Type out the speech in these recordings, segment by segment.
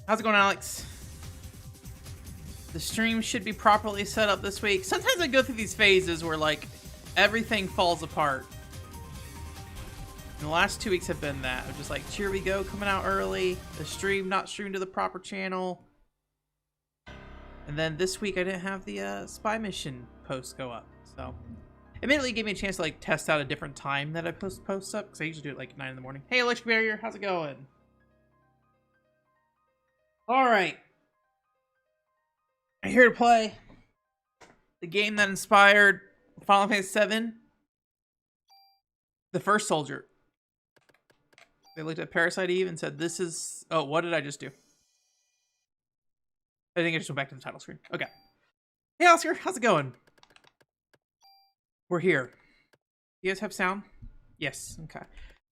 How's it going, Alex? The stream should be properly set up this week. Sometimes I go through these phases where, like, everything falls apart. And the last 2 weeks have been that. I'm just like, here we go, coming out early. The stream not streamed to the proper channel. And then this week I didn't have the spy mission post go up. So, admittedly, it gave me a chance to, like, test out a different time that I post posts up. Because I usually do it, like, 9 in the morning. Hey, Electric Barrier, how's it going? Alright. I'm here to play the game that inspired Final Fantasy VII. The First Soldier. They looked at Parasite Eve and said, this is... Oh, what did I just do? I think I just went back to the title screen. Okay. Hey, Oscar. How's it going? We're here. You guys have sound? Yes. Okay.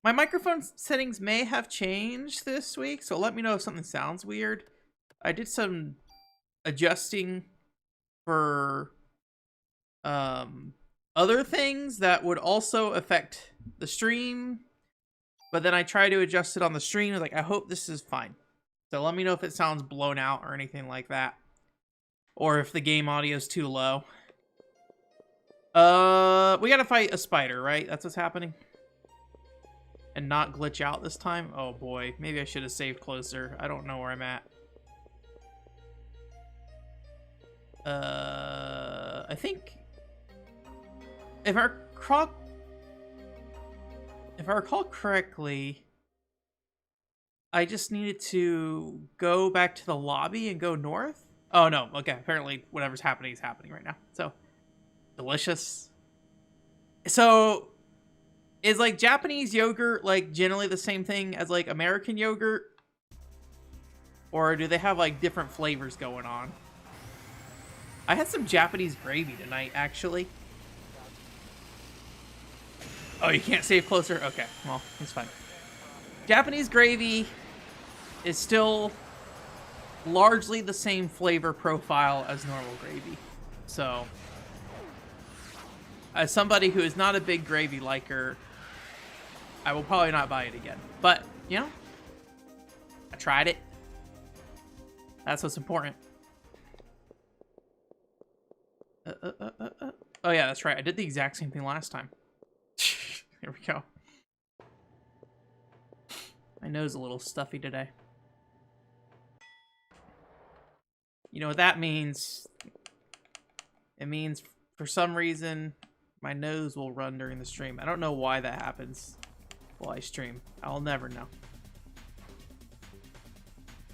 My microphone settings may have changed this week, so let me know if something sounds weird. I did some adjusting for other things that would also affect the stream, but then I try to adjust it on the stream. I was like, I hope this is fine. So let me know if it sounds blown out or anything like that, or if the game audio is too low. We gotta fight a spider, right? That's what's happening. And not glitch out this time. Oh boy, maybe I should have saved closer. I don't know where I'm at. I think if I recall correctly, I just needed to go back to the lobby and go north. Oh no, okay. Apparently whatever's happening is happening right now. So delicious. So is like Japanese yogurt like generally the same thing as like American yogurt? Or do they have like different flavors going on? I had some Japanese gravy tonight, actually. Oh, you can't save closer? Okay, well, it's fine. Japanese gravy is still largely the same flavor profile as normal gravy. So, as somebody who is not a big gravy liker, I will probably not buy it again. But, you know, I tried it. That's what's important. Oh yeah, that's right. I did the exact same thing last time. Here we go. My nose is a little stuffy today. You know what that means? It means for some reason my nose will run during the stream. I don't know why that happens while I stream. I'll never know.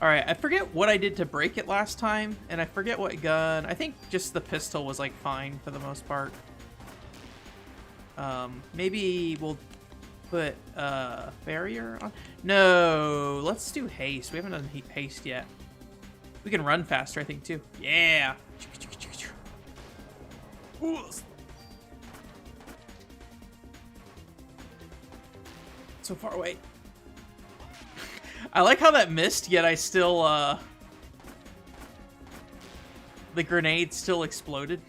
Alright, I forget what I did to break it last time, and I forget what gun. I think just the pistol was, like, fine for the most part. Maybe we'll put, barrier on? No, let's do haste. We haven't done haste yet. We can run faster, I think, too. Yeah! Ooh. So far away. I like how that missed, yet I still, the grenade still exploded.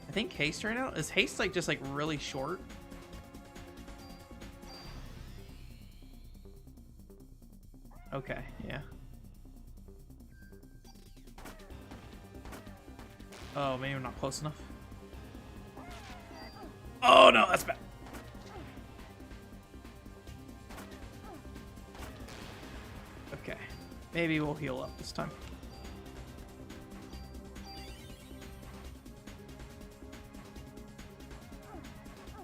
I think haste right now? Is haste, like, just, like, really short? Okay, yeah. Oh, maybe I'm not close enough. Oh, no, that's bad. Okay, maybe we'll heal up this time.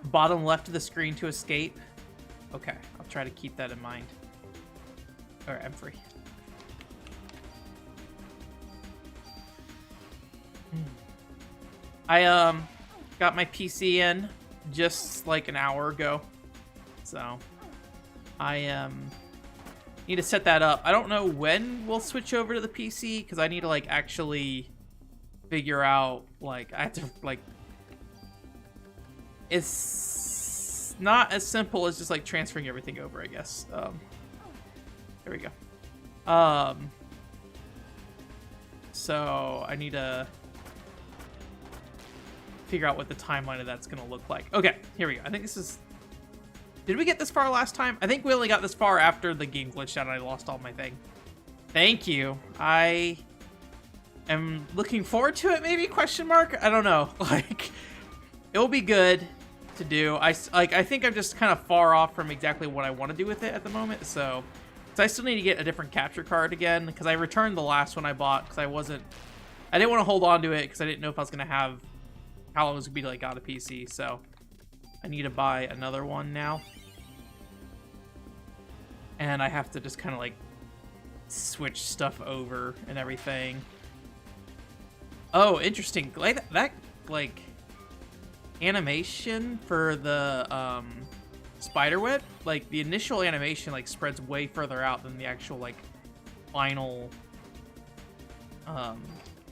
Bottom left of the screen to escape. Okay, I'll try to keep that in mind. Alright, I'm free. I got my PC in just like an hour ago. So I need to set that up. I don't know when we'll switch over to the PC because I need to like actually figure out like I have to like it's not as simple as just like transferring everything over, I guess. There we go. So I need to figure out what the timeline of that's gonna look like. Okay, here we go. I think this is... Did we get this far last time? I think we only got this far after the game glitched out and I lost all my thing. Thank you. I am looking forward to it, maybe, question mark? I don't know. Like, it'll be good to do. I think I'm just kind of far off from exactly what I want to do with it at the moment, so I still need to get a different capture card again, because I returned the last one I bought, because I didn't want to hold on to it, because I didn't know if I was going to have, how long it was going to be till I got a PC, so I need to buy another one now. And I have to just kind of, like, switch stuff over and everything. Oh, interesting. Like, that like, animation for the, spiderweb, like, the initial animation, like, spreads way further out than the actual, like, final,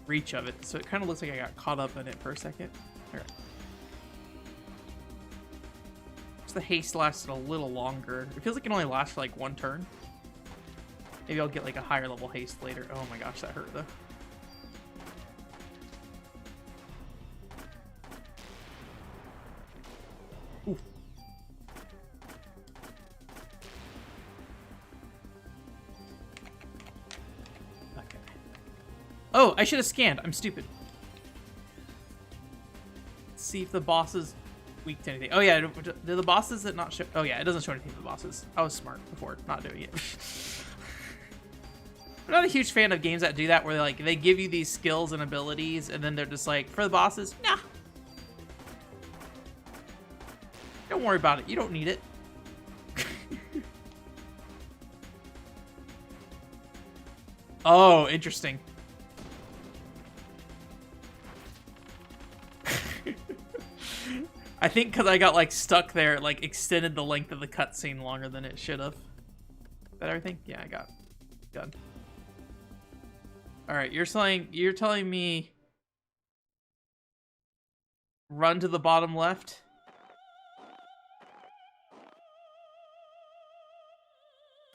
reach of it. So it kind of looks like I got caught up in it for a second. All right. So the haste lasted a little longer. It feels like it only lasts for, like, one turn. Maybe I'll get, like, a higher level haste later. Oh my gosh, that hurt, though. Oof. Okay. Oh, I should have scanned. I'm stupid. Let's see if the bosses weak to anything. Oh yeah, do the bosses that not show? Oh yeah, it doesn't show anything to the bosses. I was smart before not doing it. I'm not a huge fan of games that do that, where they give you these skills and abilities, and then they're just like, for the bosses, nah. Don't worry about it. You don't need it. Oh, interesting. I think because I got, like, stuck there, it, like, extended the length of the cutscene longer than it should have. Is that everything? Yeah, I got it. Done. Alright, you're telling me run to the bottom left?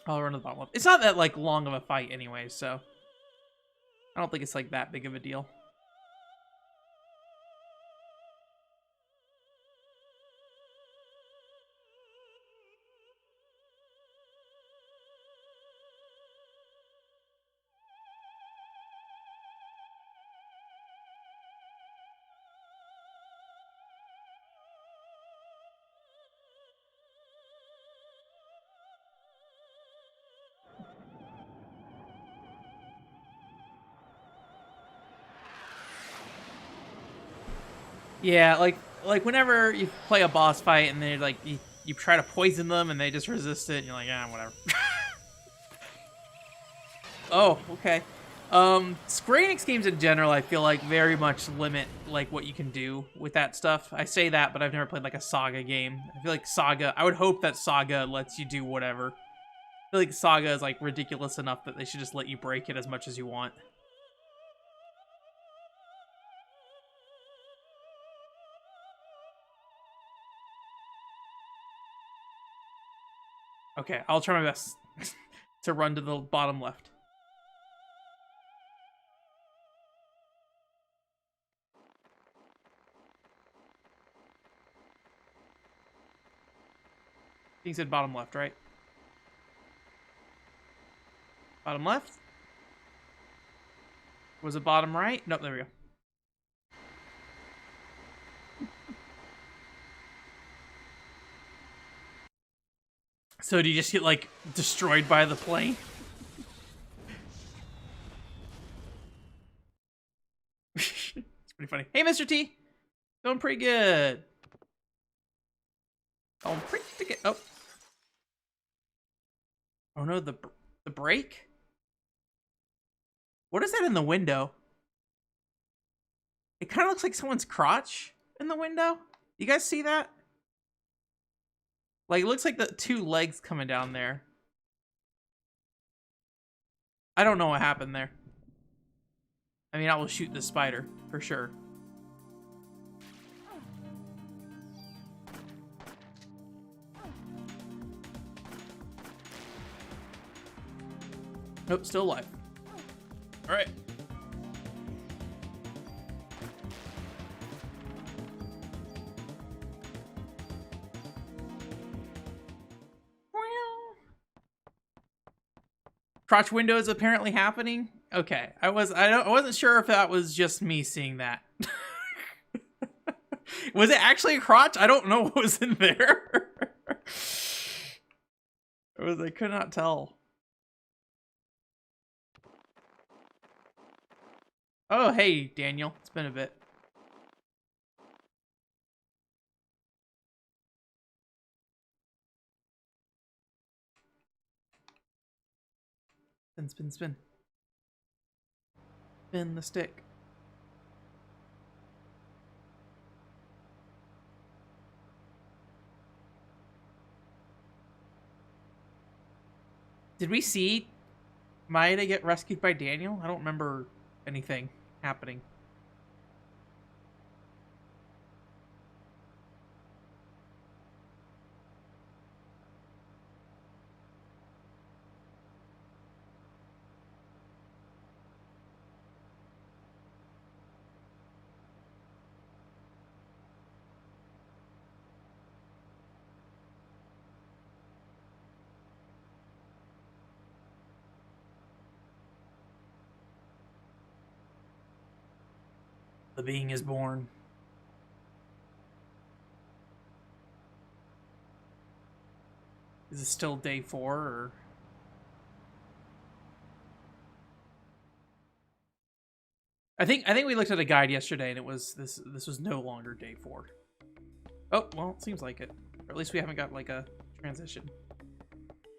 I'll run to the bottom left. It's not that, like, long of a fight anyway, so I don't think it's, like, that big of a deal. Yeah, like whenever you play a boss fight and they like you try to poison them and they just resist it, and you're like, ah, whatever. Oh, okay. Square Enix games in general, I feel like very much limit like what you can do with that stuff. I say that, but I've never played like a Saga game. I feel like Saga, I would hope that Saga lets you do whatever. I feel like Saga is like ridiculous enough that they should just let you break it as much as you want. Okay, I'll try my best to run to the bottom left. You said bottom left, right? Bottom left? Was it bottom right? Nope, there we go. So do you just get, like, destroyed by the plane? It's pretty funny. Hey, Mr. T! Doing pretty good. Oh, pretty good. Oh. Oh no, the brake? What is that in the window? It kind of looks like someone's crotch in the window. You guys see that? Like, it looks like the two legs coming down there. I don't know what happened there. I mean, I will shoot the spider, for sure. Nope, still alive. Alright. Crotch window is apparently happening. Okay, I wasn't sure if that was just me seeing that. Was it actually a crotch? I don't know what was in there. I could not tell. Oh, hey, Daniel. It's been a bit. Spin, spin, spin. Spin the stick. Did we see Maeda get rescued by Daniel? I don't remember anything happening. The being is born. Is it still day 4 or? I think we looked at a guide yesterday and it was this was no longer day 4. Oh, well, it seems like it. Or at least we haven't got like a transition.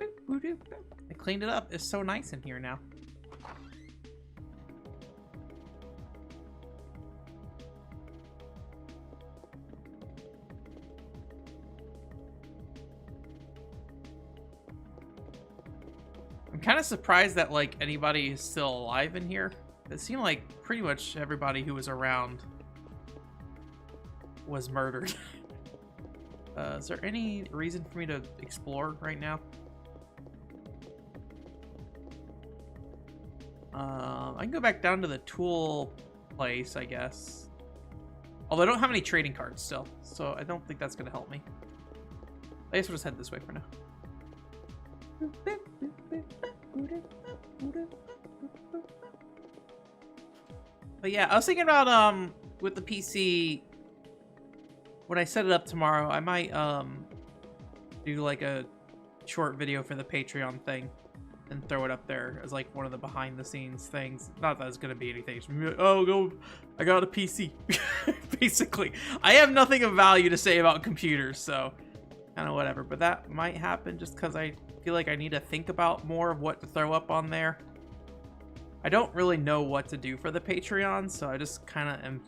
I cleaned it up. It's so nice in here now. I'm kind of surprised that like anybody is still alive in here. It seemed like pretty much everybody who was around was murdered. Is there any reason for me to explore right now? I can go back down to the tool place, I guess. Although I don't have any trading cards still, so I don't think that's going to help me. I guess we'll just head this way for now. But yeah, I was thinking about with the PC, when I set it up tomorrow, I might do like a short video for the Patreon thing and throw it up there as like one of the behind the scenes things. Not that it's gonna be anything. It's gonna be like, oh, go, I got a PC. Basically, I have nothing of value to say about computers, so kind of whatever. But that might happen just because I feel like I need to think about more of what to throw up on there. I don't really know what to do for the Patreon, so I just kind of am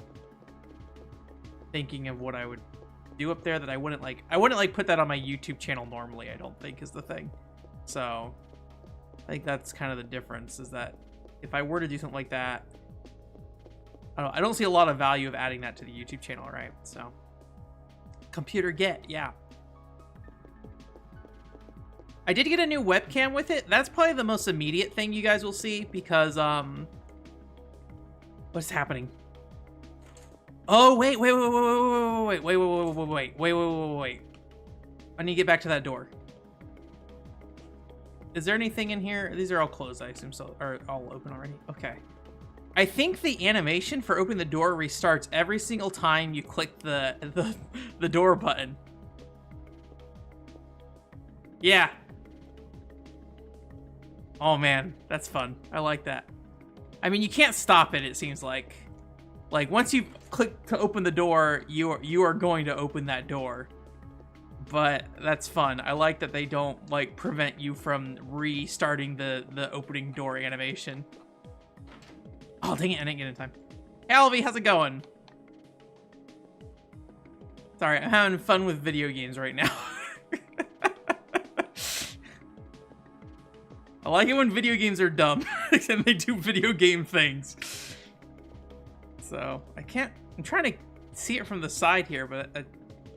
thinking of what I would do up there that I wouldn't like put that on my YouTube channel normally, I don't think is the thing. So I think that's kind of the difference, is that if I were to do something like that, I don't see a lot of value of adding that to the YouTube channel, right? So computer get, yeah. I did get a new webcam with it. That's probably the most immediate thing you guys will see because, what's happening? Oh, wait. I need to get back to that door. Is there anything in here? These are all closed, I assume, so, or all open already. Okay. I think the animation for opening the door restarts every single time you click the door button. Yeah. Oh man, that's fun. I like that. I mean, you can't stop it, it seems like. Like, once you click to open the door, you are going to open that door. But that's fun. I like that they don't, like, prevent you from restarting the opening door animation. Oh, dang it, I didn't get in time. Hey, Alvy, how's it going? Sorry, I'm having fun with video games right now. I like it when video games are dumb and they do video game things. So, I'm trying to see it from the side here, but I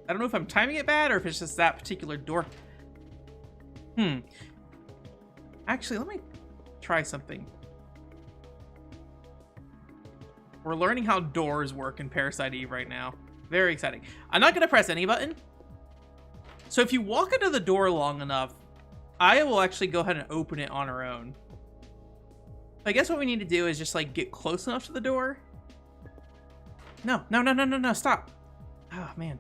don't know if I'm timing it bad or if it's just that particular door. Actually, let me try something. We're learning how doors work in Parasite Eve right now. Very exciting. I'm not going to press any button. So if you walk into the door long enough, I will actually go ahead and open it on our own. I guess what we need to do is just like get close enough to the door. No, no, no, no, no, no, stop. Oh, man.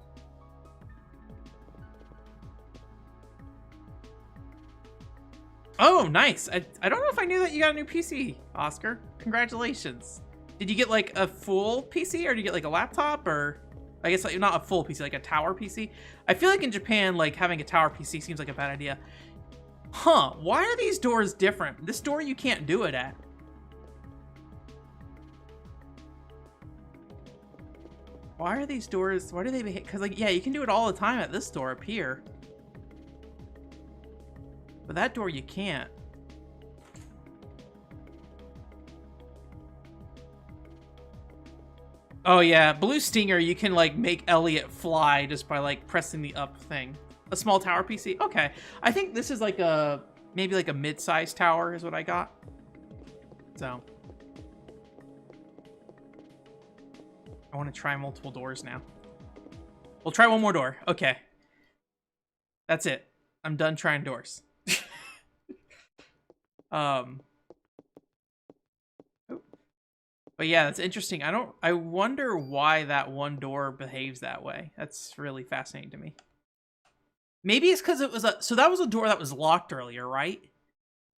Oh, nice. I don't know if I knew that you got a new PC, Oscar. Congratulations. Did you get like a full PC or did you get like a laptop or I guess like not a full PC, like a tower PC? I feel like in Japan, like having a tower PC seems like a bad idea. Huh, why are these doors different? This door you can't do it at. Why are these doors, why do they behave? Because like, yeah, you can do it all the time at this door up here. But that door you can't. Oh yeah, Blue Stinger, you can like make Elliot fly just by like pressing the up thing. A small tower PC? Okay. I think this is like a, maybe like a mid-sized tower is what I got. So. I want to try multiple doors now. We'll try one more door. Okay. That's it. I'm done trying doors. But yeah, that's interesting. I wonder why that one door behaves that way. That's really fascinating to me. Maybe it's because it was so that was a door that was locked earlier, right?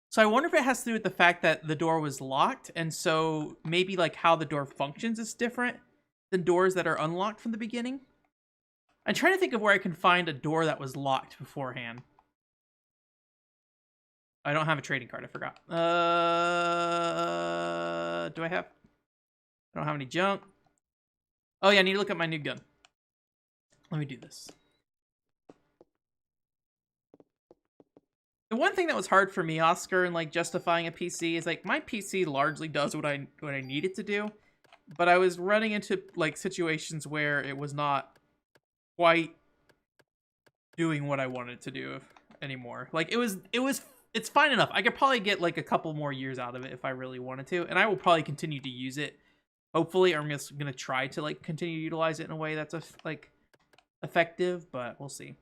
So I wonder if it has to do with the fact that the door was locked, and so maybe like how the door functions is different than doors that are unlocked from the beginning. I'm trying to think of where I can find a door that was locked beforehand. I don't have a trading card, I forgot. Do I have? I don't have any junk. Oh yeah, I need to look at my new gun. Let me do this. The one thing that was hard for me, Oscar, in like justifying a PC is like my PC largely does what I need it to do, but I was running into like situations where it was not quite doing what I wanted to do anymore. Like it's fine enough. I could probably get like a couple more years out of it if I really wanted to, and I will probably continue to use it. Hopefully, I'm just gonna try to like continue to utilize it in a way that's like effective, but we'll see.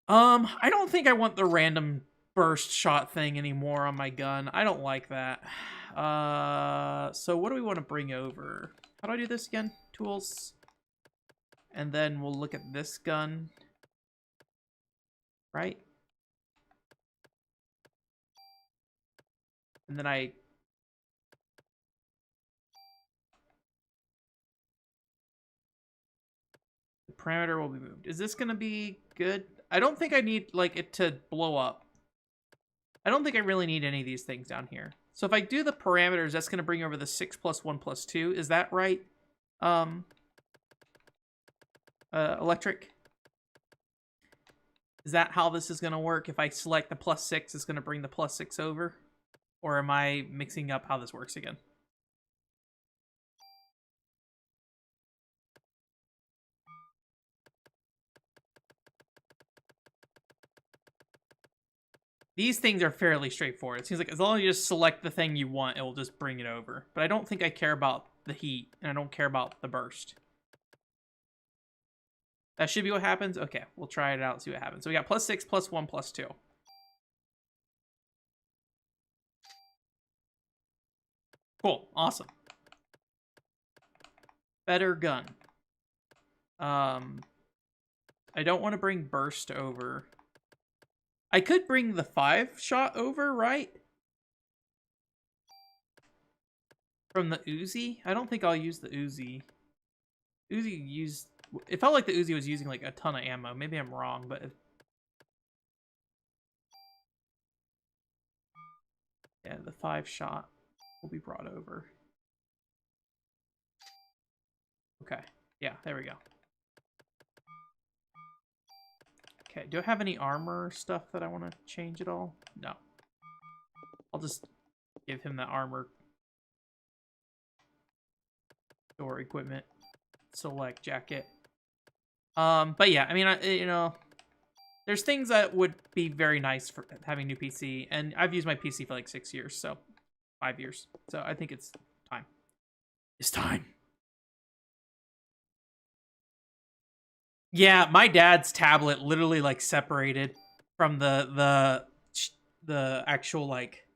I don't think I want the random burst shot thing anymore on my gun. I don't like that. So what do we want to bring over? How do I do this again? Tools. And then we'll look at this gun. Right? And then the parameter will be moved. Is this going to be good? I don't think I need like it to blow up. I don't think I really need any of these things down here. So if I do the parameters, that's going to bring over the 6 + 1 + 2. Is that right? Electric. Is that how this is going to work? If I select the +6, it's going to bring the +6 over? Or am I mixing up how this works again? These things are fairly straightforward. It seems like as long as you just select the thing you want, it will just bring it over. But I don't think I care about the heat, and I don't care about the burst. That should be what happens? Okay, we'll try it out and see what happens. So we got +6, +1, +2. Cool, awesome. Better gun. I don't want to bring burst over. I could bring the 5-shot over, right? From the Uzi? I don't think I'll use the Uzi. Uzi used... It felt like the Uzi was using like a ton of ammo. Maybe I'm wrong, but... Yeah, the 5-shot will be brought over. Okay. Yeah, there we go. Okay, do I have any armor stuff that I want to change at all? No. I'll just give him the armor. Door equipment. Select jacket. But yeah, I mean, you know, there's things that would be very nice for having a new PC, and I've used my PC for like 6 years, so 5 years. So I think it's time. It's time. Yeah, my dad's tablet literally like separated from the actual like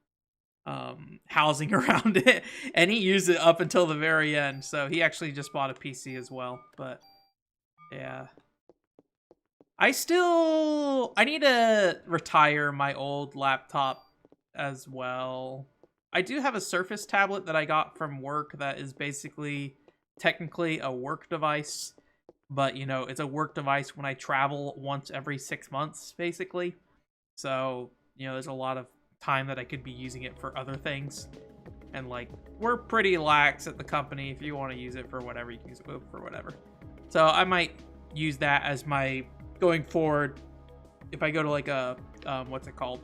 housing around it, and he used it up until the very end. So he actually just bought a PC as well. But yeah, I need to retire my old laptop as well. I do have a Surface tablet that I got from work that is basically technically a work device, but you know, it's a work device when I travel once every 6 months, basically. So, you know, there's a lot of time that I could be using it for other things. And like, we're pretty lax at the company. If you want to use it for whatever, you can use it for whatever. So I might use that as my going forward. If I go to like a, what's it called?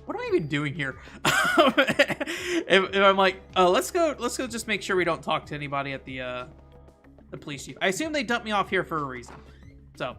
What am I even doing here? if I'm like, let's go just make sure we don't talk to anybody at the police chief. I assume they dumped me off here for a reason. So,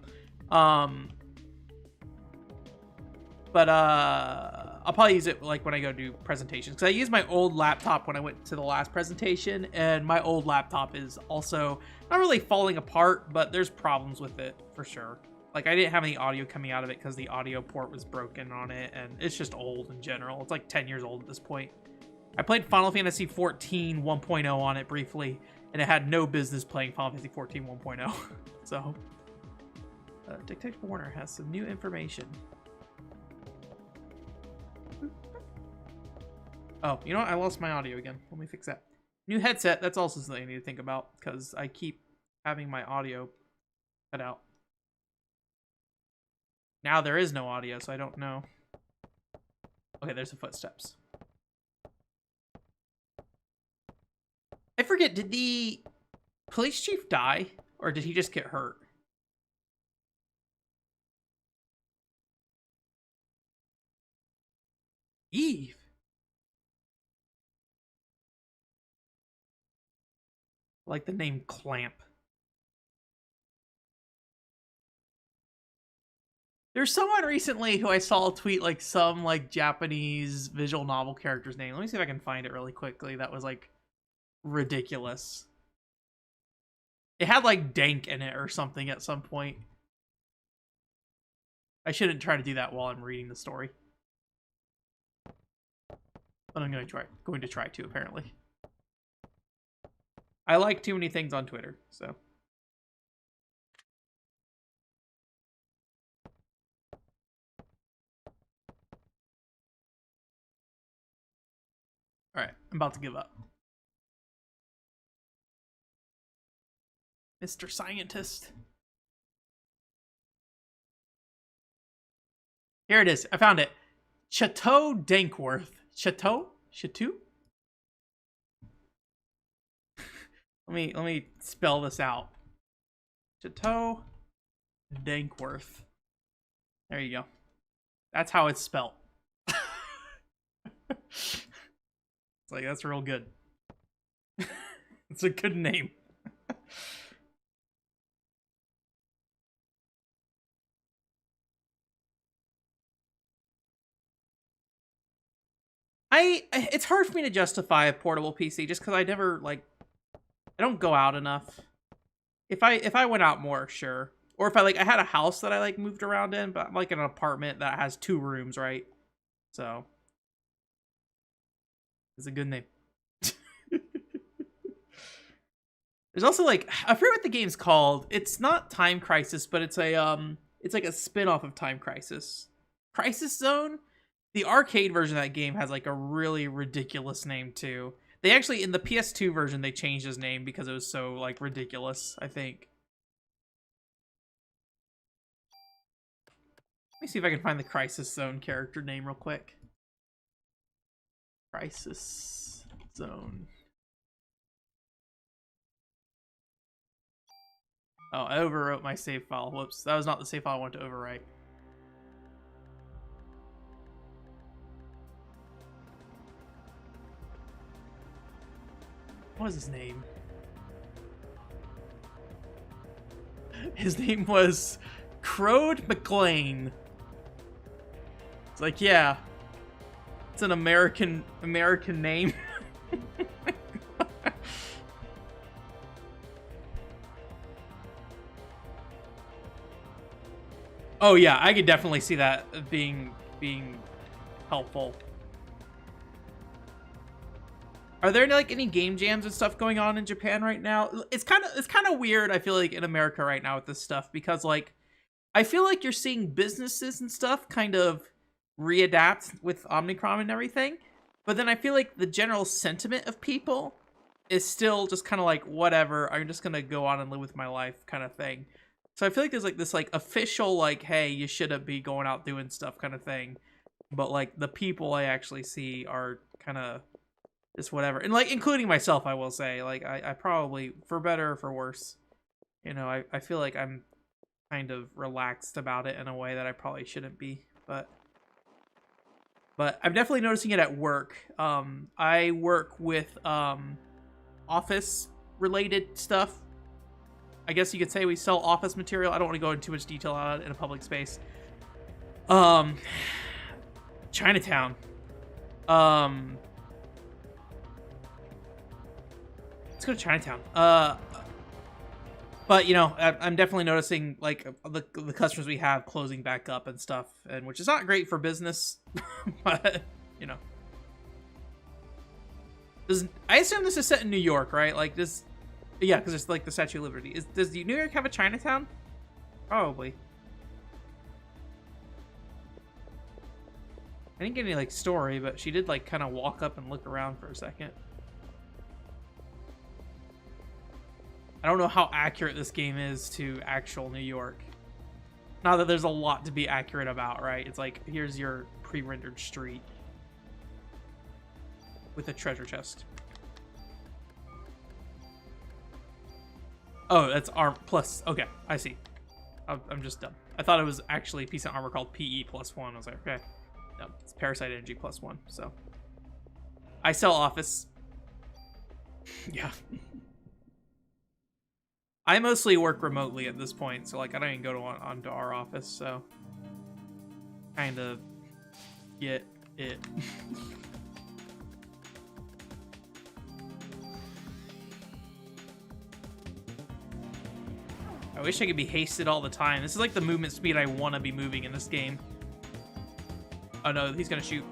but I'll probably use it like when I go do presentations, because I used my old laptop when I went to the last presentation, and my old laptop is also not really falling apart, but there's problems with it for sure. Like, I didn't have any audio coming out of it because the audio port was broken on it, and it's just old in general. It's like 10 years old at this point. I played Final Fantasy XIV 1.0 on it briefly, and it had no business playing Final Fantasy XIV 1.0. So, Detective Warner has some new information. Oh, you know what? I lost my audio again. Let me fix that. New headset. That's also something I need to think about, because I keep having my audio cut out. Now there is no audio, so I don't know. Okay, there's the footsteps. I forget, did the police chief die? Or did he just get hurt? Eve? Like the name Clamp. There's someone recently who I saw tweet like some like Japanese visual novel character's name. Let me see if I can find it really quickly. That was like ridiculous. It had like dank in it or something at some point. I shouldn't try to do that while I'm reading the story. But I'm going to try to, apparently. I like too many things on Twitter, so. Alright, I'm about to give up. Mr. Scientist. Here it is. I found it. Chateau Dankworth. Chateau? Chateau? let me spell this out. Chateau Dankworth. There you go. That's how it's spelled. It's like, that's real good. It's a good name. It's hard for me to justify a portable PC just because I never, like, I don't go out enough. If I went out more, sure. Or if I had a house that I like moved around in, but I'm like in an apartment that has 2 rooms, right? So it's a good name. There's also like, I forget what the game's called. It's not Time Crisis, but it's like a spin-off of Time Crisis. Crisis Zone? The arcade version of that game has like a really ridiculous name too. They actually, in the PS2 version, they changed his name because it was so like ridiculous, I think. Let me see if I can find the Crisis Zone character name real quick. Crisis Zone. Oh, I overwrote my save file. Whoops. That was not the save file I wanted to overwrite. What was his name? His name was Crode McLean. It's like, yeah. It's an American name. Oh yeah, I could definitely see that being helpful. Are there like any game jams and stuff going on in Japan right now? It's kind of weird, I feel like, in America right now with this stuff, because like I feel like you're seeing businesses and stuff kind of readapt with Omicron and everything. But then I feel like the general sentiment of people is still just kind of like, whatever, I'm just going to go on and live with my life kind of thing. So I feel like there's like this like official like, hey, you shouldn't be going out doing stuff kind of thing. But like the people I actually see are kind of just whatever. And like including myself, I will say, like I probably, for better or for worse, you know, I feel like I'm kind of relaxed about it in a way that I probably shouldn't be. But I'm definitely noticing it at work. I work with office related stuff. I guess you could say we sell office material. I don't want to go into too much detail on it in a public space. Chinatown. Let's go to Chinatown. But you know, I'm definitely noticing like the customers we have closing back up and stuff, and which is not great for business. But you know, I assume this is set in New York, right? Like this, yeah, because it's like the Statue of Liberty. Does New York have a Chinatown? Probably. I didn't get any like story, but she did like kind of walk up and look around for a second. I don't know how accurate this game is to actual New York. Not that there's a lot to be accurate about, right? It's like, here's your pre-rendered street with a treasure chest. Oh, that's arm plus. Okay, I see. I'm just dumb. I thought it was actually a piece of armor called PE +1. I was like, okay. No, it's Parasite Energy +1. So I sell office. Yeah. I mostly work remotely at this point, so like I don't even go onto our office, so kind of get it. I wish I could be hasted all the time. This is like the movement speed I want to be moving in this game. Oh no, he's gonna shoot.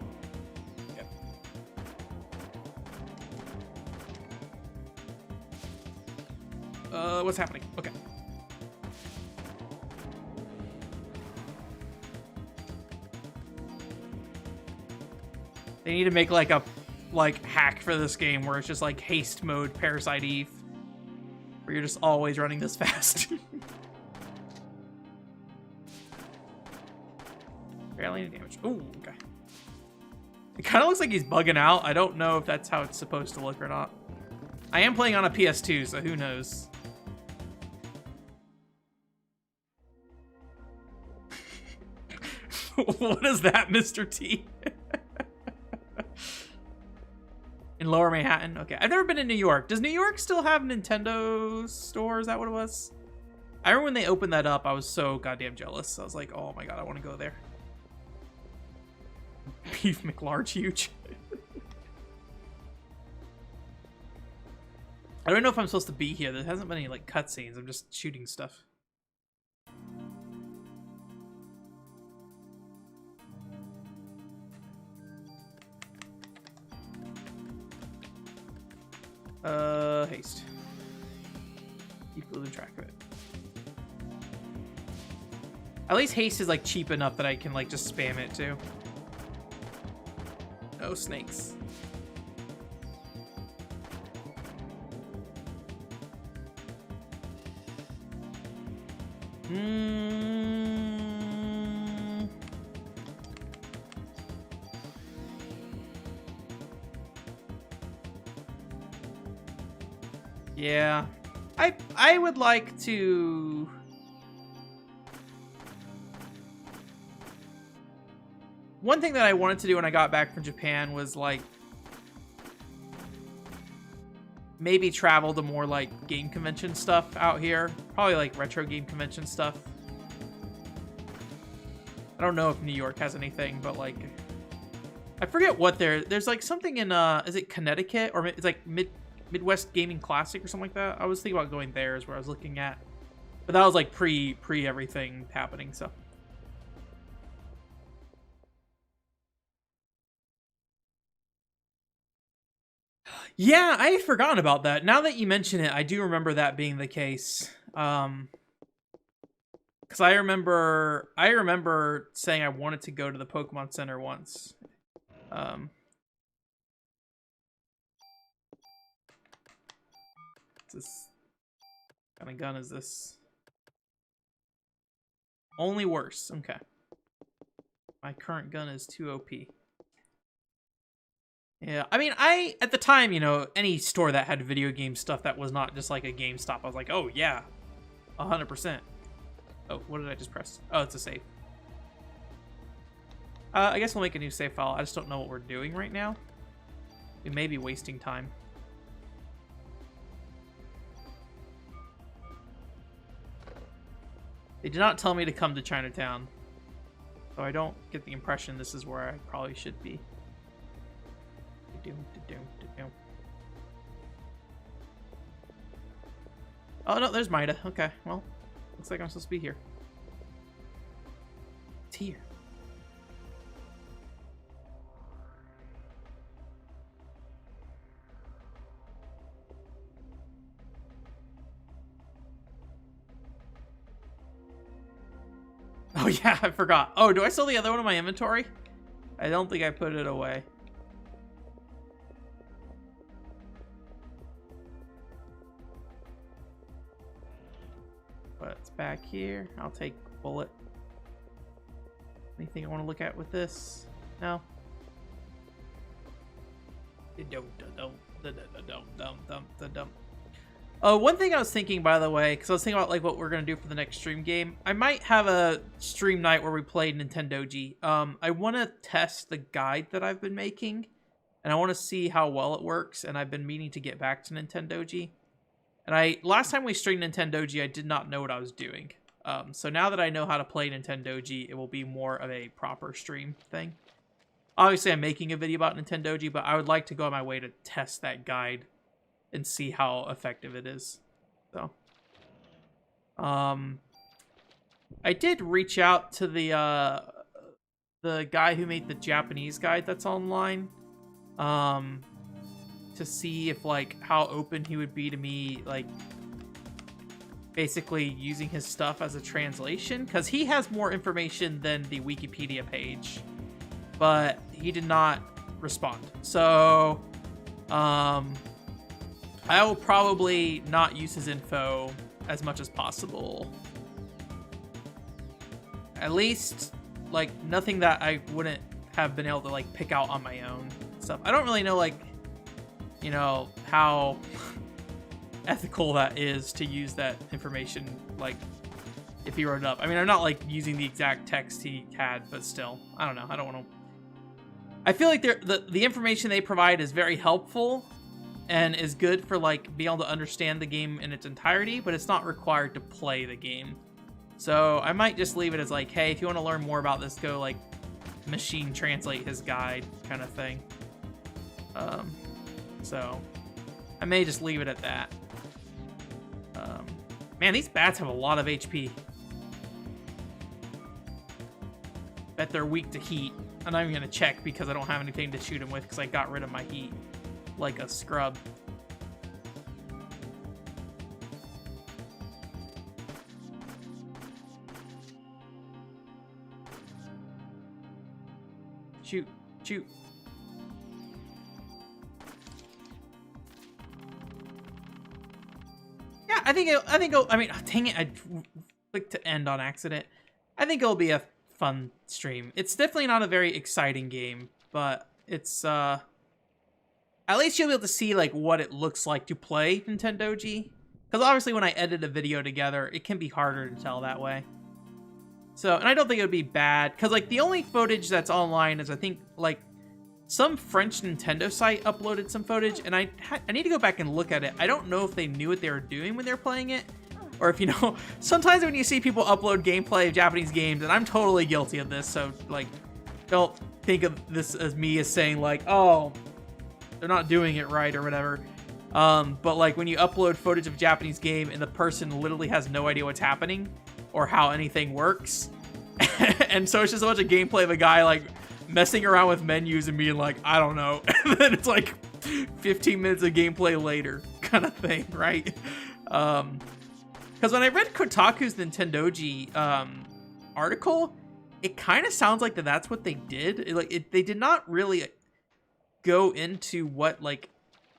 What's happening? Okay. They need to make like a hack for this game where it's just like haste mode Parasite Eve, where you're just always running this fast. Barely any damage. Ooh, okay. It kind of looks like he's bugging out. I don't know if that's how it's supposed to look or not. I am playing on a PS2, so who knows? What is that, Mr. T? In Lower Manhattan? Okay, I've never been in New York. Does New York still have Nintendo store? Is that what it was? I remember when they opened that up, I was so goddamn jealous. I was like, oh my god, I want to go there. Beef McLarge huge. I don't know if I'm supposed to be here. There hasn't been any like cutscenes. I'm just shooting stuff. Haste. Keep losing track of it. At least haste is like cheap enough that I can like just spam it too. No snakes. Yeah. I would like to... One thing that I wanted to do when I got back from Japan was like maybe travel to more like game convention stuff out here. Probably like retro game convention stuff. I don't know if New York has anything, but like I forget what there's like something in is it Connecticut or it's like Midwest Gaming Classic or something like that. I was thinking about going there is where I was looking at. But that was like pre everything happening, so. Yeah, I had forgotten about that. Now that you mention it, I do remember that being the case. Because I remember saying I wanted to go to the Pokemon Center once. What's this kind of gun is this? Only worse. Okay. My current gun is too OP. Yeah, I mean, at the time, you know, any store that had video game stuff that was not just like a GameStop, I was like, oh yeah, 100%. Oh, what did I just press? Oh, it's a save. I guess we'll make a new save file. I just don't know what we're doing right now. We may be wasting time. They did not tell me to come to Chinatown, so I don't get the impression this is where I probably should be. Oh no, there's Maida. Okay, well, looks like I'm supposed to be here. It's here. Oh yeah, I forgot. Oh, do I still have the other one in my inventory? I don't think I put it away. But it's back here. I'll take bullet. Anything I want to look at with this? No. One thing I was thinking, by the way, because I was thinking about like what we're gonna do for the next stream game. I might have a stream night where we play Nintendoji. I want to test the guide that I've been making, and I want to see how well it works. And I've been meaning to get back to Nintendoji. And last time we streamed Nintendoji, I did not know what I was doing. So now that I know how to play Nintendoji, it will be more of a proper stream thing. Obviously, I'm making a video about Nintendoji, but I would like to go on my way to test that guide and see how effective it is. So, I did reach out to the guy who made the Japanese guide that's online, to see if like how open he would be to me like basically using his stuff as a translation, because he has more information than the Wikipedia page, but he did not respond. So I will probably not use his info as much as possible. At least like nothing that I wouldn't have been able to like pick out on my own stuff. I don't really know like, you know, how ethical that is to use that information, like, if he wrote it up. I mean, I'm not, like, using the exact text he had, but still. I don't know. I don't want to... I feel like the information they provide is very helpful and is good for, like, being able to understand the game in its entirety, but it's not required to play the game. So I might just leave it as, like, hey, if you want to learn more about this, go, like, machine translate his guide kind of thing. So I may just leave it at that. Man, these bats have a lot of HP. Bet they're weak to heat. I'm not even going to check because I don't have anything to shoot them with because I got rid of my heat like a scrub. Shoot, shoot. I mean, dang it, I clicked to end on accident. I think it'll be a fun stream. It's definitely not a very exciting game, but it's, at least you'll be able to see, like, what it looks like to play Nintendoji. Because obviously when I edit a video together, it can be harder to tell that way. So, and I don't think it would be bad, because, like, the only footage that's online is, I think, like, some French Nintendo site uploaded some footage, and I need to go back and look at it. I don't know if they knew what they were doing when they were playing it, or if, you know, sometimes when you see people upload gameplay of Japanese games, and I'm totally guilty of this, so, like, don't think of this as me as saying, like, oh, they're not doing it right or whatever. But, like, when you upload footage of a Japanese game and the person literally has no idea what's happening or how anything works, and so it's just a bunch of gameplay of a guy, like, messing around with menus and being like, I don't know. And then it's like 15 minutes of gameplay later kind of thing, right? Because when I read Kotaku's Nintendoji article, it kind of sounds like that's what they did. They did not really go into what like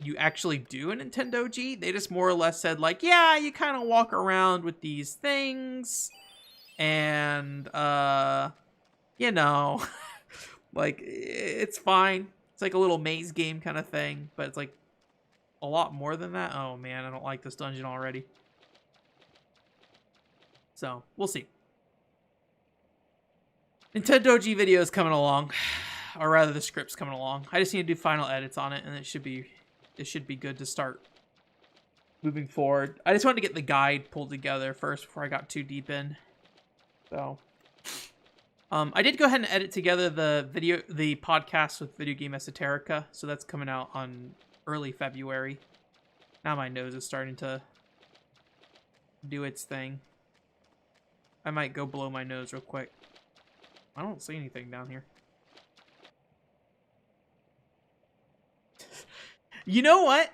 you actually do in Nintendoji. They just more or less said like, yeah, you kind of walk around with these things, and you know, like it's fine. It's like a little maze game kind of thing, but it's like a lot more than that. Oh man, I don't like this dungeon already. So we'll see. Nintendoji video is coming along, or rather the script's coming along. I just need to do final edits on it, and it should be good to start moving forward. I just wanted to get the guide pulled together first before I got too deep in. So, I did go ahead and edit together the podcast with Video Game Esoterica, so that's coming out on early February. Now my nose is starting to do its thing. I might go blow my nose real quick. I don't see anything down here. You know what?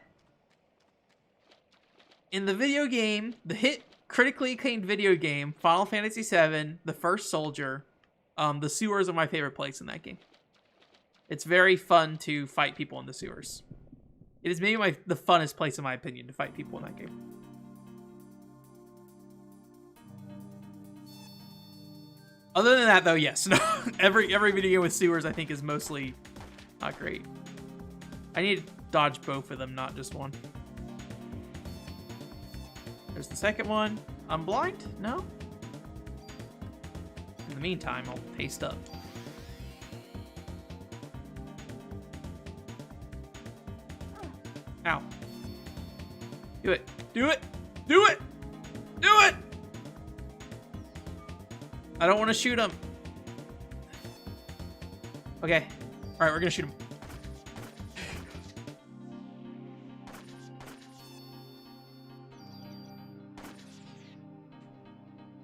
In the video game, the hit critically acclaimed video game, Final Fantasy VII, The First Soldier, the sewers are my favorite place in that game. It's very fun to fight people in the sewers. It is maybe the funnest place, in my opinion, to fight people in that game. Other than that, though, yes. No, every video game with sewers, I think, is mostly not great. I need to dodge both of them, not just one. There's the second one. I'm blind? No? In the meantime, I'll paste up. Ow. Do it. Do it! Do it! Do it! I don't want to shoot him. Okay. Alright, we're gonna shoot him.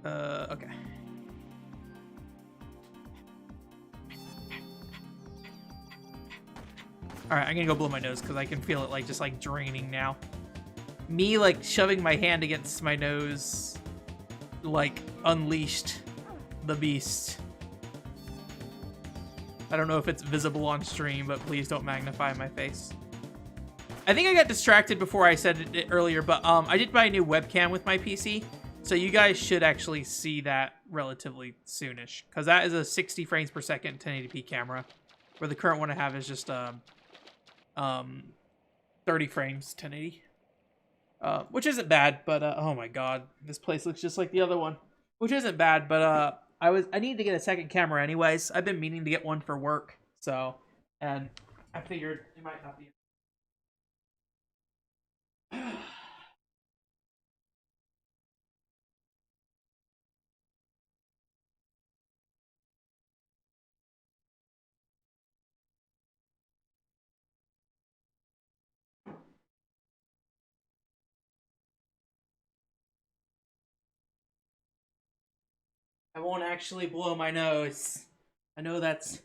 Okay. Alright, I'm gonna go blow my nose because I can feel it like just like draining now. Me like shoving my hand against my nose like unleashed the beast. I don't know if it's visible on stream, but please don't magnify my face. I think I got distracted before I said it earlier, but I did buy a new webcam with my PC, so you guys should actually see that relatively soonish, because that is a 60 frames per second 1080p camera, where the current one I have is just 30 frames 1080, which isn't bad, but oh my god, this place looks just like the other one, which isn't bad, but I need to get a second camera anyways. I've been meaning to get one for work, so, and I figured it might not be. I won't actually blow my nose. I know that's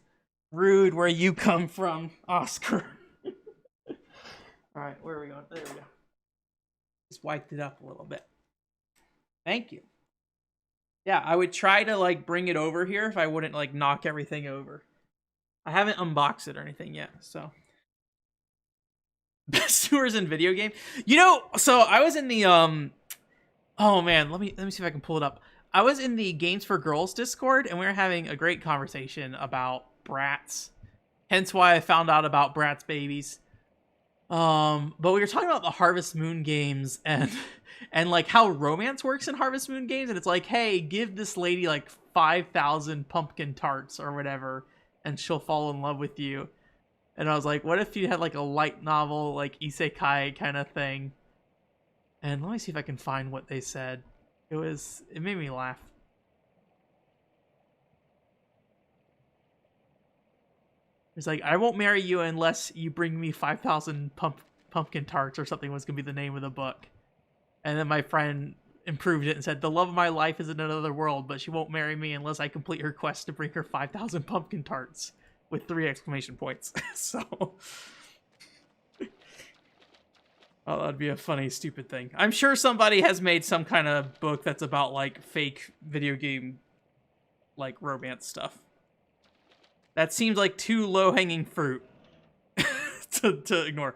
rude where you come from, Oscar. Alright, where are we going? There we go. Just wiped it up a little bit. Thank you. Yeah, I would try to like bring it over here if I wouldn't like knock everything over. I haven't unboxed it or anything yet, so. Best sewers in video game? You know, so I was in the oh man, let me see if I can pull it up. I was in the Games for Girls Discord, and we were having a great conversation about Bratz. Hence why I found out about Bratz babies. But we were talking about the Harvest Moon games and like how romance works in Harvest Moon games, and it's like, hey, give this lady like 5,000 pumpkin tarts or whatever, and she'll fall in love with you. And I was like, what if you had like a light novel, like isekai kind of thing? And let me see if I can find what they said. It made me laugh. It's like, I won't marry you unless you bring me 5,000 pumpkin tarts or something was going to be the name of the book. And then my friend improved it and said, the love of my life is in another world, but she won't marry me unless I complete her quest to bring her 5,000 pumpkin tarts with 3 exclamation points. So Oh, that'd be a funny, stupid thing. I'm sure somebody has made some kind of book that's about, like, fake video game, like, romance stuff. That seems like too low-hanging fruit to ignore.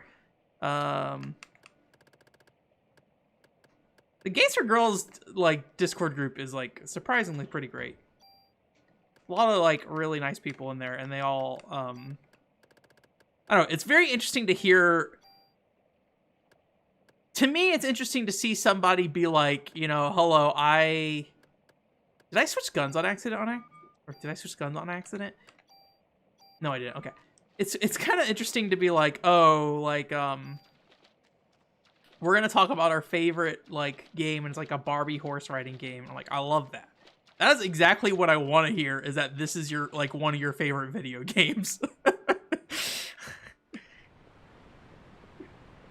The Games for Girls, like, Discord group is, like, surprisingly pretty great. A lot of, like, really nice people in there, and they all, I don't know, it's very interesting to hear. To me, it's interesting to see somebody be like, you know, hello, did I switch guns on accident or did I switch guns on accident? No, I didn't. Okay. It's kind of interesting to be like, oh, like, we're going to talk about our favorite, like, game, and it's like a Barbie horse riding game. I'm like, I love that. That is exactly what I want to hear, is that this is your, like, one of your favorite video games.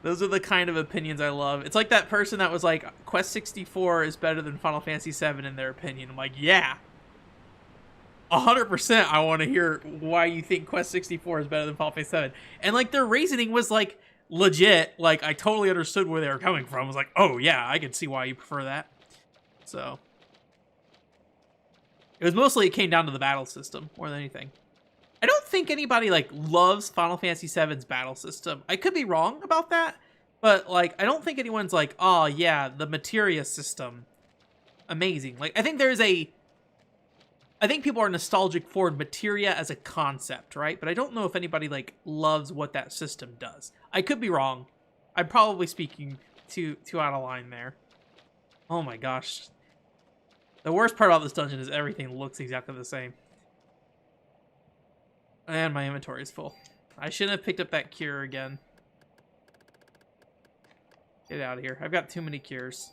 Those are the kind of opinions I love. It's like that person that was like, Quest 64 is better than Final Fantasy 7 in their opinion. I'm like, yeah. 100% I want to hear why you think Quest 64 is better than Final Fantasy 7. And like their reasoning was like legit. Like I totally understood where they were coming from. I was like, oh yeah, I can see why you prefer that. So it was mostly, it came down to the battle system more than anything. I don't think anybody, like, loves Final Fantasy VII's battle system. I could be wrong about that, but, like, I don't think anyone's like, oh, yeah, the materia system, amazing. Like, I think people are nostalgic for materia as a concept, right? But I don't know if anybody, like, loves what that system does. I could be wrong. I'm probably speaking too out of line there. Oh, my gosh. The worst part about this dungeon is everything looks exactly the same. And my inventory is full. I shouldn't have picked up that cure again. Get out of here. I've got too many cures.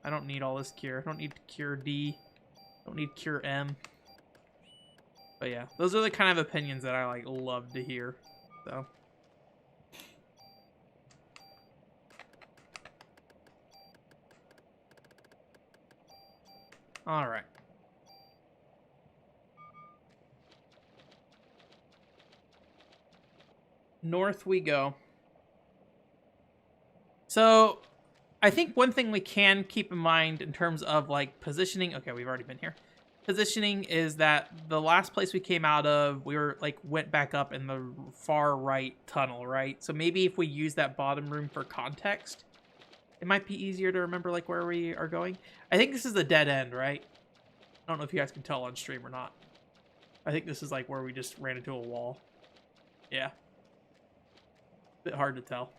I don't need all this cure. I don't need cure D. I don't need cure M. But yeah, those are the kind of opinions that I like love to hear. So. All right. North we go. So I think one thing we can keep in mind in terms of like positioning, okay, we've already been here. Positioning is that the last place we came out of, we were like went back up in the far right tunnel, right? So maybe if we use that bottom room for context, it might be easier to remember like where we are going. I think this is the dead end, right? I don't know if you guys can tell on stream or not. I think this is like where we just ran into a wall. Yeah. Bit hard to tell.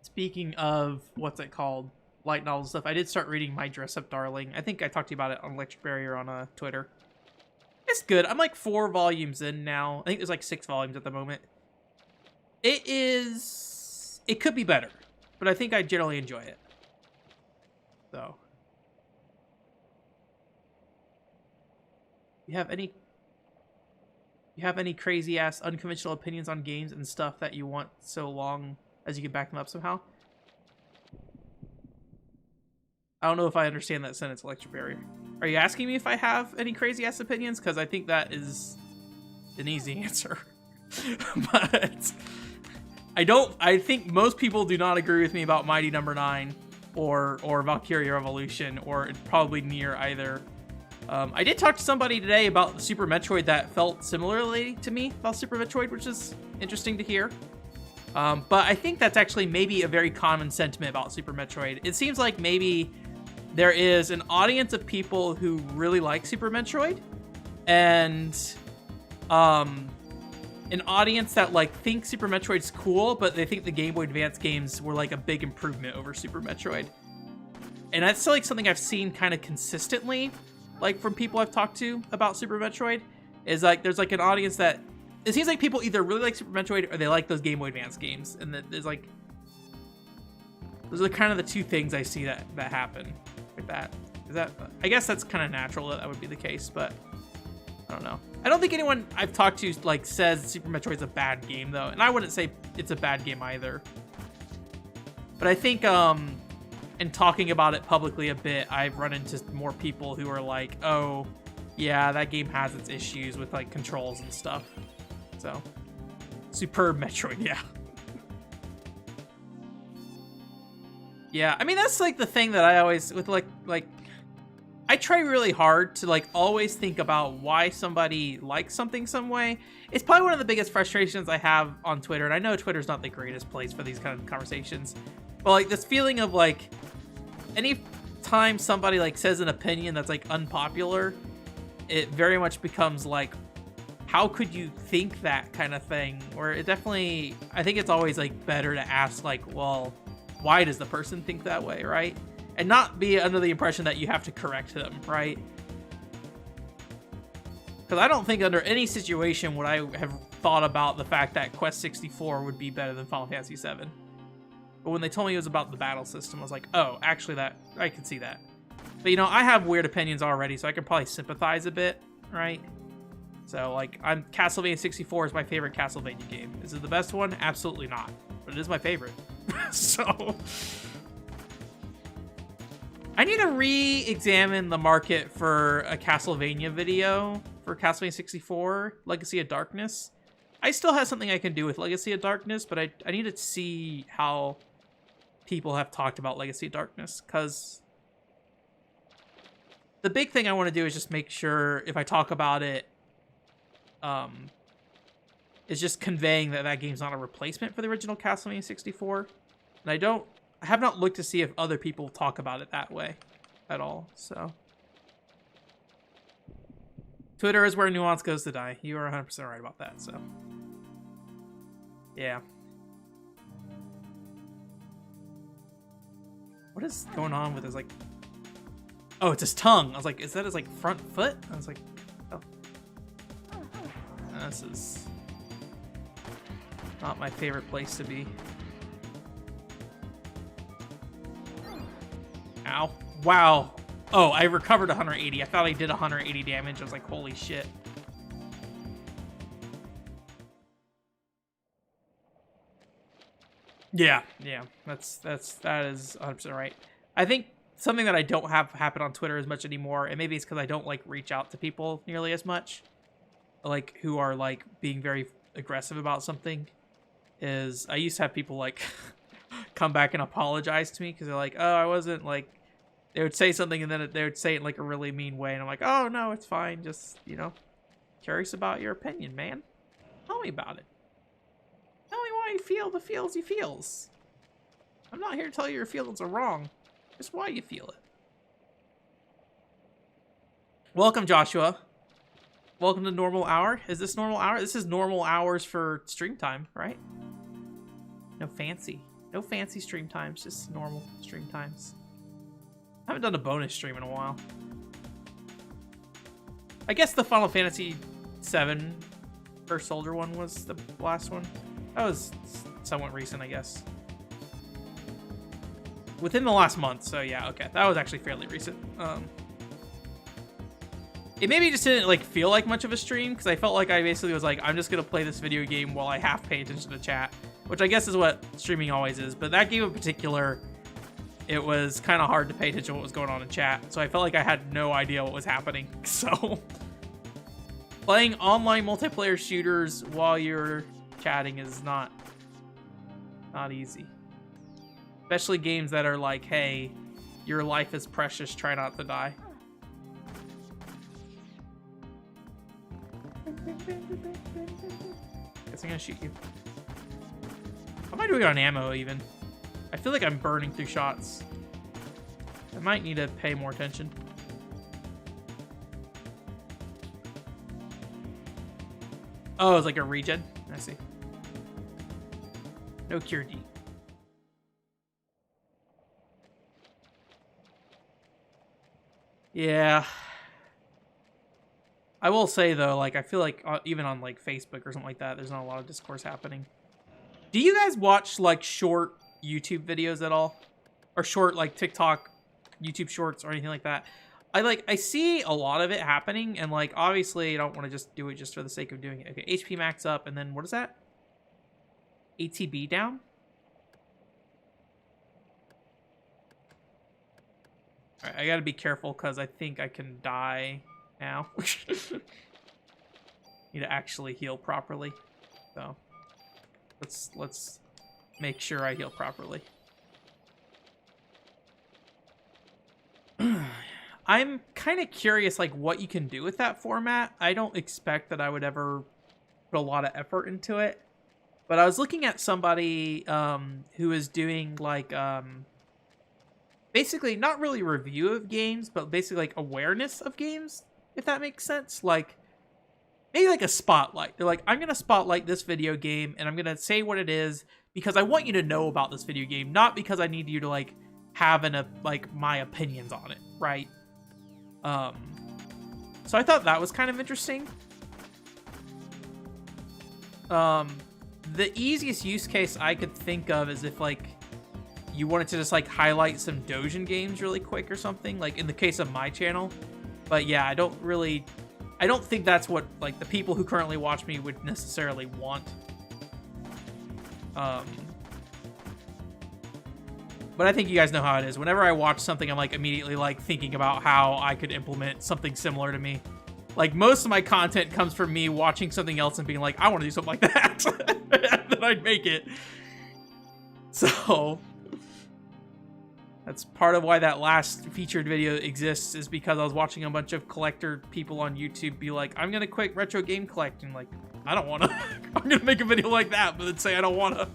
Speaking of what's it called, light novel stuff, I did start reading My Dress Up Darling. I think I talked to you about it on Electric Barrier on Twitter. It's good. I'm like 4 volumes in now. I think there's like 6 volumes at the moment. It could be better, but I think I generally enjoy it. So. You have any crazy ass unconventional opinions on games and stuff that you want so long as you can back them up somehow? I don't know if I understand that sentence, Electric Barrier. Are you asking me if I have any crazy ass opinions? Because I think that is an easy answer. But I think most people do not agree with me about Mighty Number 9 or Valkyria Revolution, or probably near either. I did talk to somebody today about Super Metroid that felt similarly to me about Super Metroid, which is interesting to hear. But I think that's actually maybe a very common sentiment about Super Metroid. It seems like maybe there is an audience of people who really like Super Metroid, and an audience that like think Super Metroid's cool, but they think the Game Boy Advance games were like a big improvement over Super Metroid. And that's like something I've seen kind of consistently, like from people I've talked to about Super Metroid, is like there's like an audience that it seems like people either really like Super Metroid or they like those Game Boy Advance games, and that there's like those are kind of the two things I see that happen with that. Is that I guess that's kind of natural that would be the case, but I don't know. I don't think anyone I've talked to like says Super Metroid's a bad game though, and I wouldn't say it's a bad game either. But I think and talking about it publicly a bit, I've run into more people who are like, oh, yeah, that game has its issues with like controls and stuff. So, superb Metroid, yeah. Yeah, I mean, that's like the thing that I always, with like, I try really hard to like always think about why somebody likes something some way. It's probably one of the biggest frustrations I have on Twitter, and I know Twitter's not the greatest place for these kind of conversations, but like this feeling of like, any time somebody like says an opinion that's like unpopular, it very much becomes like, how could you think that kind of thing? Where it definitely, I think it's always like better to ask like, well, why does the person think that way, right? And not be under the impression that you have to correct them, right? Because I don't think under any situation would I have thought about the fact that Quest 64 would be better than Final Fantasy 7. But when they told me it was about the battle system, I was like, oh, actually that, I can see that. But you know, I have weird opinions already, so I can probably sympathize a bit, right? So like, Castlevania 64 is my favorite Castlevania game. Is it the best one? Absolutely not. But it is my favorite. So I need to re-examine the market for a Castlevania video for Castlevania 64, Legacy of Darkness. I still have something I can do with Legacy of Darkness, but I need to see how people have talked about Legacy of Darkness, because the big thing I want to do is just make sure if I talk about it, is just conveying that that game's not a replacement for the original Castlevania 64. And I have not looked to see if other people talk about it that way at all, so. Twitter is where nuance goes to die. You are 100% right about that, so. Yeah. What is going on with his, like... Oh, it's his tongue. I was like, is that his, like, front foot? I was like, oh. This is not my favorite place to be. Ow. Wow. Oh, I recovered 180. I thought I did 180 damage. I was like, holy shit. Yeah, that is 100% right. I think something that I don't have happen on Twitter as much anymore, and maybe it's because I don't like reach out to people nearly as much, like who are like being very aggressive about something, is I used to have people like come back and apologize to me because they're like, oh, I wasn't like, they would say something and then they would say it in like a really mean way, and I'm like, oh no, it's fine, just, you know, curious about your opinion, man. Tell me about it. Tell me why you feel the feels you feels. I'm not here to tell you your feelings are wrong. Just why you feel it. Welcome, Joshua. Welcome to normal hour. Is this normal hour? This is normal hours for stream time, right? No fancy stream times, just normal stream times. I haven't done a bonus stream in a while. I guess the Final Fantasy VII First Soldier one was the last one. That was somewhat recent, I guess. Within the last month, so yeah, okay. That was actually fairly recent. It maybe just didn't like feel like much of a stream, because I felt like I basically was like, I'm just gonna play this video game while I half pay attention to chat, which I guess is what streaming always is. But that game in particular, it was kind of hard to pay attention to what was going on in chat, so I felt like I had no idea what was happening. So playing online multiplayer shooters while you're chatting is not easy. Especially games that are like, hey, your life is precious, try not to die. Guess I'm gonna shoot you. How am I doing on ammo even? I feel like I'm burning through shots. I might need to pay more attention. Oh, it's like a regen? I see. No cure D. Yeah. I will say though, like, I feel like even on like Facebook or something like that, there's not a lot of discourse happening. Do you guys watch like short YouTube videos at all? Or short like TikTok, YouTube shorts or anything like that? I see a lot of it happening, and like obviously I don't want to just do it just for the sake of doing it. Okay, HP max up, and then what is that? ATB down? Alright, I gotta be careful because I think I can die now. Need to actually heal properly. So let's make sure I heal properly. I'm kind of curious, like, what you can do with that format. I don't expect that I would ever put a lot of effort into it. But I was looking at somebody who is doing, like, basically not really review of games, but basically, like, awareness of games, if that makes sense. Like, maybe like a spotlight. They're like, I'm going to spotlight this video game, and I'm going to say what it is, because I want you to know about this video game, not because I need you to, like, have my opinions on it, right? So I thought that was kind of interesting. The easiest use case I could think of is if, like, you wanted to just, like, highlight some Dojin games really quick or something, like in the case of my channel. But yeah, I don't think that's what, like, the people who currently watch me would necessarily want. But I think you guys know how it is. Whenever I watch something, I'm, like, immediately, like, thinking about how I could implement something similar to me. Like, most of my content comes from me watching something else and being like, I want to do something like that. And then I'd make it. So that's part of why that last featured video exists, is because I was watching a bunch of collector people on YouTube be like, I'm going to quit retro game collecting. Like, I don't want to. I'm going to make a video like that, but then say I don't want to.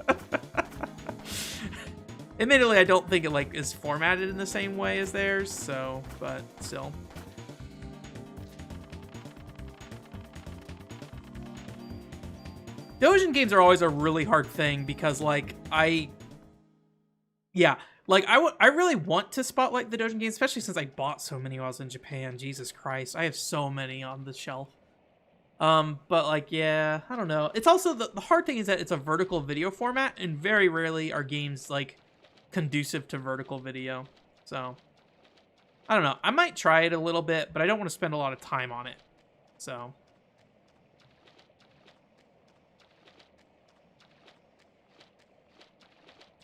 Admittedly, I don't think it, like, is formatted in the same way as theirs, so, but still. Dojin games are always a really hard thing because, like, I really want to spotlight the Dojin games, especially since I bought so many while I was in Japan. Jesus Christ, I have so many on the shelf. But, like, yeah, I don't know. It's also, the hard thing is that it's a vertical video format, and very rarely are games, like, conducive to vertical video. So I don't know. I might try it a little bit, but I don't want to spend a lot of time on it. So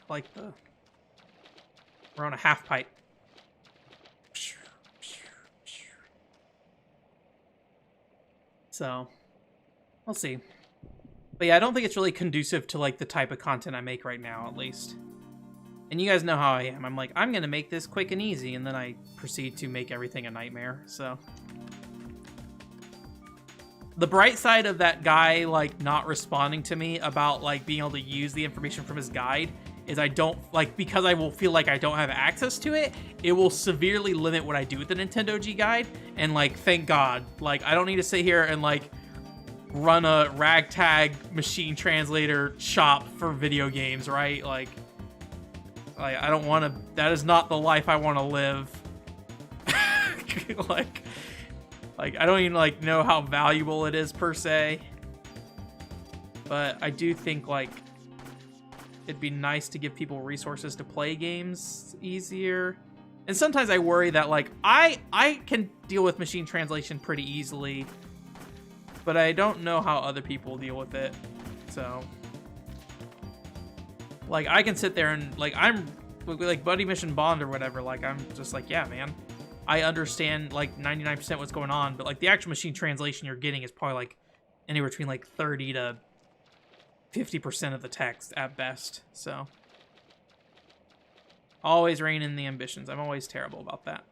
like we're on a half pipe. So we'll see. But yeah, I don't think it's really conducive to, like, the type of content I make right now, at least. And you guys know how I am. I'm like, I'm going to make this quick and easy, and then I proceed to make everything a nightmare, so. The bright side of that guy, like, not responding to me about, like, being able to use the information from his guide is I don't, like, because I will feel like I don't have access to it, it will severely limit what I do with the Nintendo G guide, and, like, thank God. Like, I don't need to sit here and, like, run a ragtag machine translator shop for video games, right? Like, I don't want to. That is not the life I want to live. like I don't even, like, know how valuable it is per se. But I do think, like, it'd be nice to give people resources to play games easier. And sometimes I worry that, like, I can deal with machine translation pretty easily, but I don't know how other people deal with it. So, like, I can sit there and, like, I'm, like, Buddy Mission Bond or whatever, like, I'm just like, yeah, man, I understand, like, 99% what's going on, but, like, the actual machine translation you're getting is probably, like, anywhere between, like, 30 to 50% of the text at best, so. Always rein in the ambitions. I'm always terrible about that.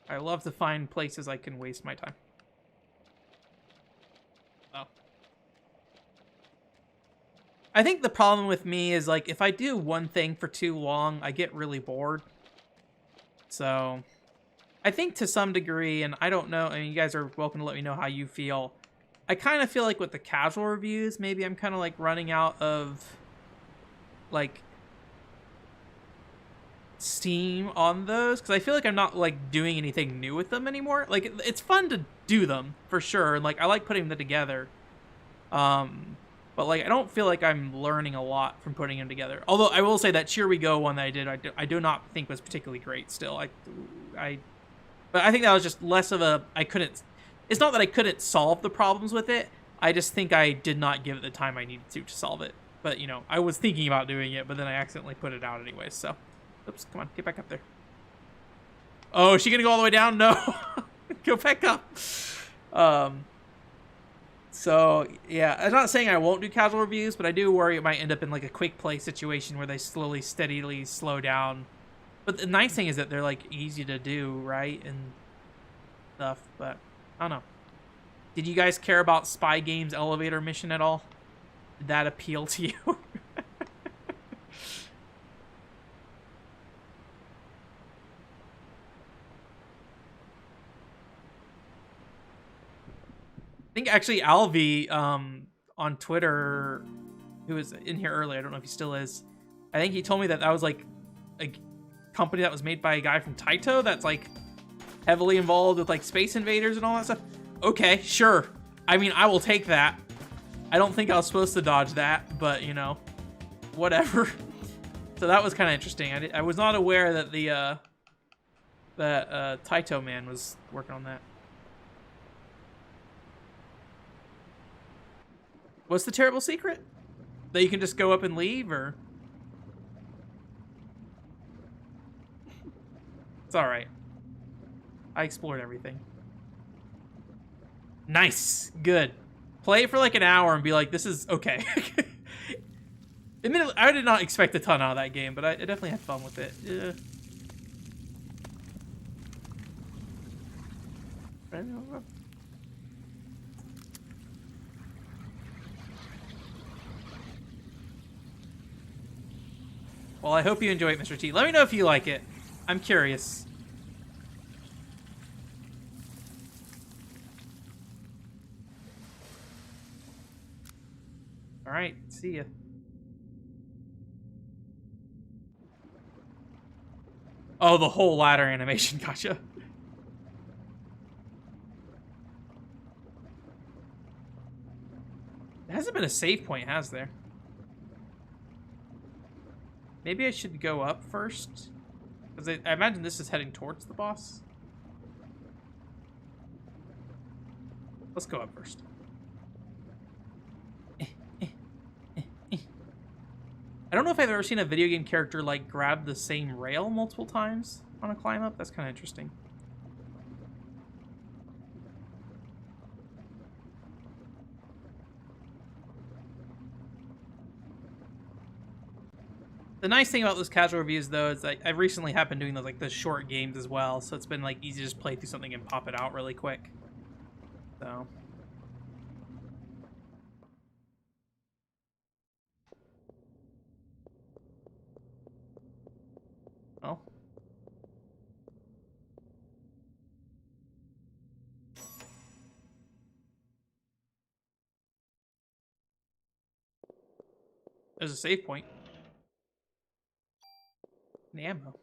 I love to find places I can waste my time. Oh. I think the problem with me is, like, if I do one thing for too long, I get really bored. So, I think to some degree, and I don't know, I mean, you guys are welcome to let me know how you feel. I kind of feel like with the casual reviews, maybe I'm kind of, like, running out of, like, steam on those, because I feel like I'm not, like, doing anything new with them anymore. Like, it's fun to do them, for sure, and, like, I like putting them together. But, like, I don't feel like I'm learning a lot from putting them together. Although, I will say that Here We Go one that I did, I do not think was particularly great still. But I think that was just less of a, it's not that I couldn't solve the problems with it, I just think I did not give it the time I needed to solve it. But, you know, I was thinking about doing it, but then I accidentally put it out anyway, so. Oops, come on, get back up there. Oh, is she gonna go all the way down? No. Go back up. So, yeah, I'm not saying I won't do casual reviews, but I do worry it might end up in, like, a quick play situation where they slowly, steadily slow down. But the nice thing is that they're, like, easy to do, right? And stuff, but I don't know. Did you guys care about Spy Games elevator mission at all? Did that appeal to you? I think actually Alvi on Twitter, who was in here earlier, I don't know if he still is. I think he told me that that was like a company that was made by a guy from Taito that's like heavily involved with like Space Invaders and all that stuff. Okay, sure. I mean, I will take that. I don't think I was supposed to dodge that, but you know, whatever. So that was kind of interesting. I was not aware that the Taito man was working on that. What's the terrible secret? That you can just go up and leave, or? It's alright. I explored everything. Nice. Good. Play it for like an hour and be like, this is okay. Admittedly, I did not expect a ton out of that game, but I definitely had fun with it. Yeah. Well, I hope you enjoy it, Mr. T. Let me know if you like it. I'm curious. All right, see ya. Oh, the whole ladder animation, gotcha. There hasn't been a save point, has there? Maybe I should go up first? Because I imagine this is heading towards the boss. Let's go up first. I don't know if I've ever seen a video game character like grab the same rail multiple times on a climb up. That's kind of interesting. The nice thing about those casual reviews, though, is that I've recently have been doing those like the short games as well, so it's been like easy to just play through something and pop it out really quick. So. Well. There's a save point. And ammo.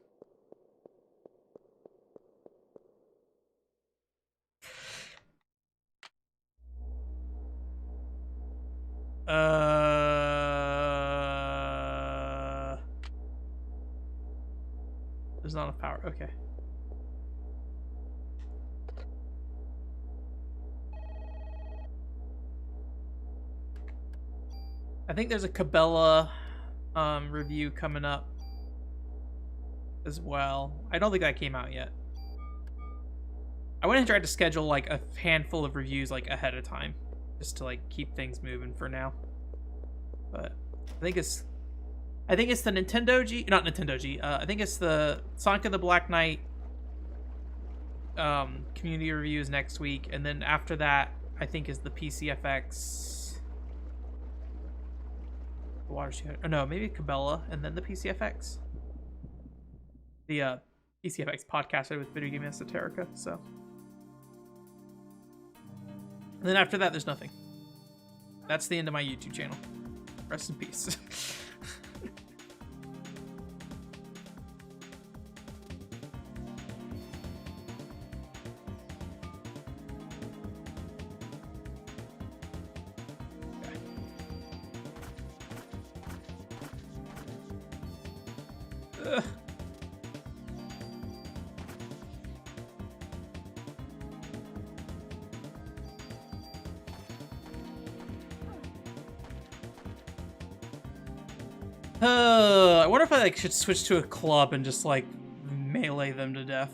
There's not enough power. Okay. I think there's a Cabela review coming up as well. I don't think that came out yet. I went and tried to schedule like a handful of reviews like ahead of time, just to like keep things moving for now. But I think it's the Nintendo G, not Nintendo G. I think it's the Sonic and the Black Knight community reviews next week, and then after that, I think is the PCFX. Watershed. Oh no, maybe Cabela, and then the PCFX. The PCFX podcast with Video Game Esoterica. So, and then after that, there's nothing. That's the end of my YouTube channel. Rest in peace. I wonder if I like should switch to a club and just like melee them to death.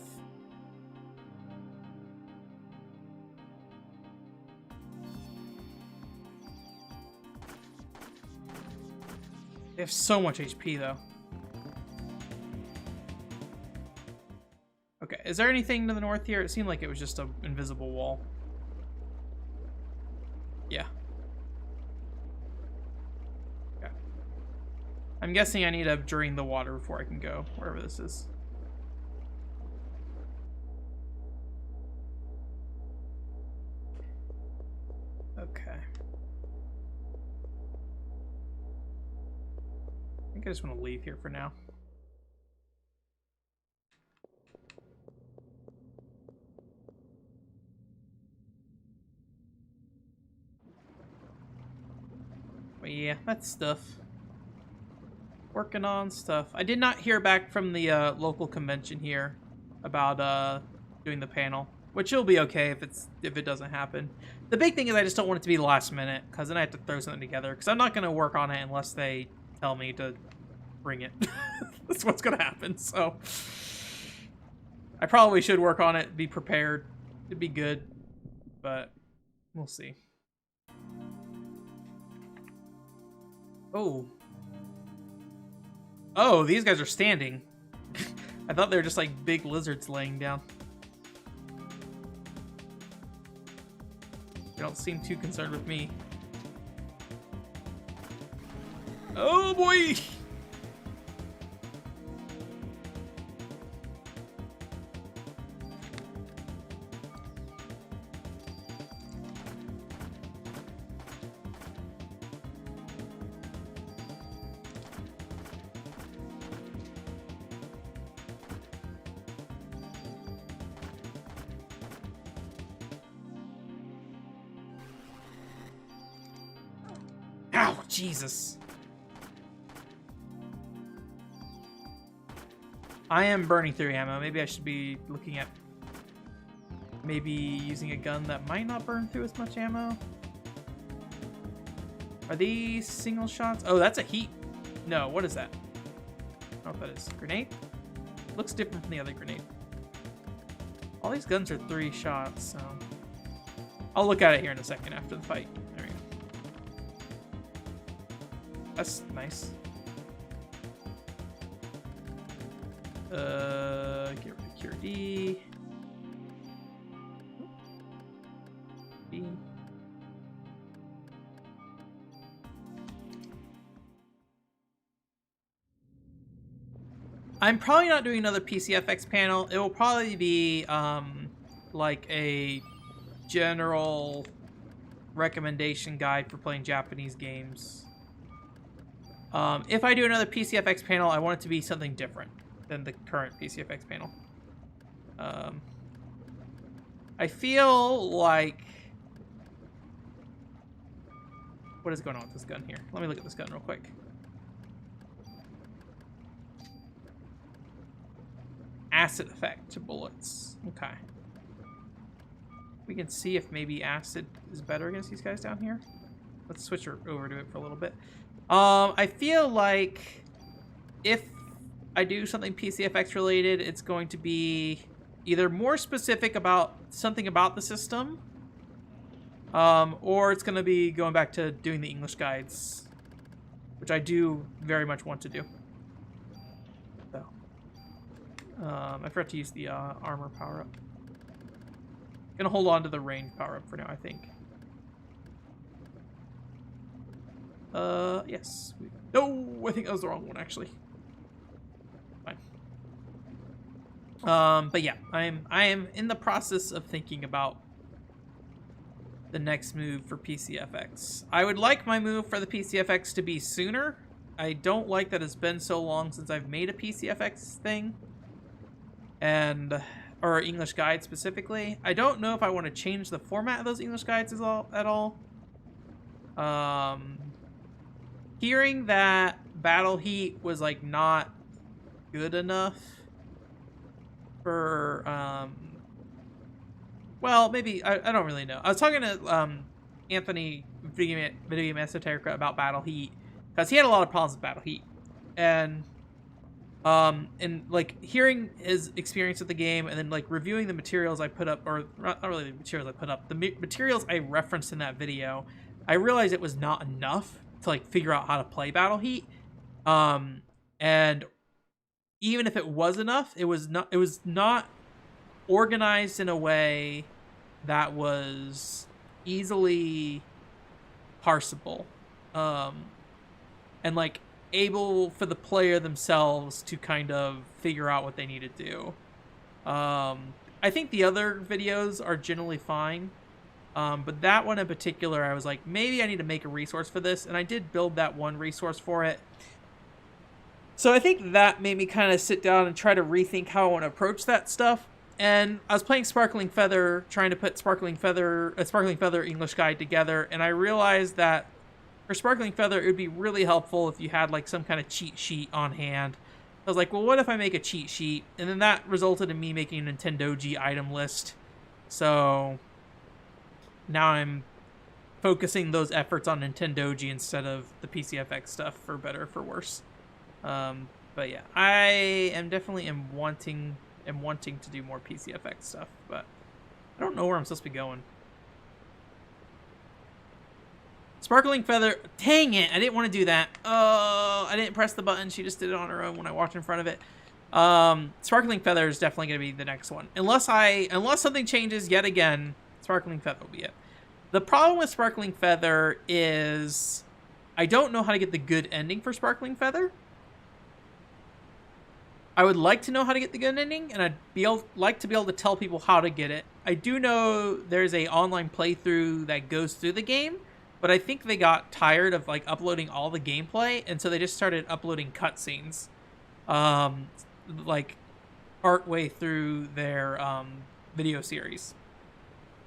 They have so much HP though. Okay, is there anything to the north here? It seemed like it was just an invisible wall. Yeah. Okay. I'm guessing I need to drain the water before I can go wherever this is. Okay. I think I just want to leave here for now. But yeah, that's stuff. Working on stuff. I did not hear back from the local convention here about doing the panel, which will be okay if it doesn't happen. The big thing is I just don't want it to be last minute, because then I have to throw something together, because I'm not going to work on it unless they tell me to bring it. That's what's going to happen, so I probably should work on it, be prepared. It'd be good, but we'll see. Oh. Oh, these guys are standing. I thought they were just like big lizards laying down. They don't seem too concerned with me. Oh boy! Ow, Jesus. I am burning through ammo. Maybe I should be looking at maybe using a gun that might not burn through as much ammo. Are these single shots? Oh, that's a heat. No, what is that? I don't know what that is. Grenade? Looks different from the other grenade. All these guns are 3 shots, so I'll look at it here in a second after the fight. There we go. That's nice. Get rid of Cure D. B. I'm probably not doing another PCFX panel. It will probably be like a general recommendation guide for playing Japanese games. If I do another PCFX panel, I want it to be something different than the current PCFX panel. I feel like... What is going on with this gun here? Let me look at this gun real quick. Acid effect to bullets. Okay. We can see if maybe acid is better against these guys down here. Let's switch over to it for a little bit. I feel like if I do something PCFX related, it's going to be either more specific about something about the system, or it's going to be going back to doing the English guides, which I do very much want to do. So, I forgot to use the armor power-up. Gonna hold on to the range power-up for now, I think. Yes. No, I think that was the wrong one, actually. Fine. But yeah, I am in the process of thinking about the next move for PCFX. I would like my move for the PCFX to be sooner. I don't like that it's been so long since I've made a PCFX thing. Or English guide specifically. I don't know if I want to change the format of those English guides at all. Hearing that Battle Heat was like not good enough for well, maybe I don't really know. I was talking to Anthony Video Game Esoterica about Battle Heat because he had a lot of problems with Battle Heat, and like hearing his experience with the game, and then like reviewing the materials I put up, or not really the materials I put up, the materials I referenced in that video, I realized it was not enough to like figure out how to play Battle Heat. And even if it was enough, it was not organized in a way that was easily parsable, and like able for the player themselves to kind of figure out what they need to do. I think the other videos are generally fine, but that one in particular, I was like, maybe I need to make a resource for this, and I did build that one resource for it. So I think that made me kind of sit down and try to rethink how I want to approach that stuff. And I was playing Sparkling Feather, trying to put Sparkling Feather English Guide together, and I realized that for Sparkling Feather, it would be really helpful if you had like some kind of cheat sheet on hand. I was like, well, what if I make a cheat sheet? And then that resulted in me making a Nintendoji item list. So now I'm focusing those efforts on Nintendoji instead of the PCFX stuff, for better or for worse. But yeah, I am definitely wanting to do more PCFX stuff, but I don't know where I'm supposed to be going. Sparkling Feather, dang it, I didn't want to do that. Oh, I didn't press the button. She just did it on her own when I walked in front of it. Sparkling Feather is definitely going to be the next one. Unless something changes yet again, Sparkling Feather will be it. The problem with Sparkling Feather is I don't know how to get the good ending for Sparkling Feather. I would like to know how to get the good ending, and I'd like to be able to tell people how to get it. I do know there's a online playthrough that goes through the game, but I think they got tired of like uploading all the gameplay, and so they just started uploading cutscenes, like partway through their video series.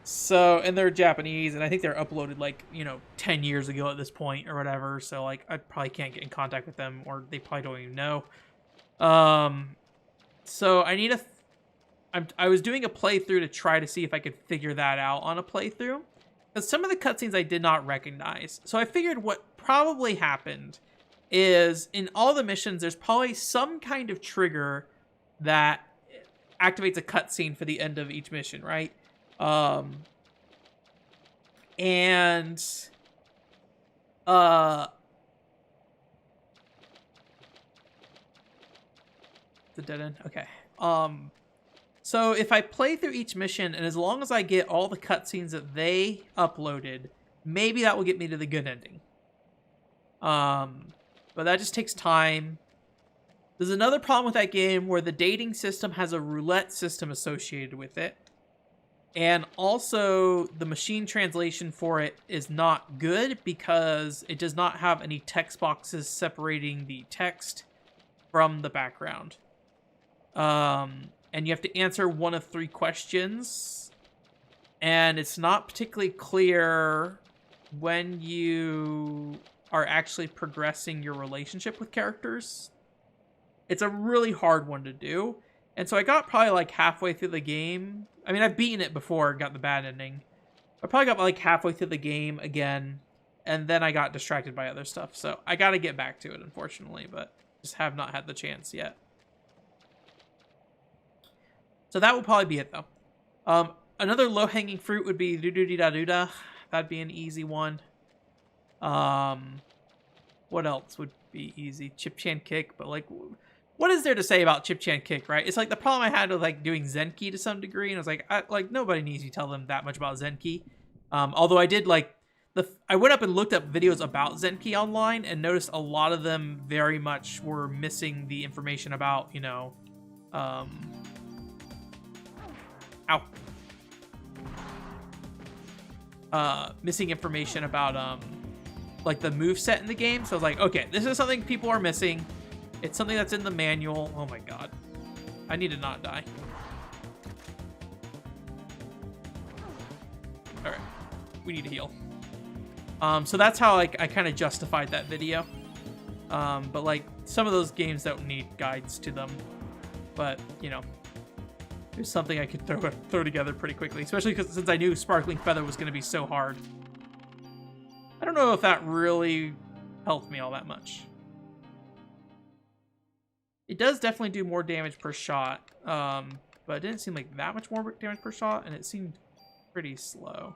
So, and they're Japanese, and I think they're uploaded like 10 years ago at this point or whatever. So like I probably can't get in contact with them, or they probably don't even know. So I need I was doing a playthrough to try to see if I could figure that out on a playthrough, because some of the cutscenes I did not recognize. So I figured what probably happened is in all the missions, there's probably some kind of trigger that activates a cutscene for the end of each mission, right? And the dead end. Okay. So if I play through each mission, and as long as I get all the cutscenes that they uploaded, maybe that will get me to the good ending. But that just takes time. There's another problem with that game where the dating system has a roulette system associated with it. And also the machine translation for it is not good because it does not have any text boxes separating the text from the background. And you have to answer one of 3 questions, and it's not particularly clear when you are actually progressing your relationship with characters. It's a really hard one to do, and so I got probably like halfway through the game. I mean, I've beaten it before and got the bad ending. I probably got like halfway through the game again, and then I got distracted by other stuff, so I gotta get back to it, unfortunately, but just have not had the chance yet. So that will probably be it, though. Another low-hanging fruit would be doo-doo-dee-da-doo-da. That'd be an easy one. What else would be easy? Chip Chan Kick, but like, what is there to say about Chip Chan Kick, right? It's like the problem I had with like doing Zenki to some degree, and I was like, nobody needs you to tell them that much about Zenki. Although I did like I went up and looked up videos about Zenki online and noticed a lot of them very much were missing the information about missing information about like the moveset in the game. So I was like, okay, this is something people are missing. It's something that's in the manual. Oh my god. I need to not die. Alright. We need to heal. So that's how like I kind of justified that video. But like some of those games don't need guides to them. But, there's something I could throw together pretty quickly, especially since I knew Sparkling Feather was going to be so hard. I don't know if that really helped me all that much. It does definitely do more damage per shot, but it didn't seem like that much more damage per shot, and it seemed pretty slow.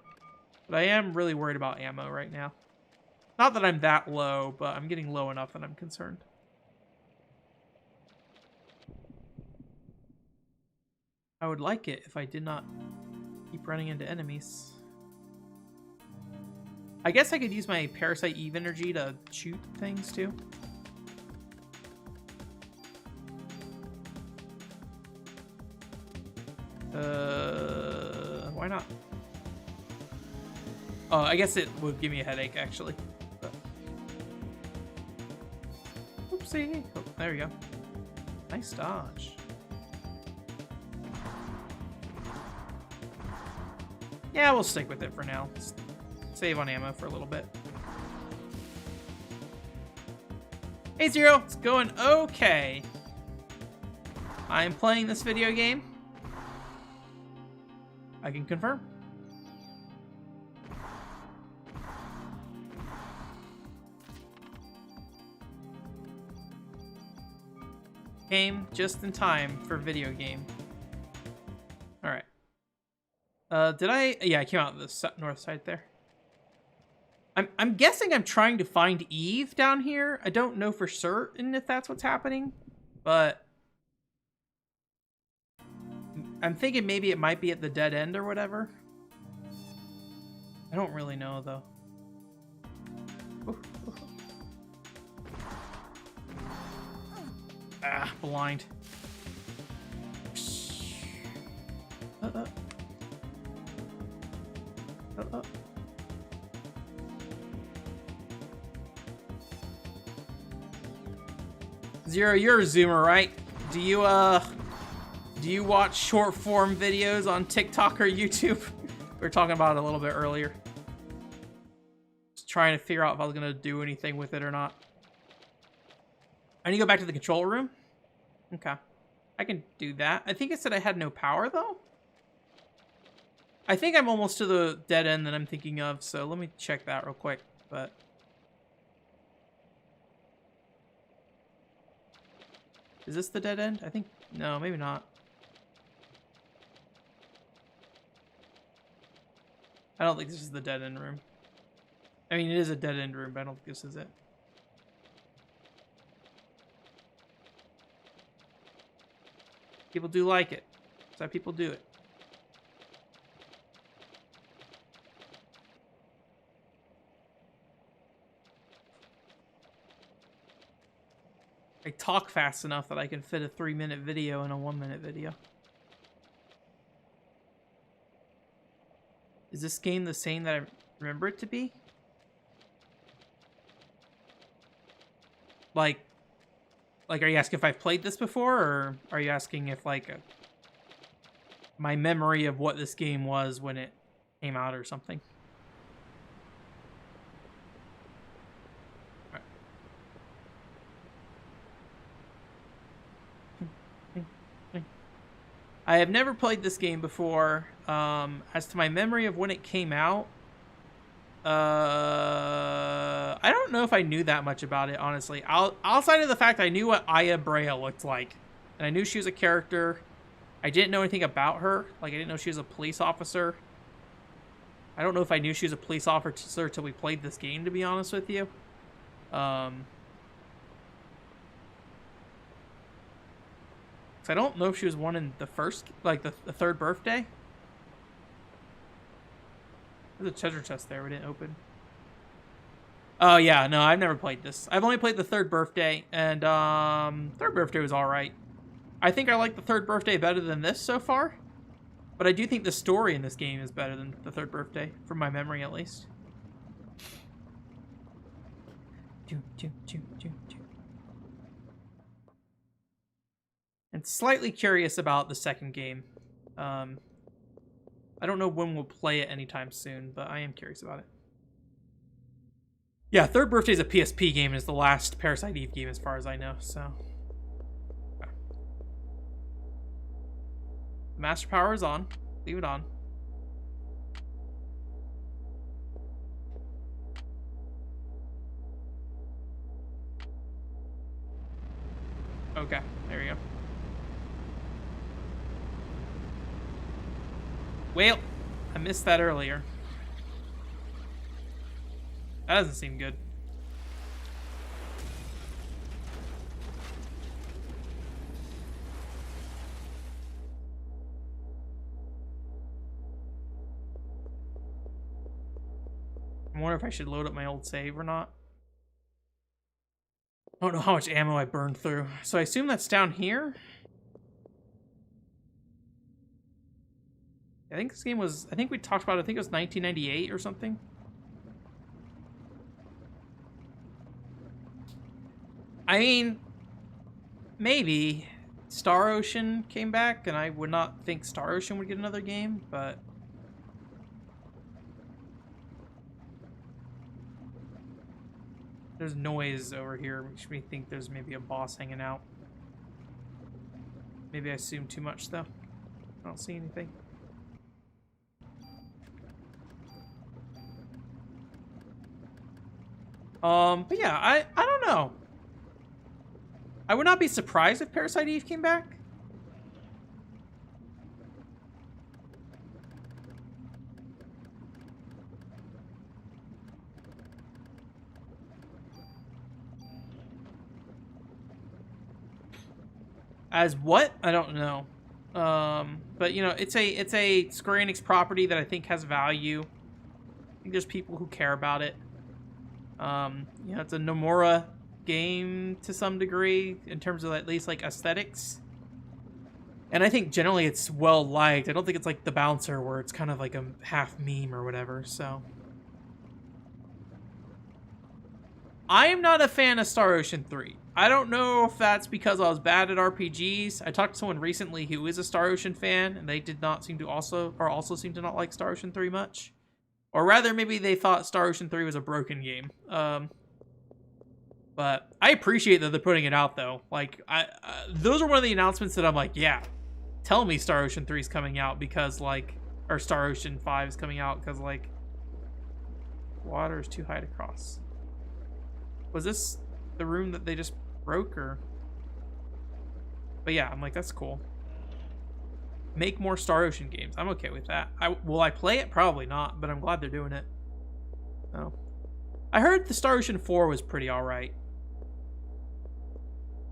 But I am really worried about ammo right now. Not that I'm that low, but I'm getting low enough that I'm concerned. I would like it if I did not keep running into enemies. I guess I could use my Parasite Eve energy to shoot things too. Why not? Oh, I guess it would give me a headache actually. But... Oopsie. Oh, there we go. Nice dodge. Yeah, we'll stick with it for now. Save on ammo for a little bit. Hey Zero, it's going okay. I'm playing this video game. I can confirm. Came just in time for video game. All right. Did I? Yeah, I came out the north side there. I'm guessing I'm trying to find Eve down here. I don't know for certain if that's what's happening, but I'm thinking maybe it might be at the dead end or whatever. I don't really know though. Ah, blind. Zero, you're a zoomer, right? Do you watch short form videos on TikTok or YouTube? We were talking about it a little bit earlier. Just trying to figure out if I was gonna do anything with it or not. I need to go back to the control room? Okay. I can do that. I think it said I had no power though. I think I'm almost to the dead end that I'm thinking of, so let me check that real quick. But is this the dead end? I think no, maybe not. I don't think this is the dead end room. I mean, it is a dead end room, but I don't think this is it. People do like it. That's how people do it. I talk fast enough that I can fit a 3-minute video in a 1-minute video. Is this game the same that I remember it to be? Like, are you asking if I've played this before, or are you asking if, like, my memory of what this game was when it came out or something? All right. I have never played this game before. As to my memory of when it came out, I don't know if I knew that much about it, honestly. Outside of the fact I knew what Aya Brea looked like, and I knew she was a character. I didn't know anything about her. Like, I didn't know she was a police officer. I don't know if I knew she was a police officer till we played this game, to be honest with you. So I don't know if she was one in the first, like, the third birthday. There's a treasure chest there we didn't open. Oh, yeah, no, I've never played this. I've only played the third birthday, and third birthday was alright. I think I like the third birthday better than this so far, but I do think the story in this game is better than the third birthday, from my memory at least. And slightly curious about the second game. I don't know when we'll play it anytime soon, but I am curious about it. Yeah, third birthday is a PSP game and is the last Parasite Eve game as far as I know, so. Okay. Master power is on. Leave it on. Okay. Well, I missed that earlier. That doesn't seem good. I wonder if I should load up my old save or not. I don't know how much ammo I burned through. So I assume that's down here? I think this game was... I think we talked about it. I think it was 1998 or something. I mean... Maybe. Star Ocean came back, and I would not think Star Ocean would get another game, but... There's noise over here, which makes me think there's maybe a boss hanging out. Maybe I assume too much, though. I don't see anything. But yeah, I don't know. I would not be surprised if Parasite Eve came back. As what? I don't know. But you know, it's a Square Enix property that I think has value. I think there's people who care about it. You know, it's a Nomura game to some degree in terms of at least like aesthetics. And I think generally it's well liked. I don't think it's like The Bouncer where it's kind of like a half meme or whatever, so. I am not a fan of Star Ocean 3. I don't know if that's because I was bad at RPGs. I talked to someone recently who is a Star Ocean fan, and they did not seem to also seem to not like Star Ocean 3 much. Or rather, maybe they thought Star Ocean 3 was a broken game. But I appreciate that they're putting it out, though. Like, those are one of the announcements that I'm like, yeah, tell me Star Ocean 3 is coming out because, like, or Star Ocean 5 is coming out because, like, water is too high to cross. Was this the room that they just broke, or? But yeah, I'm like, that's cool. Make more Star Ocean games. I'm okay with that. Will I play it? Probably not, but I'm glad they're doing it. Oh. I heard the Star Ocean 4 was pretty alright.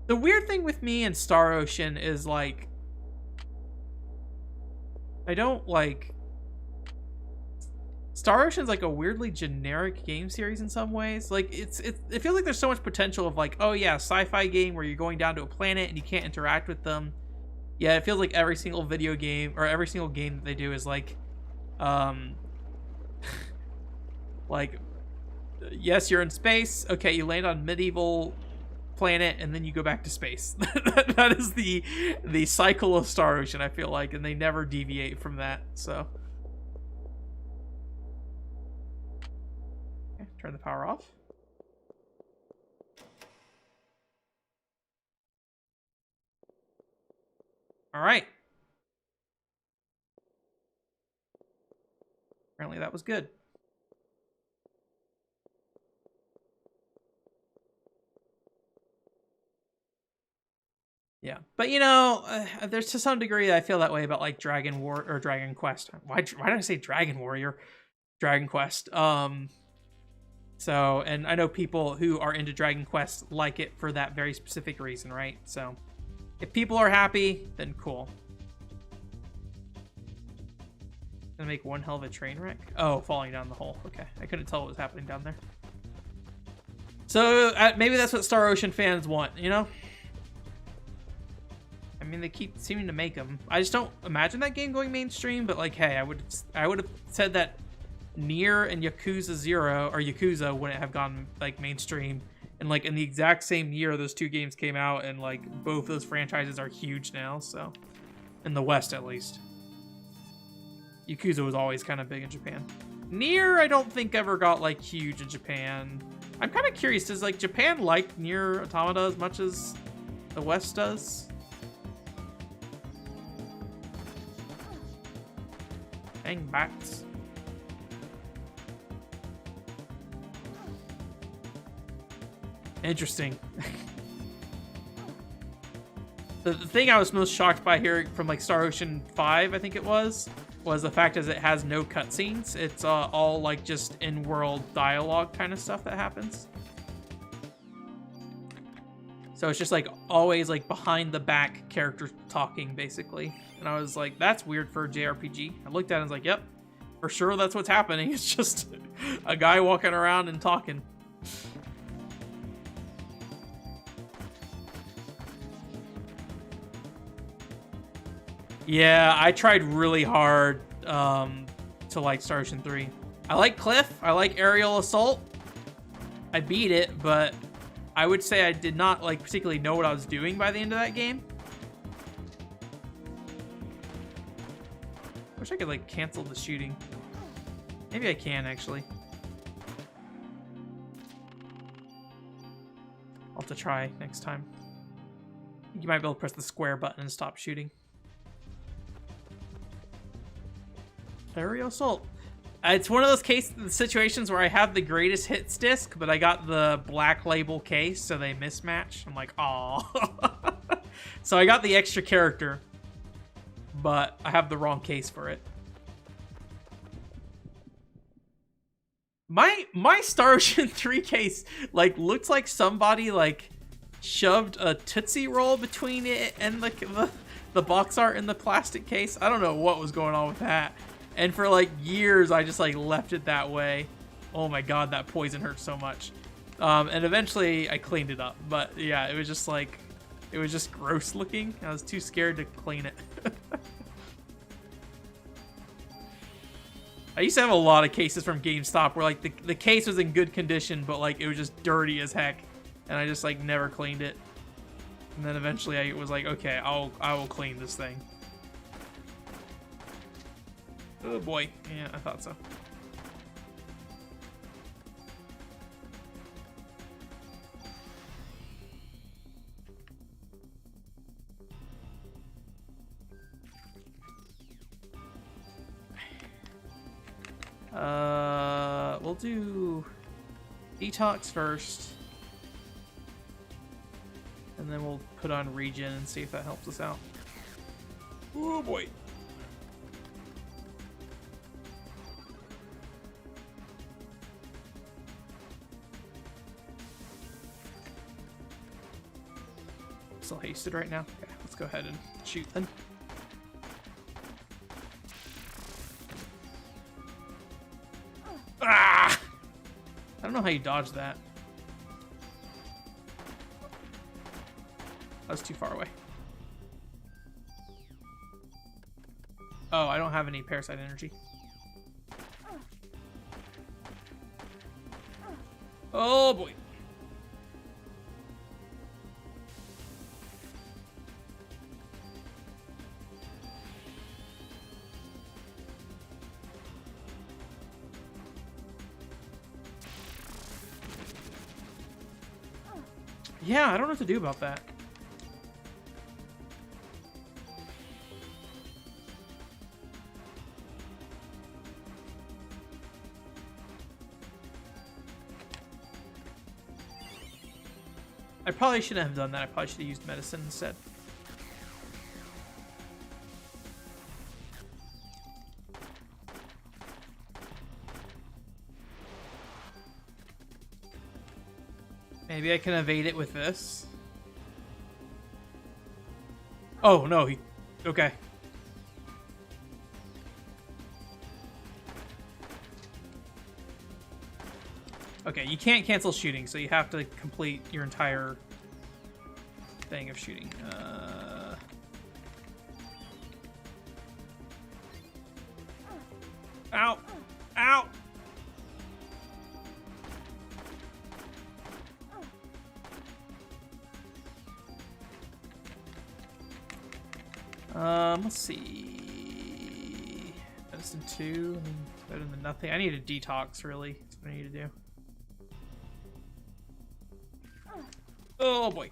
The weird thing with me and Star Ocean is, like, I don't, like... Star Ocean's like a weirdly generic game series in some ways. Like, it feels like there's so much potential of, like, oh yeah, sci-fi game where you're going down to a planet and you can't interact with them. Yeah, it feels like every single video game, or every single game that they do is like, like, yes, you're in space. Okay, you land on medieval planet, and then you go back to space. That is the cycle of Star Ocean, I feel like, and they never deviate from that, so. Okay, turn the power off. All right. Apparently that was good. Yeah, but you know, there's to some degree I feel that way about like Dragon War or Dragon Quest. Why did I say Dragon Warrior? Dragon Quest. So, and I know people who are into Dragon Quest like it for that very specific reason, right? So, if people are happy, then cool. Gonna make one hell of a train wreck. Oh, falling down the hole. Okay, I couldn't tell what was happening down there. So maybe that's what Star Ocean fans want, you know? I mean, they keep seeming to make them. I just don't imagine that game going mainstream. But like, hey, I would have said that Nier and Yakuza 0 or Yakuza wouldn't have gone like mainstream. And like in the exact same year, those two games came out, and like both those franchises are huge now. So, in the West at least. Yakuza was always kind of big in Japan. Nier, I don't think ever got like huge in Japan. I'm kind of curious, does like Japan like Nier Automata as much as the West does? Hang backs. The thing I was most shocked by hearing from like Star Ocean 5, I think it was the fact is it has no cutscenes. It's all like just in-world dialogue kind of stuff that happens. So it's just like always like behind the back characters talking basically. And I was like, that's weird for a JRPG. I looked at it and was like, yep, for sure that's what's happening. It's just a guy walking around and talking. Yeah, I tried really hard to like Star Ocean 3. I like Cliff. I like Aerial Assault. I beat it, but I would say I did not like particularly know what I was doing by the end of that game. Wish I could like cancel the shooting. Maybe I can actually. I'll have to try next time. I think you might be able to press the square button and stop shooting. Aerial Assault. It's one of those situations where I have the greatest hits disc, but I got the black label case, so they mismatch. I'm like, aw. So I got the extra character, but I have the wrong case for it. My Star Ocean 3 case like looks like somebody like shoved a Tootsie Roll between it and the box art in the plastic case. I don't know what was going on with that. And for like years, I just like left it that way. Oh my god, that poison hurt so much. And eventually I cleaned it up. But yeah, it was just like, it was just gross looking. I was too scared to clean it. I used to have a lot of cases from GameStop where like the case was in good condition, but like it was just dirty as heck. And I just like never cleaned it. And then eventually I was like, okay, I will clean this thing. Oh boy, yeah, I thought so. We'll do detox first. And then we'll put on regen and see if that helps us out. Oh boy. Still hasted right now? Okay, let's go ahead and shoot then. Ah! I don't know how you dodge that. That was too far away. Oh, I don't have any parasite energy. Oh boy. Yeah, I don't know what to do about that. I probably shouldn't have done that. I probably should have used medicine instead. Maybe I can evade it with this. Oh, no, he... Okay. Okay, you can't cancel shooting, so you have to complete your entire thing of shooting. Ow! Ow! Let's see. Medicine 2, I mean, better than nothing. I need a detox, really. That's what I need to do. Oh boy.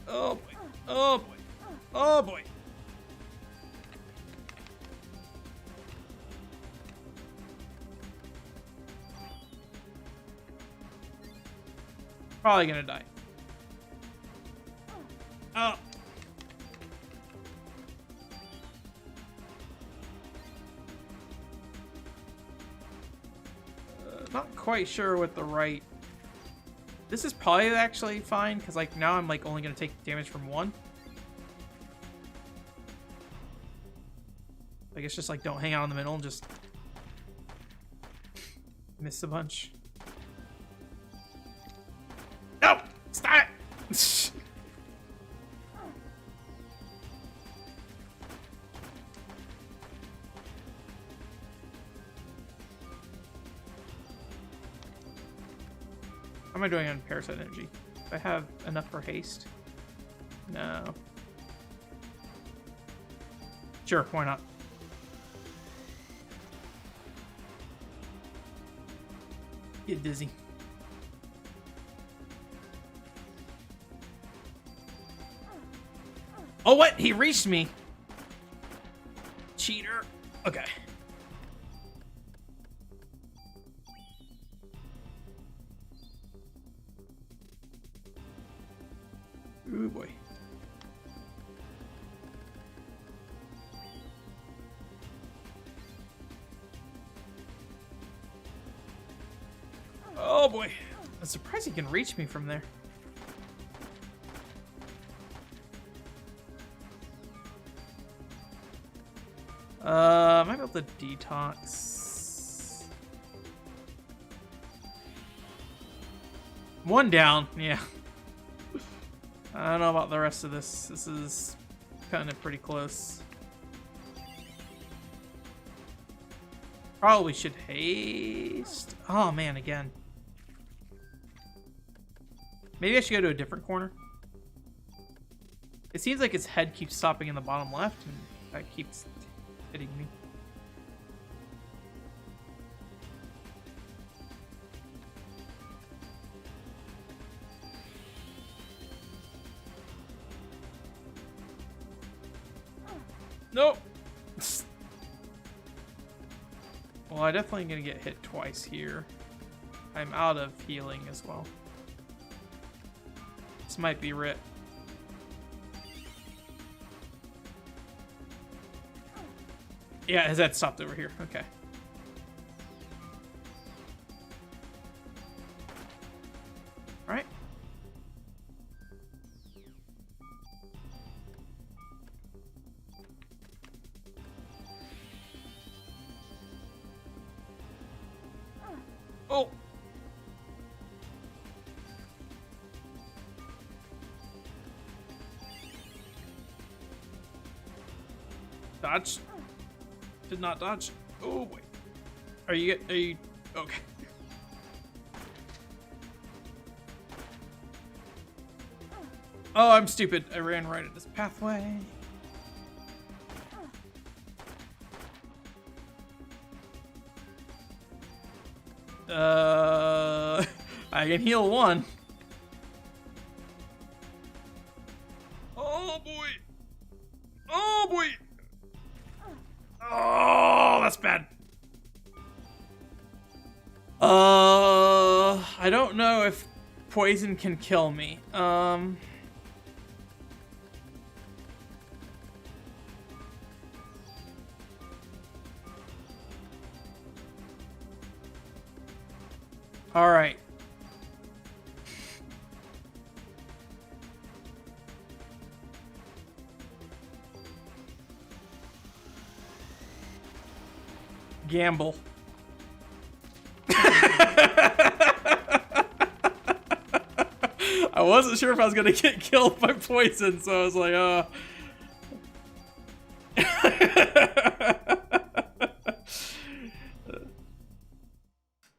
Oh boy. Oh boy. Oh boy. Probably gonna die. Oh. Not quite sure what the right... This is probably actually fine, because like now I'm like only gonna take damage from one. I guess just like don't hang out in the middle and just miss a bunch. No! Stop! How am I doing on Parasite Energy? Do I have enough for haste? No. Sure, why not? Get dizzy. Oh, what? He reached me. Cheater. Okay. Ooh, boy. Oh, boy. I'm surprised he can reach me from there. I might be able to detox. One down, yeah. I don't know about the rest of this. This is kind of pretty close. Probably should haste. Oh man, again. Maybe I should go to a different corner. It seems like his head keeps stopping in the bottom left, and that keeps hitting me. Nope. Well, I'm definitely gonna get hit twice here. I'm out of healing as well. This might be Rit. Yeah, his head stopped over here. Okay. All right. Oh. Dodge. Did not dodge. Oh boy. Are you okay? Oh, I'm stupid. I ran right at this pathway. I can heal one. Oh boy. Oh boy. Oh, that's bad. I don't know if poison can kill me. All right. Gamble. I wasn't sure if I was gonna get killed by poison, so I was like,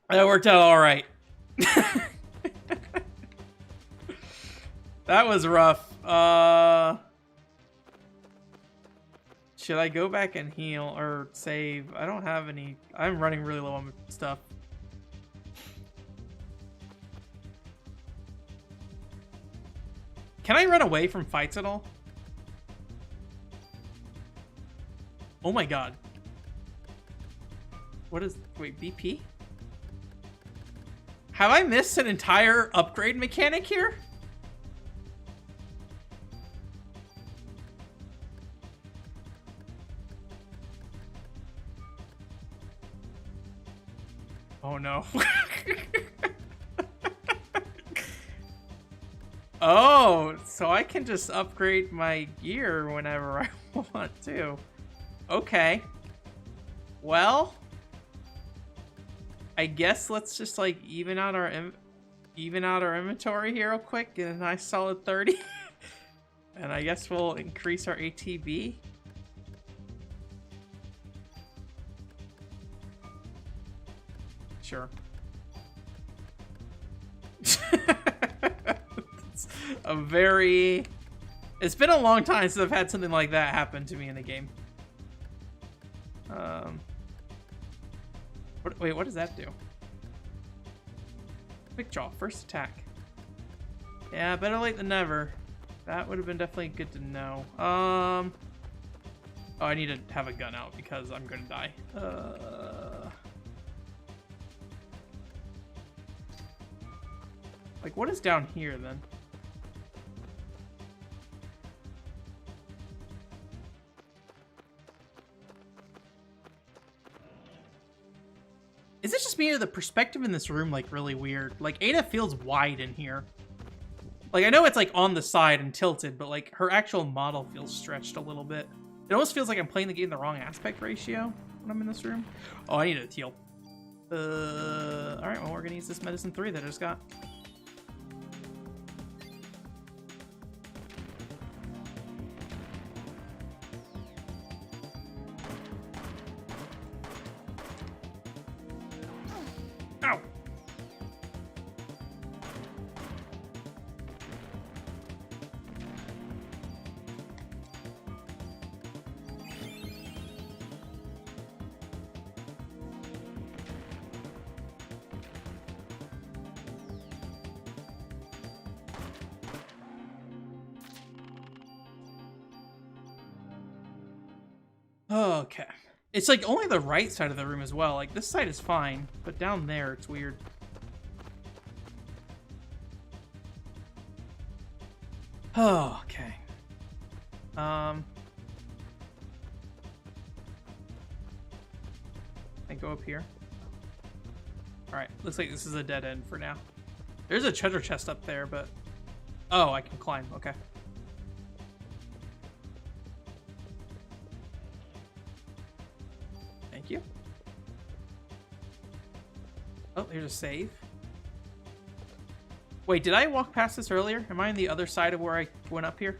That worked out all right. That was rough. Should I go back and heal or save? I don't have any. I'm running really low on stuff. Can I run away from fights at all? Oh my god. What is... Wait, BP? Have I missed an entire upgrade mechanic here? Oh no. Oh, so I can just upgrade my gear whenever I want to. Okay. Well, I guess let's just like even out our inventory here real quick. Get a nice solid 30. And I guess we'll increase our ATB. Sure. It's been a long time since I've had something like that happen to me in a game. Wait, what does that do? Quick draw, first attack. Yeah, better late than never. That would have been definitely good to know. Oh, I need to have a gun out because I'm gonna die. Like, what is down here then? Is it just me or the perspective in this room, like, really weird? Like, Ada feels wide in here. Like, I know it's, like, on the side and tilted, but, like, her actual model feels stretched a little bit. It almost feels like I'm playing the game in the wrong aspect ratio when I'm in this room. Oh, I need a heal. Alright, well, we're gonna use this medicine 3 that I just got. Ow! Okay. It's like only the right side of the room as well. Like this side is fine, but down there it's weird. Oh, okay. I go up here. All right, looks like this is a dead end for now. There's a treasure chest up there, but oh, I can climb. Okay. Thank you. Oh, here's a save. Wait, did I walk past this earlier? Am I on the other side of where I went up here?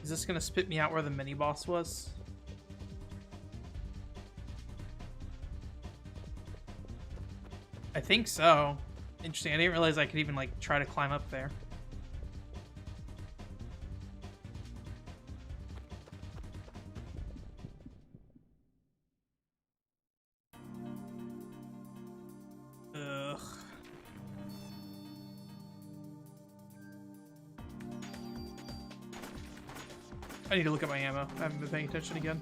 Is this gonna spit me out where the mini boss was? I think so. Interesting. I didn't realize I could even like try to climb up there. Ugh. I need to look at my ammo. I haven't been paying attention again.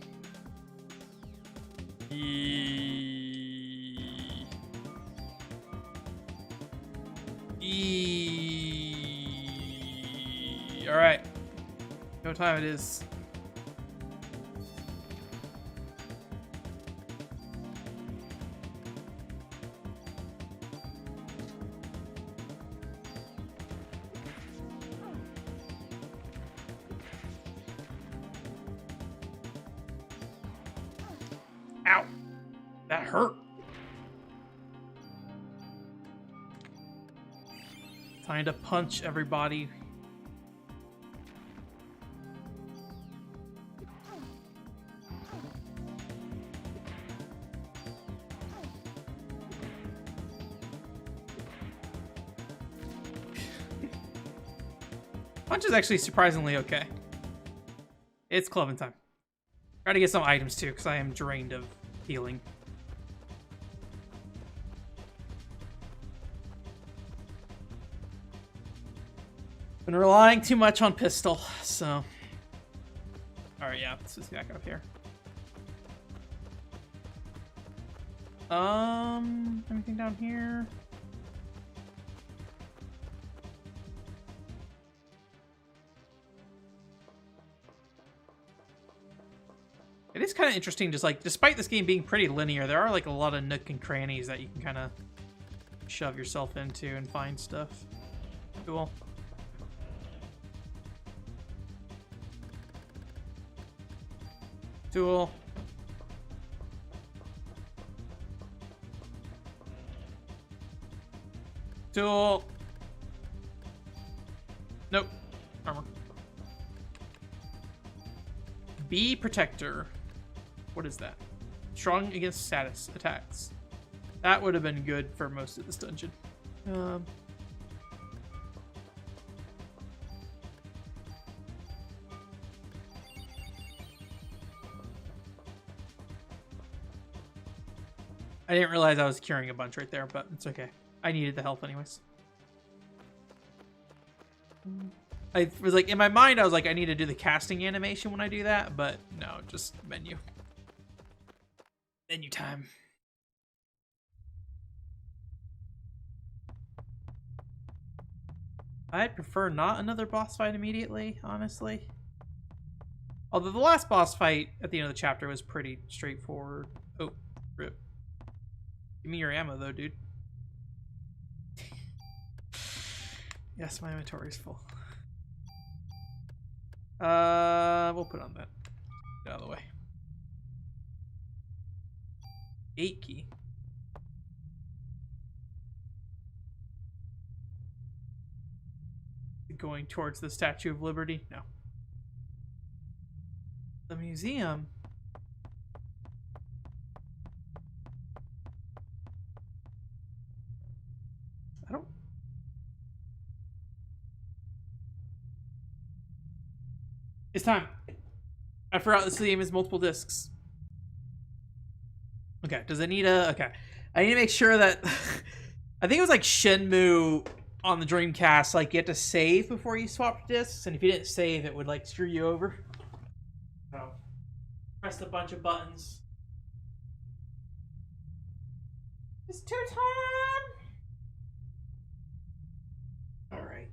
Alright. What time it is. Ow. That hurt. Trying to punch everybody. Punch is actually surprisingly okay. It's clubbing time. Try to get some items too, because I am drained of healing. Been relying too much on pistol, so. Alright, yeah, let's just back up here. Anything down here? It is kind of interesting, just like, despite this game being pretty linear, there are like a lot of nook and crannies that you can kind of shove yourself into and find stuff. Cool. Cool. Cool. Nope. Armor. Bee Protector. What is that? Strong against status attacks. That would have been good for most of this dungeon. I didn't realize I was curing a bunch right there, but it's okay. I needed the health anyways. I was like, in my mind, I was like, I need to do the casting animation when I do that, but no, just menu. Menu time. I'd prefer not another boss fight immediately, honestly. Although the last boss fight at the end of the chapter was pretty straightforward. Oh, rip. Give me your ammo, though, dude. Yes, my inventory's full. We'll put on that. Get out of the way. 8 key. Going towards the Statue of Liberty? No. The museum. I don't... It's time. I forgot this game is multiple discs. Okay, does it need a... Okay. I need to make sure that... I think it was like Shenmue on the Dreamcast, like you had to save before you swapped discs, and if you didn't save, it would like screw you over. So, pressed a bunch of buttons. It's two time! Alright.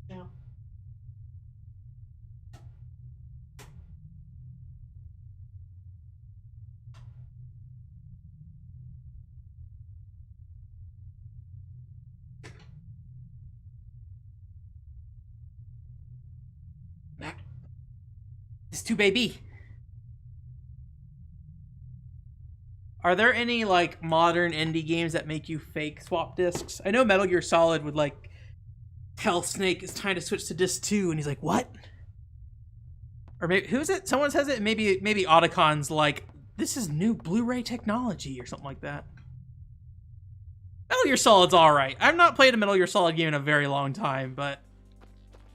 Now. It's 2 baby. Are there any like modern indie games that make you fake swap discs? I know Metal Gear Solid would like tell Snake it's time to switch to disc 2, and he's like, "What?" Or maybe who's it? Someone says it. Maybe Otacon's like, "This is new Blu-ray technology" or something like that. Metal Gear Solid's all right. I've not played a Metal Gear Solid game in a very long time, but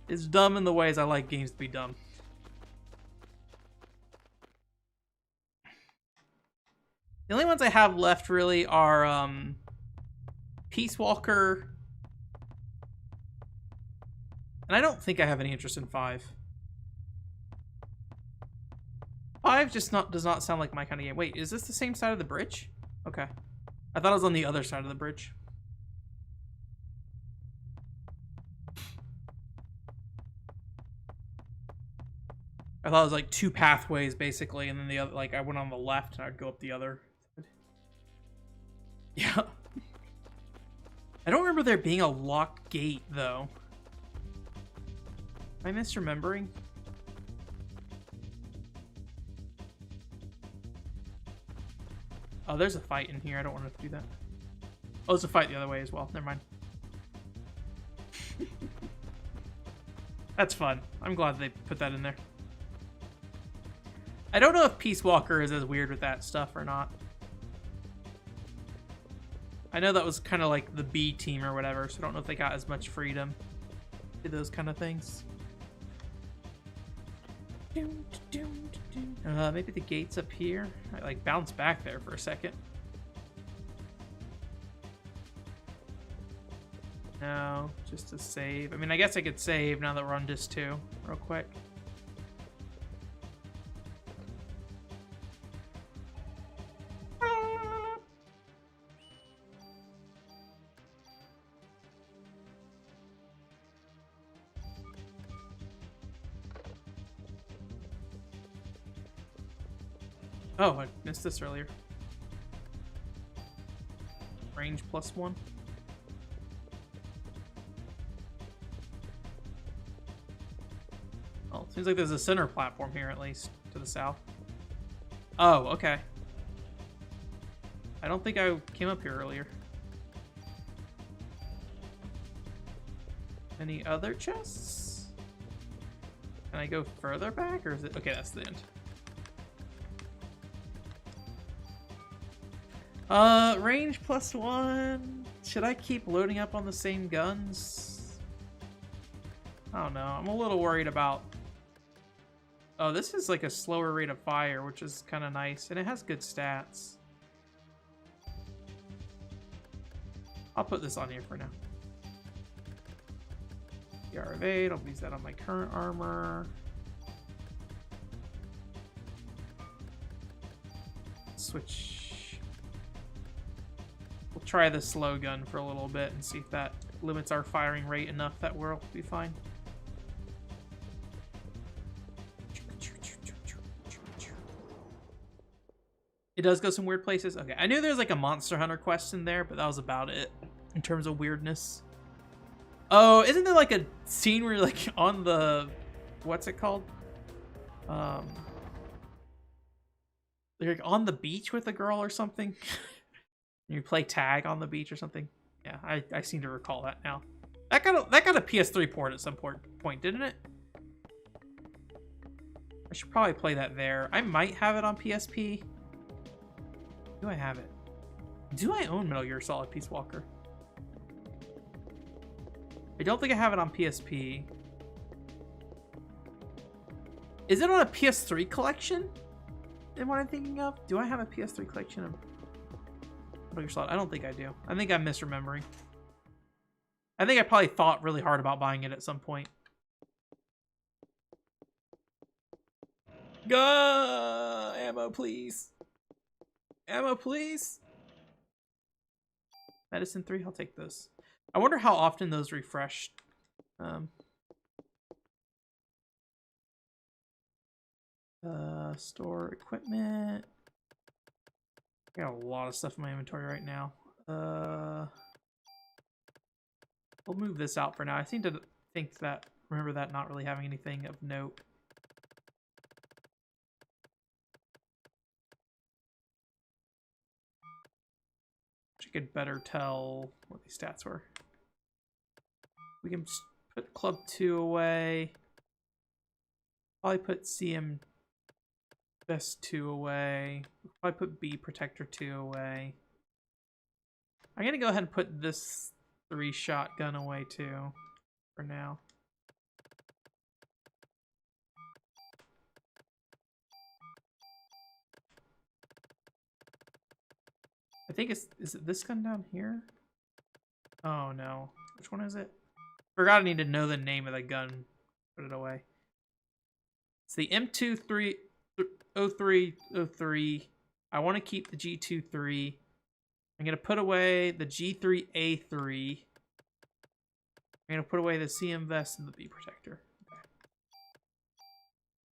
it's dumb in the ways I like games to be dumb. The only ones I have left really are Peace Walker, and I don't think I have any interest in 5. 5 just does not sound like my kind of game. Wait, is this the same side of the bridge? Okay. I thought it was on the other side of the bridge. I thought it was like 2 pathways basically, and then the other, like I went on the left and I'd go up the other. Yeah. I don't remember there being a locked gate though. Am I misremembering? Oh, there's a fight in here. I don't want to do that. Oh, there's a fight the other way as well. Never mind. That's fun. I'm glad they put that in there. I don't know if Peace Walker is as weird with that stuff or not. I know that was kind of like the B team or whatever, so I don't know if they got as much freedom to those kind of things. Maybe the gate's up here. I like bounced back there for a second. No, just to save. I mean, I guess I could save now that we're on disc 2 real quick. Oh, I missed this earlier. Range +1. Oh, seems like there's a center platform here, at least, to the south. Oh, okay. I don't think I came up here earlier. Any other chests? Can I go further back, or is it... Okay, that's the end. Range +1. Should I keep loading up on the same guns? I don't know. I'm a little worried about... Oh, this is like a slower rate of fire, which is kind of nice. And it has good stats. I'll put this on here for now. PR of 8. I'll use that on my current armor. Switch... We'll try the slow gun for a little bit and see if that limits our firing rate enough that we'll be fine. It does go some weird places. Okay, I knew there was like a Monster Hunter quest in there, but that was about it in terms of weirdness. Oh, isn't there like a scene where you're like on the... What's it called? You're like on the beach with a girl or something? You play tag on the beach or something. Yeah, I seem to recall that now. That got a PS3 port at some point, didn't it? I should probably play that there. I might have it on PSP. Do I have it? Do I own Metal Gear Solid Peace Walker? I don't think I have it on PSP. Is it on a PS3 collection? Is what I'm thinking of? Do I have a PS3 collection of Metal Gear Solid? I don't think I do. I think I'm misremembering. I think I probably thought really hard about buying it at some point. Ammo, please. Ammo, please. Medicine 3, I'll take those. I wonder how often those refresh. Store equipment. I got a lot of stuff in my inventory right now. We'll move this out for now. I seem to remember that not really having anything of note. I could better tell what these stats were. We can put Club 2 away. Probably put CM Vest 2 away. Probably put B Protector 2 away. I'm gonna go ahead and put this 3-shot gun away too, for now. I think is it this gun down here? Oh no. Which one is it? Forgot I need to know the name of the gun. Put it away. It's the M230303. I want to keep the G23. I'm going to put away the G3A3. I'm going to put away the CM Vest and the B Protector.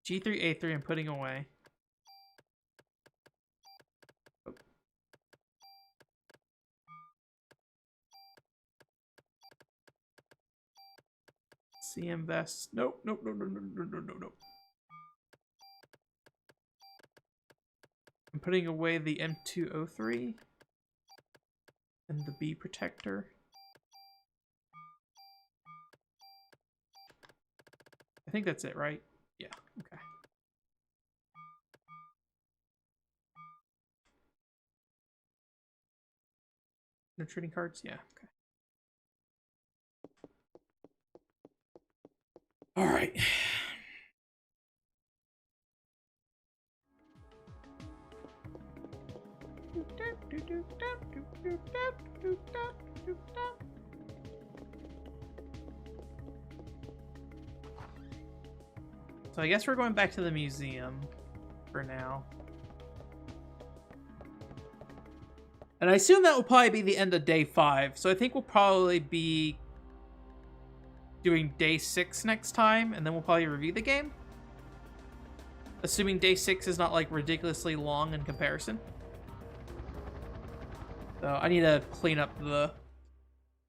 Okay. G3A3 I'm putting away. Oh. CM Vest. Nope. No. I'm putting away the M203 and the B Protector. I think that's it, right? Yeah, okay. No trading cards? Yeah, okay. All right. So I guess we're going back to the museum for now. And I assume that will probably be the end of day 5. So I think we'll probably be doing day 6 next time, and then we'll probably review the game. Assuming day 6 is not like ridiculously long in comparison. So I need to clean up the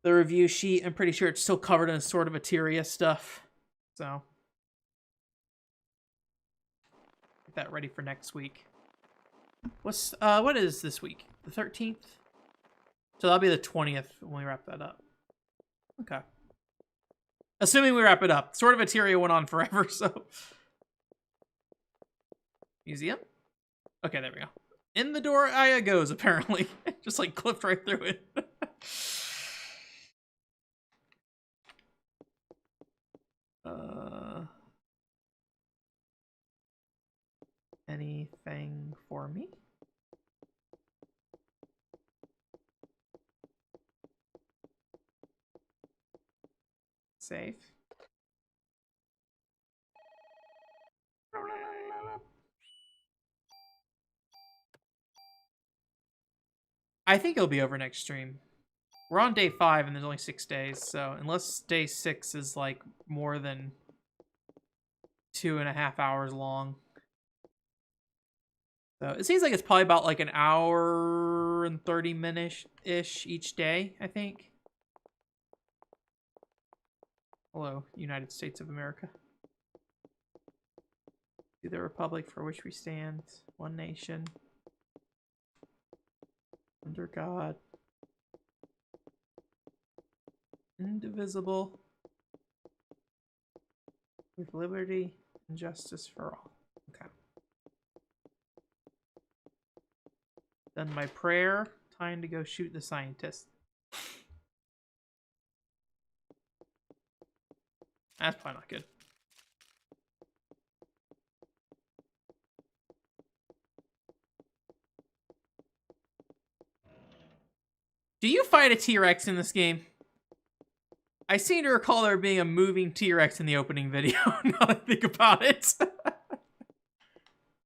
review sheet. I'm pretty sure it's still covered in sort of materia stuff. So get that ready for next week. What is this week? The 13th? So that'll be the 20th when we wrap that up. Okay. Assuming we wrap it up. Sort of materia went on forever, so. Museum? Okay, there we go. In the door Aya goes, apparently. Just like clipped right through it. Anything for me? Save. I think it'll be over next stream. We're on day 5 and there's only 6 days, so unless day 6 is like more than 2.5 hours long. So it seems like it's probably about like an hour and 30 minutes-ish each day, I think. Hello, United States of America. To the republic for which we stand, one nation, under God, indivisible, with liberty and justice for all. Okay. Done my prayer. Time to go shoot the scientist. That's probably not good. Do you fight a T-Rex in this game? I seem to recall there being a moving T-Rex in the opening video, now that I think about it.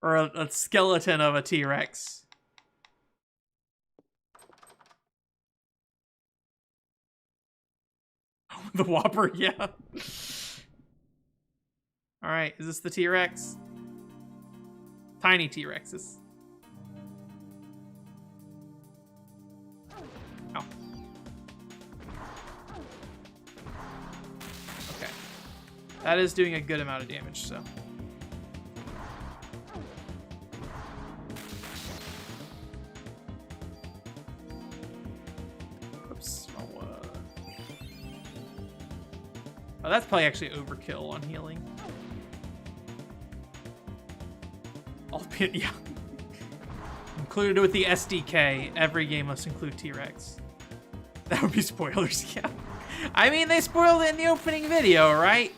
Or a skeleton of a T-Rex. The Whopper, yeah. Alright, is this the T-Rex? Tiny T-Rexes. Oh. Okay. That is doing a good amount of damage, so. Oops. Oh, that's probably actually overkill on healing. Albeit, yeah. Included with the SDK, every game must include T-Rex. That would be spoilers, yeah. I mean, they spoiled it in the opening video, right?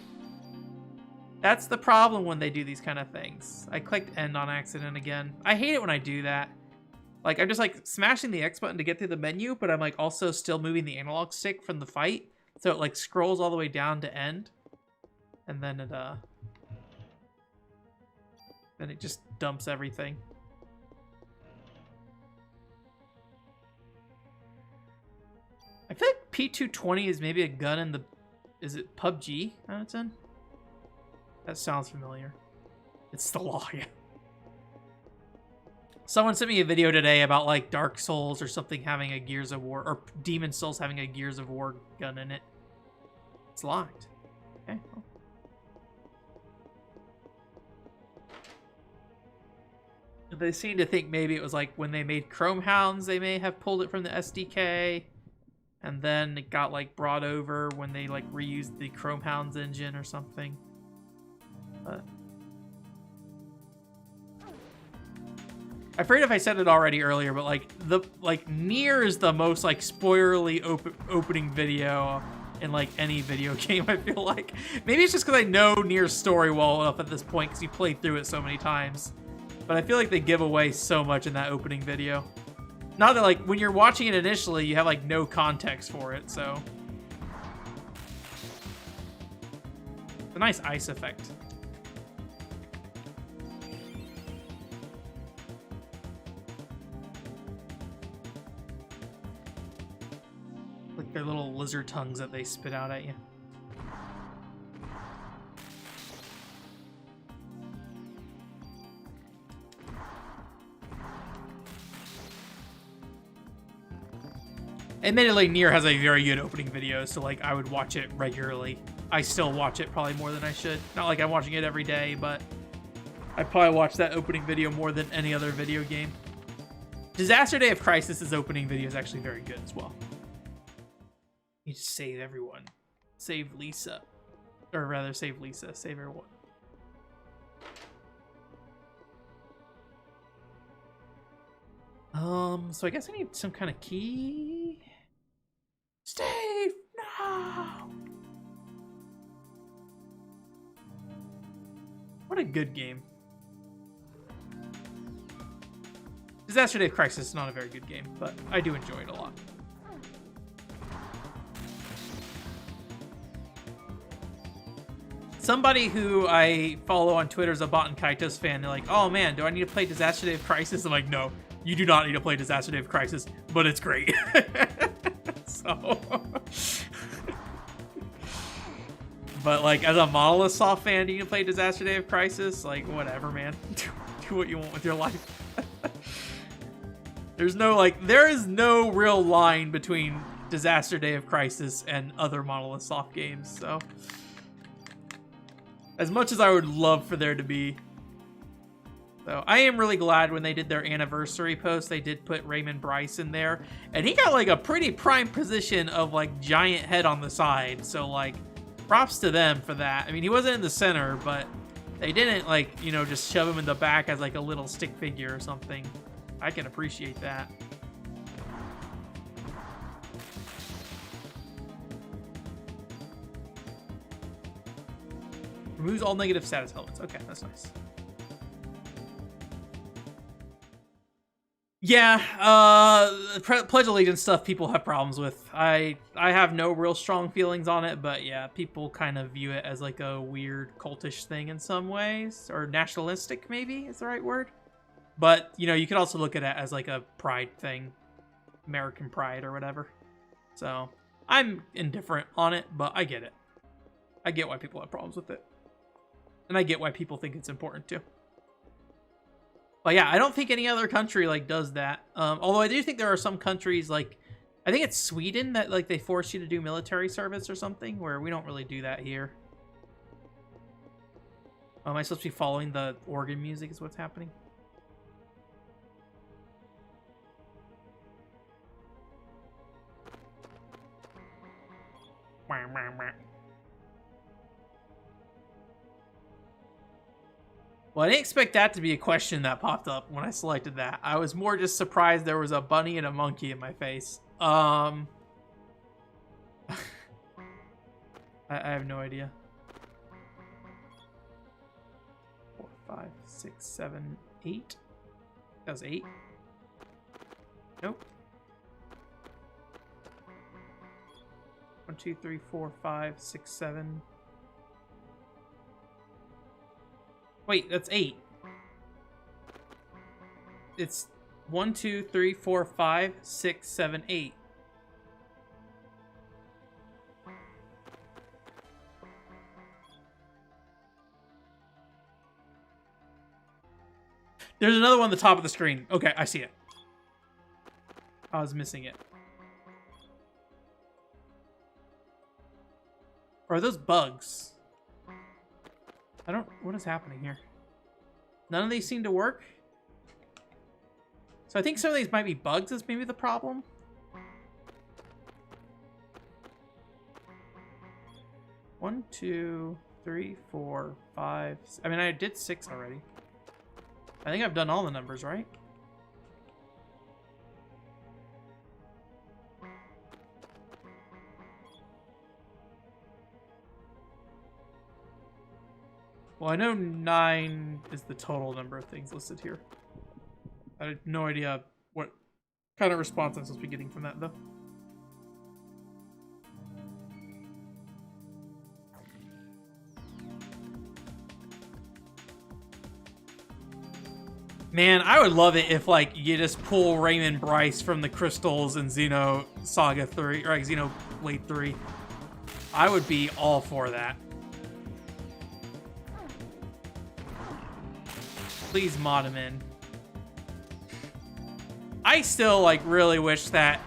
That's the problem when they do these kind of things. I clicked end on accident again. I hate it when I do that. Like, I'm just like smashing the X button to get through the menu, but I'm like also still moving the analog stick from the fight. So it like scrolls all the way down to end. And then it just dumps everything. I feel like P220 is maybe a gun in the... Is it PUBG that it's in? That sounds familiar. It's the law, yeah. Someone sent me a video today about like Dark Souls or something having a Gears of War, or Demon Souls having a Gears of War gun in it. It's locked. Okay. Well. They seem to think maybe it was like when they made Chrome Hounds, they may have pulled it from the SDK, and then it got like brought over when they like reused the Chrome Hounds engine or something. But I forget if I said it already earlier, but like Nier is the most like spoilerly opening video in like any video game. I feel like maybe it's just because I know Nier's story well enough at this point because you played through it so many times. But I feel like they give away so much in that opening video. Not that, like, when you're watching it initially, you have, like, no context for it, so. It's a nice ice effect. Like their little lizard tongues that they spit out at you. Admittedly, Nier has a very good opening video, so like I would watch it regularly. I still watch it probably more than I should. Not like I'm watching it every day, but I probably watch that opening video more than any other video game. Disaster Day of Crisis' opening video is actually very good as well. You just save everyone. Save Lisa. Or rather, save Lisa. Save everyone. So I guess I need some kind of key. Steve, no! What a good game. Disaster Day of Crisis is not a very good game, but I do enjoy it a lot. Somebody who I follow on Twitter is a Bot and Kaitos fan. They're like, oh man, do I need to play Disaster Day of Crisis? I'm like, no, you do not need to play Disaster Day of Crisis, but it's great. So, but like as a Monolith Soft fan, do you play Disaster Day of Crisis? Like whatever, man. Do what you want with your life. There's no like, there is no real line between Disaster Day of Crisis and other Monolith Soft games. So, as much as I would love for there to be. So I am really glad when they did their anniversary post, they did put Raymond Bryce in there. And he got like a pretty prime position of like giant head on the side. So like props to them for that. I mean, he wasn't in the center, but they didn't like, you know, just shove him in the back as like a little stick figure or something. I can appreciate that. Removes all negative status elements. Okay, that's nice. Yeah, Pledge Allegiance stuff people have problems with. I have no real strong feelings on it, but yeah, people kind of view it as like a weird cultish thing in some ways, or nationalistic maybe is the right word. But, you know, you could also look at it as like a pride thing, American pride or whatever. So, I'm indifferent on it, but I get it. I get why people have problems with it. And I get why people think it's important too. But yeah, I don't think any other country like does that. Although I do think there are some countries like, I think it's Sweden that like they force you to do military service or something, where we don't really do that here. Am I supposed to be following the organ music is what's happening? Well, I didn't expect that to be a question that popped up when I selected that. I was more just surprised there was a bunny and a monkey in my face. I have no idea. 4, 5, 6, 7, 8. That was 8. Nope. 1, 2, 3, 4, 5, 6, 7. Wait, that's 8. It's 1, 2, 3, 4, 5, 6, 7, 8. There's another one on the top of the screen. Okay, I see it. I was missing it. Or are those bugs? I don't... What is happening here? None of these seem to work. So I think some of these might be bugs is maybe the problem. One, 2, 3, 4, 5... I mean, I did 6 already. I think I've done all the numbers, right? Well, I know 9 is the total number of things listed here. I had no idea what kind of response I'm supposed to be getting from that, though. Man, I would love it if, like, you just pull Raymond Bryce from the crystals in Xenosaga 3, or Xenoblade 3. I would be all for that. Please mod him in. I still, like, really wish that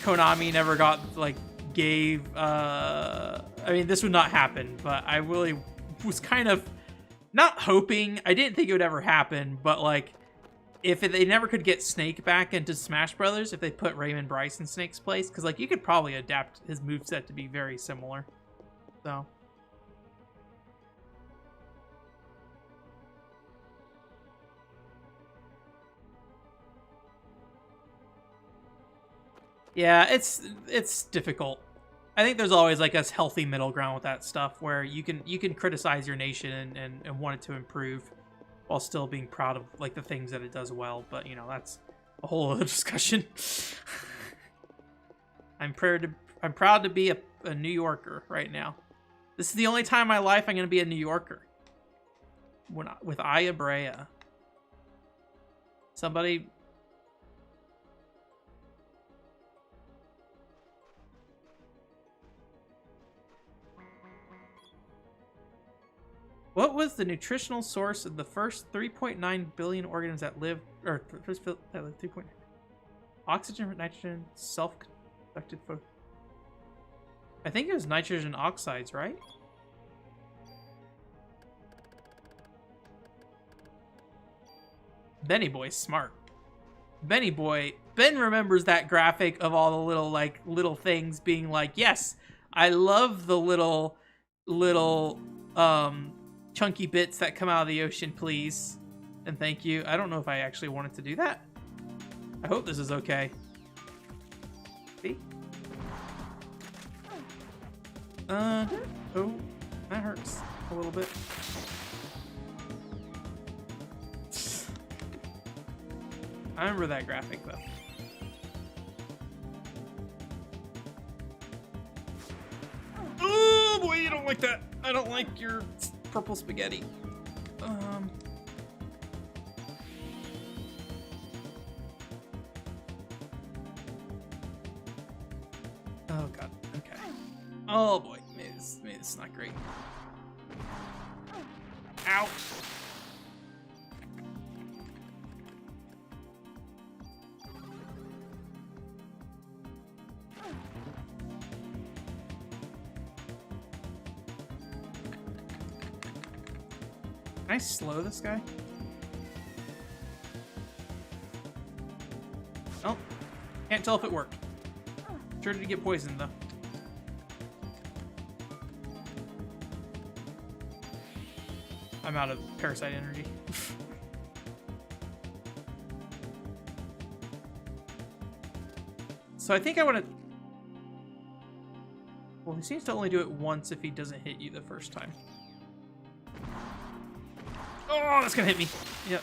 Konami never got, like, I mean, this would not happen, but I really was kind of not hoping. I didn't think it would ever happen, but, like, if they never could get Snake back into Smash Brothers, if they put Raymond Bryce in Snake's place, because, like, you could probably adapt his moveset to be very similar. So. Yeah, it's difficult. I think there's always, like, a healthy middle ground with that stuff where you can criticize your nation and want it to improve while still being proud of, like, the things that it does well. But, you know, that's a whole other discussion. I'm proud to be a New Yorker right now. This is the only time in my life I'm going to be a New Yorker. With Aya Brea. Somebody... What was the nutritional source of the first 3.9 billion organisms that lived, or first that lived 3.9? Oxygen, nitrogen, self-conducted photo. I think it was nitrogen oxides, right? Benny Boy's smart. Benny Boy, Ben remembers that graphic of all the little things being like, yes, I love the little chunky bits that come out of the ocean, please. And thank you. I don't know if I actually wanted to do that. I hope this is okay. See? Oh, that hurts a little bit. I remember that graphic, though. Oh, boy, you don't like that. I don't like your purple spaghetti. Oh, God. Okay. Oh, boy. Maybe this is not great. Ow. Can I slow this guy? Oh, can't tell if it worked. Sure did get poisoned though. I'm out of parasite energy. So I think I want to... Well, he seems to only do it once if he doesn't hit you the first time. Oh, that's gonna hit me. Yep.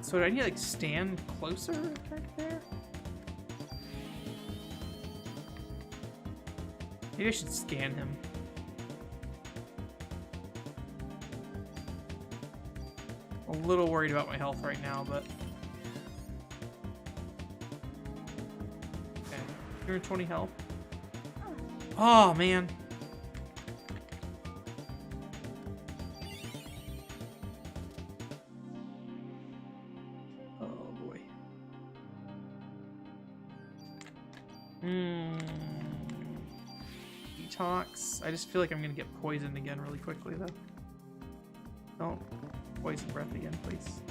So do I need to, like, stand closer right there? Maybe I should scan him. A little worried about my health right now, but... Okay. 220 health. Oh, man. Detox. I just feel like I'm gonna get poisoned again really quickly though. Don't poison breath again, please.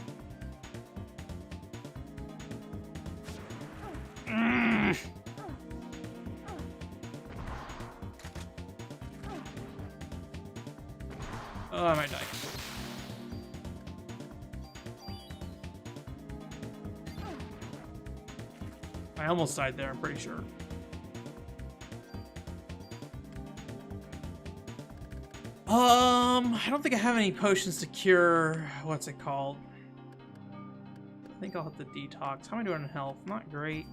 Oh, I might die. I almost died there, I'm pretty sure. I don't think I have any potions to cure... What's it called? I think I'll hit the detox. How am I doing in health? Not great.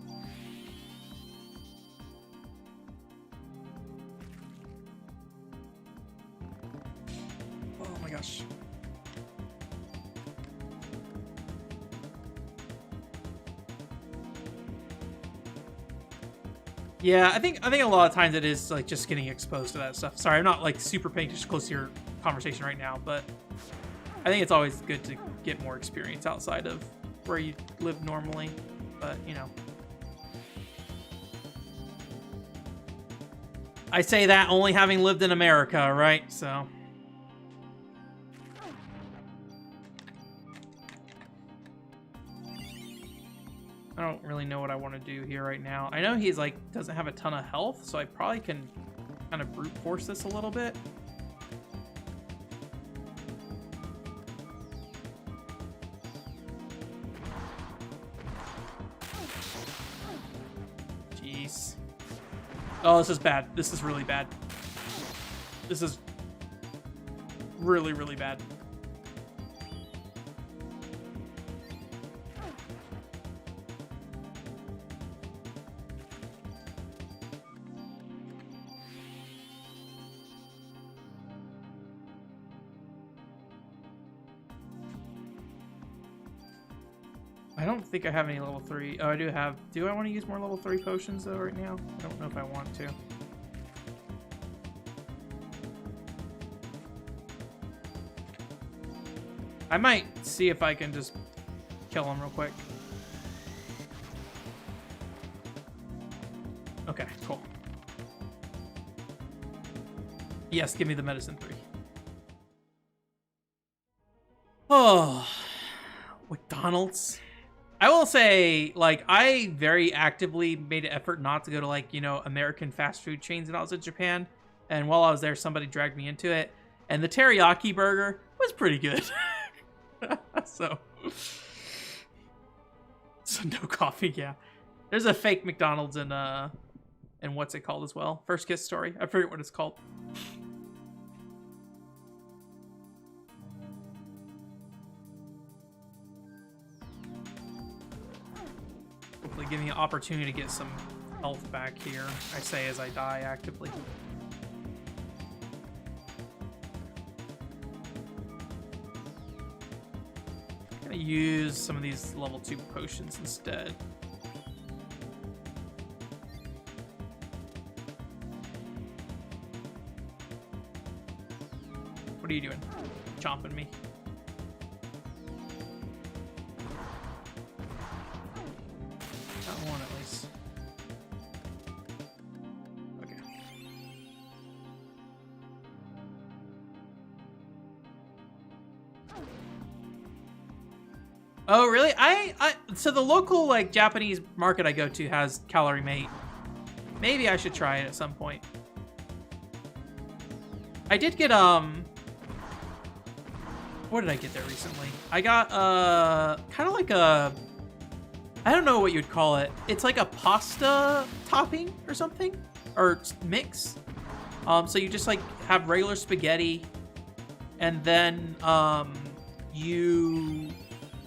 Oh my gosh. Yeah, I think a lot of times it is like just getting exposed to that stuff. Sorry, I'm not like super paying too close to your conversation right now, but I think it's always good to get more experience outside of where you live normally. But, you know. I say that only having lived in America, right? So. I don't really know what I want to do here right now. I know he's like doesn't have a ton of health, so I probably can kind of brute force this a little bit. Jeez. Oh, this is bad. This is really bad. This is really, really bad. I don't think I have any level 3. Oh, I do have... Do I want to use more level 3 potions, though, right now? I don't know if I want to. I might see if I can just kill him real quick. Okay, cool. Yes, give me the medicine 3. Oh, McDonald's. I will say, like, I very actively made an effort not to go to, like, you know, American fast food chains when I was in Japan. And while I was there, somebody dragged me into it. And the teriyaki burger was pretty good. So no coffee, yeah. There's a fake McDonald's in what's it called as well? First Kiss Story. I forget what it's called. Hopefully give me an opportunity to get some health back here, I say as I die actively. I'm gonna use some of these level 2 potions instead. What are you doing? Chomping me. Got one at least. Okay. Oh, really? So the local, like, Japanese market I go to has Calorie Mate. Maybe I should try it at some point. I did get, what did I get there recently? I got, kind of like a, I don't know what you'd call it. It's like a pasta topping or something, or mix. So you just like have regular spaghetti, and then you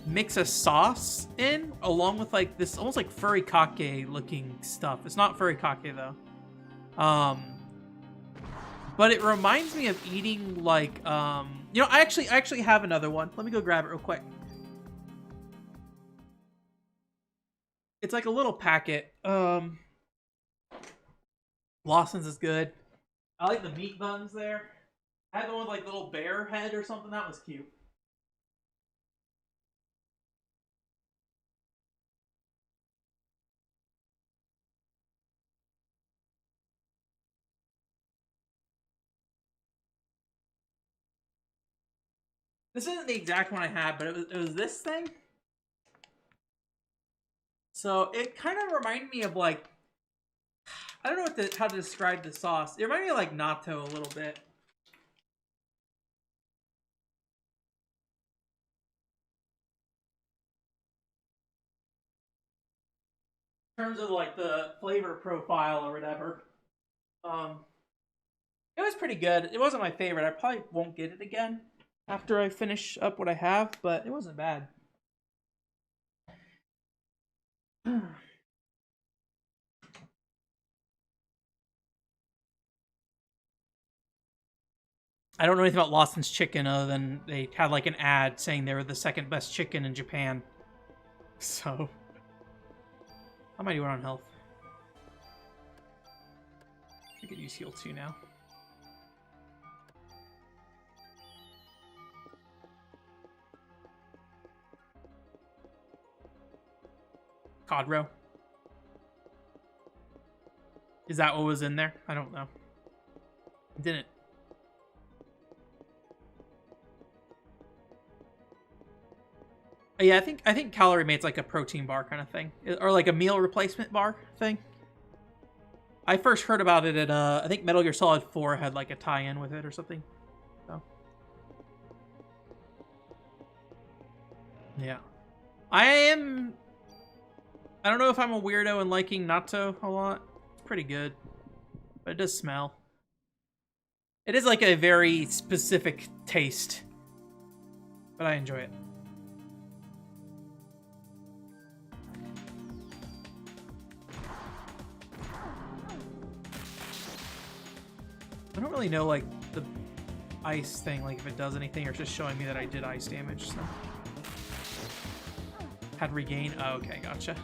mix a sauce in along with like this almost like furikake looking stuff. It's not furikake though. But it reminds me of eating like you know, I actually have another one. Let me go grab it real quick. It's like a little packet. Lawson's is good. I like the meat buns there. I had the one with like little bear head or something. That was cute. This isn't the exact one I had, but it was this thing. So it kind of reminded me of like, I don't know how to describe the sauce. It reminded me of like natto a little bit. In terms of like the flavor profile or whatever. It was pretty good. It wasn't my favorite. I probably won't get it again after I finish up what I have, but it wasn't bad. I don't know anything about Lawson's Chicken other than they had like an ad saying they were the second best chicken in Japan. So, how am I doing on health? I could use heal 2 now. Codro. Is that what was in there? I don't know. It didn't. Yeah, I think Calorie Mate's like a protein bar kind of thing, or like a meal replacement bar thing. I first heard about it at I think Metal Gear Solid 4 had like a tie-in with it or something. So yeah, I don't know if I'm a weirdo and liking natto a lot. It's pretty good, but it does smell. It is like a very specific taste, but I enjoy it. I don't really know, like, the ice thing, like, if it does anything, or it's just showing me that I did ice damage, so. Had regain? Oh, okay, gotcha.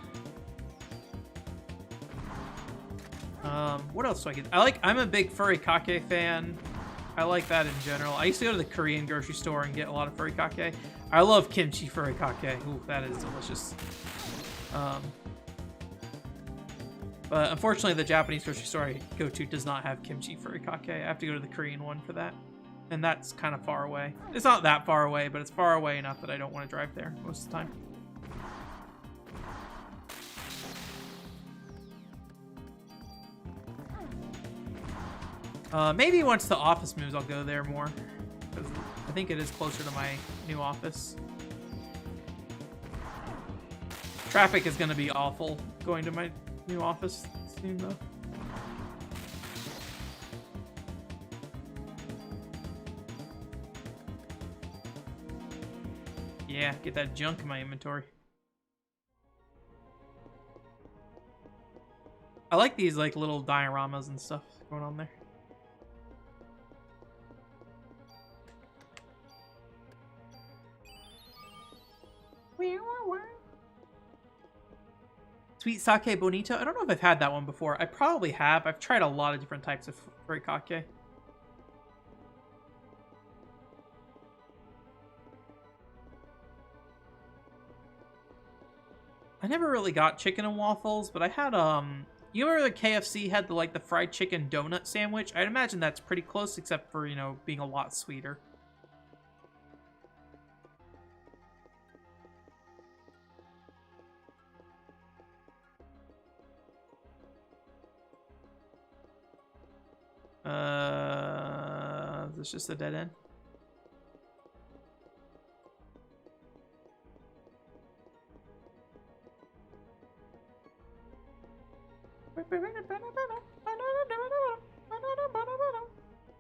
What else do I get? I'm a big furikake fan. I like that in general. I used to go to the Korean grocery store and get a lot of furikake. I love kimchi furikake. Ooh, that is delicious. But unfortunately, the Japanese grocery store I go to does not have kimchi furikake. I have to go to the Korean one for that. And that's kind of far away. It's not that far away, but it's far away enough that I don't want to drive there most of the time. Maybe once the office moves, I'll go there more. Because I think it is closer to my new office. Traffic is going to be awful going to my new office soon, though. Yeah, get that junk in my inventory. I like these like little dioramas and stuff going on there. Sweet sake bonito. I don't know if I've had that one before. I probably have. I've tried a lot of different types of furikake. I never really got chicken and waffles, but I had you remember the KFC had the fried chicken donut sandwich? I'd imagine that's pretty close, except for, you know, being a lot sweeter. Is this just a dead end?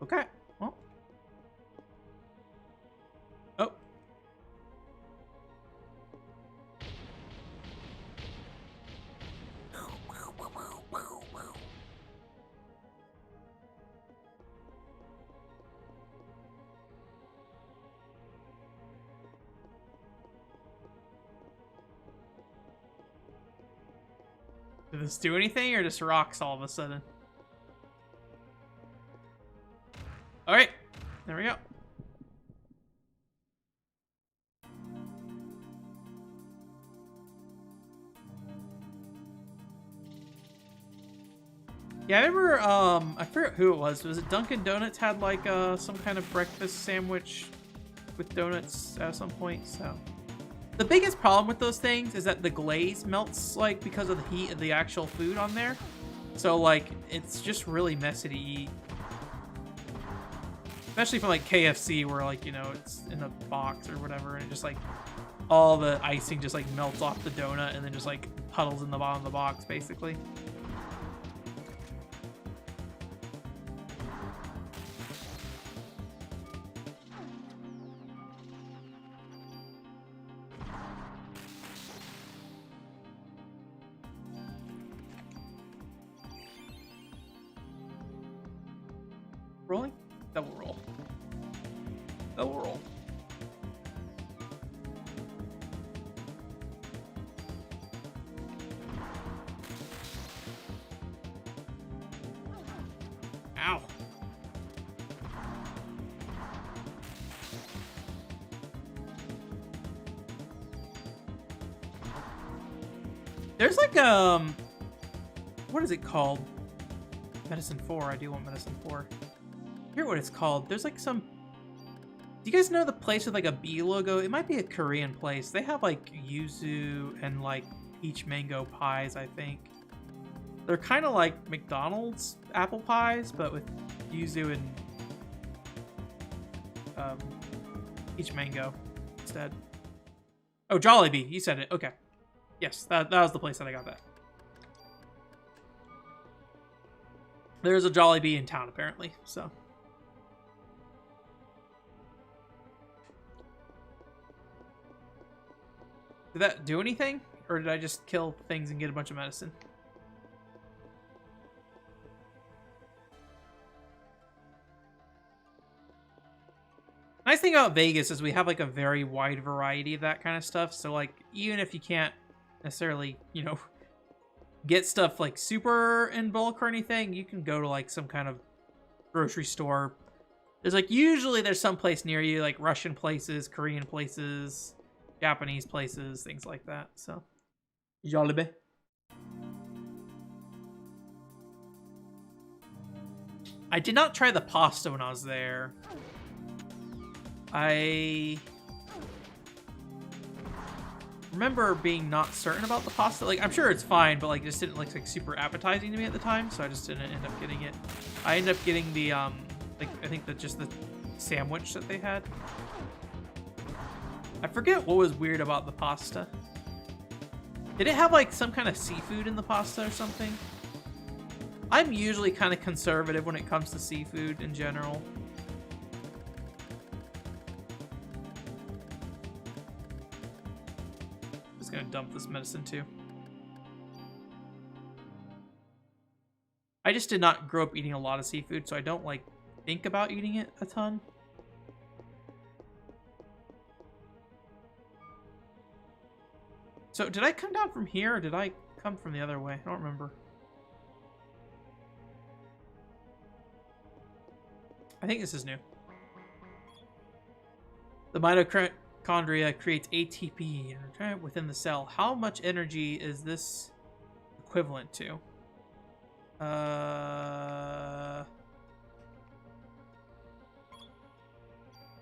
Okay. Well. Oh. Did this do anything or just rocks all of a sudden? Alright. There we go. Yeah, I remember, I forget who it was. Was it Dunkin' Donuts had like some kind of breakfast sandwich with donuts at some point? So the biggest problem with those things is that the glaze melts like because of the heat of the actual food on there. So like it's just really messy to eat. Especially from like KFC where like, you know, it's in a box or whatever and it just like all the icing just like melts off the donut and then just like puddles in the bottom of the box basically. Rolling? Double roll. Double roll. Ow. There's like, what is it called? Medicine 4. I do want Medicine 4. I forget what it's called. There's like some... Do you guys know the place with like a bee logo? It might be a Korean place. They have like yuzu and like peach mango pies, I think. They're kind of like McDonald's apple pies, but with yuzu and peach mango instead. Oh, Jollibee. You said it. Okay. Yes, that was the place that I got that. There's a Jollibee in town, apparently, so... Did that do anything? Or did I just kill things and get a bunch of medicine? Nice thing about Vegas is we have like a very wide variety of that kind of stuff. So like, even if you can't necessarily, you know, get stuff like super in bulk or anything, you can go to like some kind of grocery store. There's like, usually there's some place near you, like Russian places, Korean places, Japanese places, things like that. So, Jollibee. I did not try the pasta when I was there. I remember being not certain about the pasta. Like, I'm sure it's fine, but like, it just didn't look like super appetizing to me at the time, so I just didn't end up getting it. I ended up getting the like, I think that just the sandwich that they had. I forget what was weird about the pasta. Did it have like some kind of seafood in the pasta or something? I'm usually kind of conservative when it comes to seafood in general. Just gonna dump this medicine too. I just did not grow up eating a lot of seafood, so I don't like think about eating it a ton. So did I come down from here or did I come from the other way? I don't remember. I think this is new. The mitochondria creates ATP within the cell. How much energy is this equivalent to?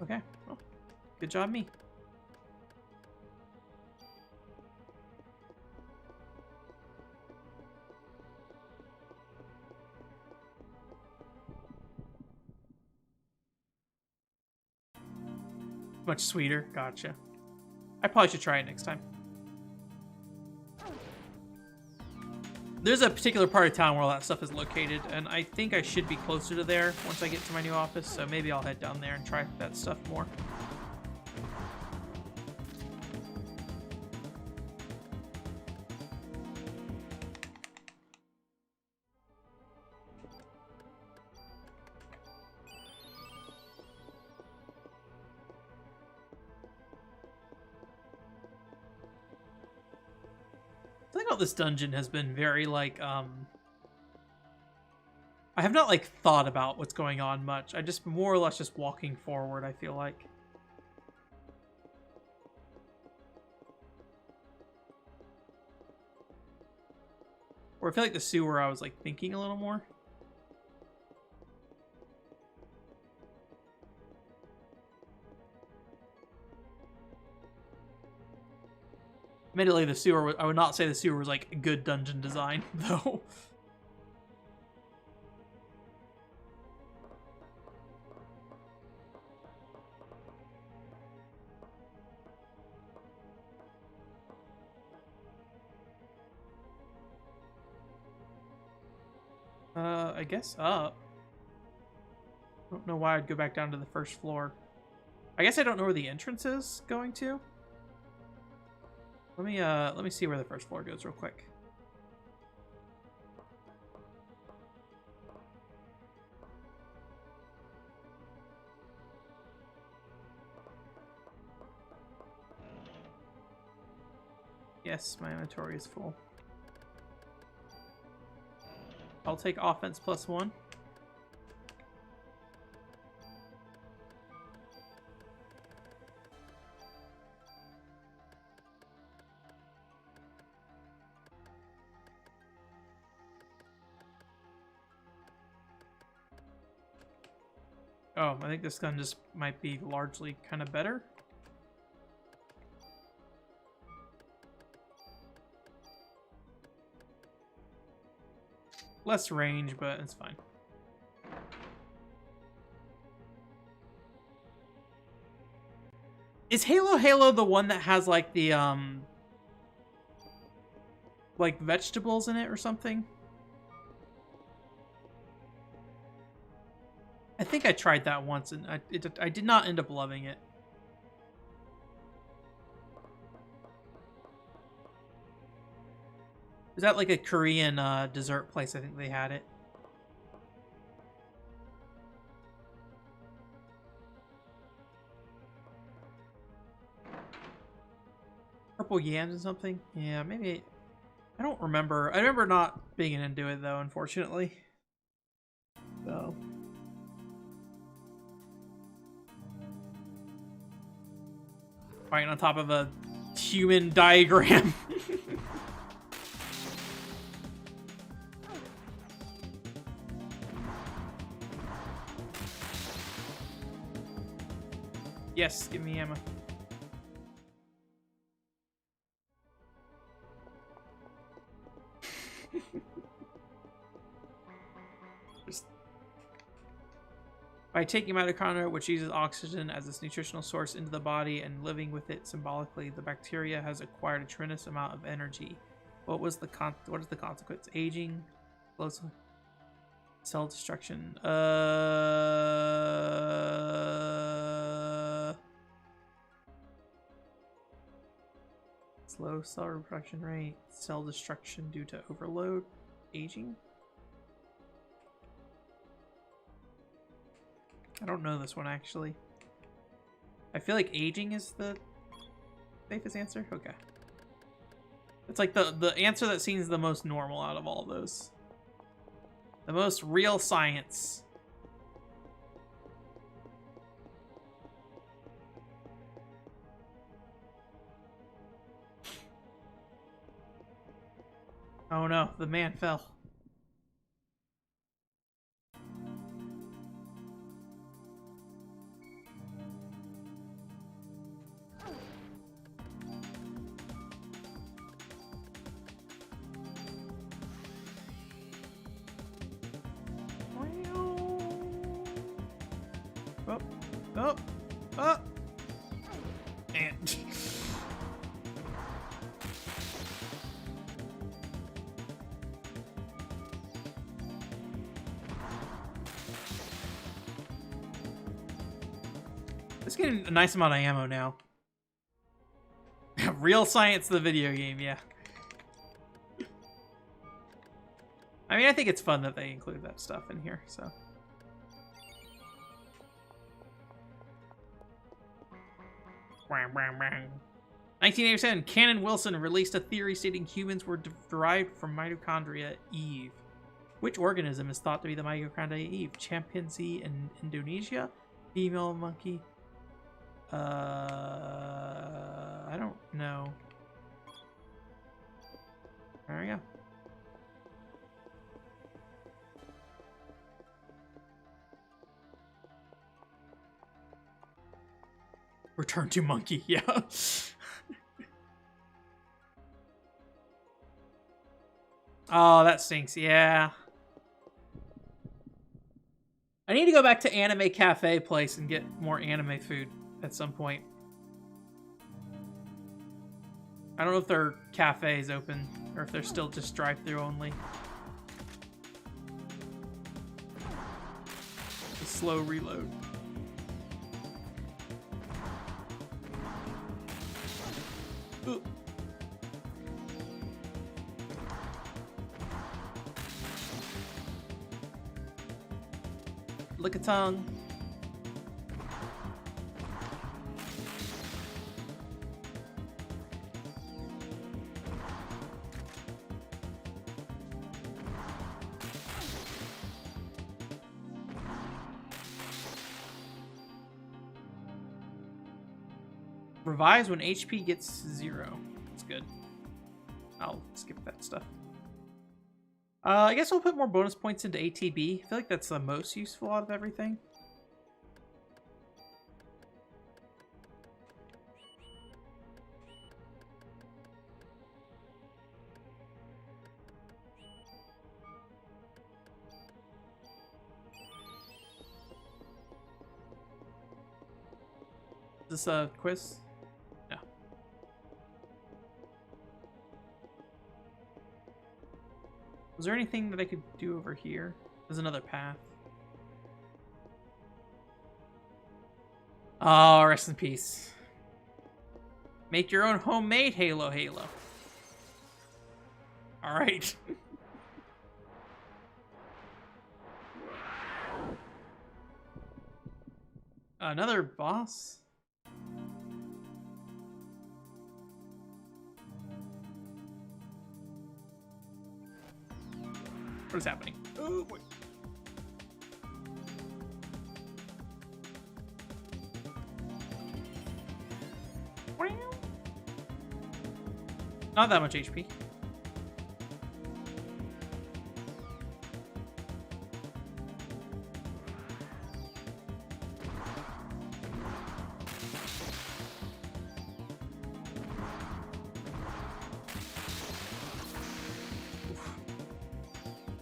Okay. Well, good job, me. Much sweeter. Gotcha. I probably should try it next time. There's a particular part of town where all that stuff is located, and I think I should be closer to there once I get to my new office, so maybe I'll head down there and try that stuff more. I think this dungeon has been very, like, I have not, like, thought about what's going on much. I just more or less just walking forward, I feel like. Or I feel like the sewer I was, like, thinking a little more. Admittedly, the sewer, I would not say the sewer was, like, good dungeon design, though. I guess up. I don't know why I'd go back down to the first floor. I guess I don't know where the entrance is going to. Let me see where the first floor goes real quick. Yes, my inventory is full. I'll take offense +1. Oh, I think this gun just might be largely kind of better. Less range, but it's fine. Is Halo the one that has like the like vegetables in it or something? I think I tried that once and I did not end up loving it. Is that like a Korean dessert place? I think they had it. Purple yams or something? Yeah, maybe. I don't remember. I remember not being into it though, unfortunately. So. Fighting on top of a human diagram. Yes, give me ammo. By taking mitochondria, which uses oxygen as its nutritional source, into the body and living with it symbolically, the bacteria has acquired a tremendous amount of energy. What is the consequence? Aging, cell destruction. Slow cell reproduction rate, cell destruction due to overload, aging. I don't know this one, actually. I feel like aging is the safest answer. Okay. It's like the answer that seems the most normal out of all those. The most real science. Oh no, the man fell. Oh! And... It's getting a nice amount of ammo now. Real science, the video game, yeah. I mean, I think it's fun that they include that stuff in here, so... 1987, Cannon Wilson released a theory stating humans were derived from mitochondria Eve. Which organism is thought to be the mitochondria Eve? Chimpanzee in Indonesia? Female monkey? I don't know. There we go. Return to monkey, yeah. Oh, that stinks, yeah. I need to go back to Anime Cafe place and get more anime food at some point. I don't know if their cafe is open or if they're still just drive-through only. A slow reload. Ooh. Lick a tongue. Revives when HP gets 0. That's good. I'll skip that stuff. I guess we'll put more bonus points into ATB. I feel like that's the most useful out of everything. Is this a quiz? No. Was there anything that I could do over here? There's another path. Oh, rest in peace. Make your own homemade Halo. Alright. Another boss? What is happening? Oh boy. Not that much HP.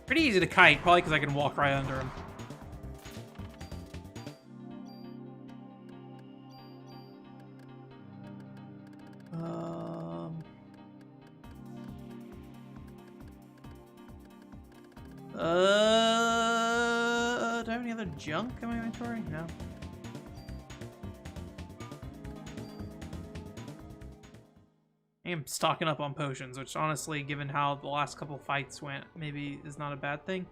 Pretty easy to kite, probably because I can walk right under him. Do I have any other junk in my inventory? No. I am stocking up on potions, which honestly, given how the last couple fights went, maybe is not a bad thing.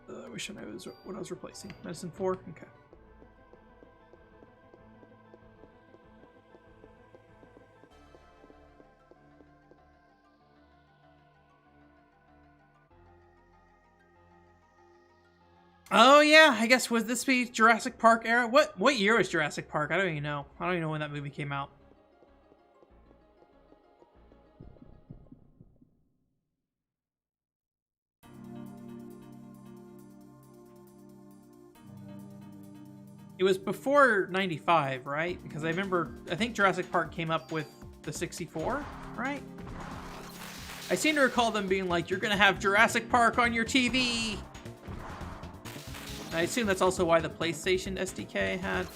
I wish I knew what I was replacing. Medicine 4? Okay. Oh yeah, I guess would this be Jurassic Park era? What year was Jurassic Park? I don't even know. I don't even know when that movie came out. It was before 95, right? Because I think Jurassic Park came up with the 64, right? I seem to recall them being like, you're gonna have Jurassic Park on your TV! I assume that's also why the PlayStation SDK had...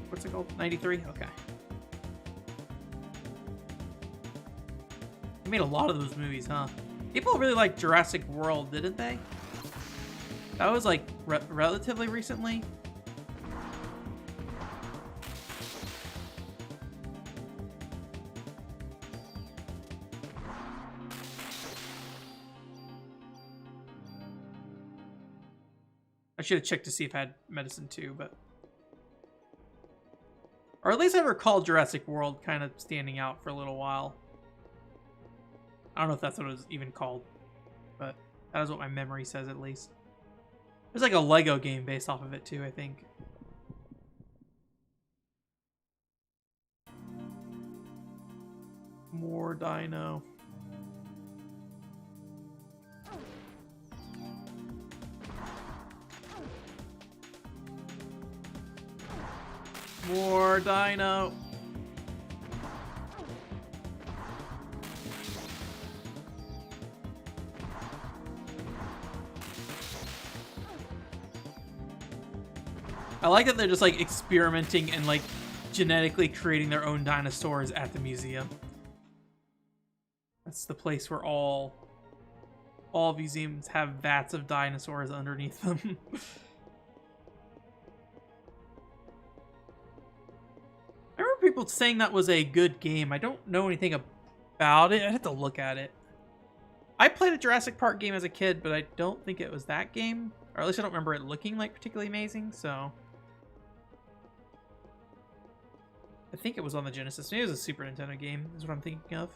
What's it called? 93? Okay. They made a lot of those movies, huh? People really liked Jurassic World, didn't they? That was like relatively recently. I should have checked to see if I had medicine too, but... Or at least I recall Jurassic World kind of standing out for a little while. I don't know if that's what it was even called, but that is what my memory says at least. There's like a Lego game based off of it too, I think. More dino. More dino. I like that they're just like experimenting and like genetically creating their own dinosaurs at the museum. That's the place where all museums have vats of dinosaurs underneath them. People saying that was a good game. I don't know anything about it. I'd have to look at it. I played a Jurassic Park game as a kid, but I don't think it was that game. Or at least I don't remember it looking like particularly amazing, so... I think it was on the Genesis. Maybe it was a Super Nintendo game, is what I'm thinking of.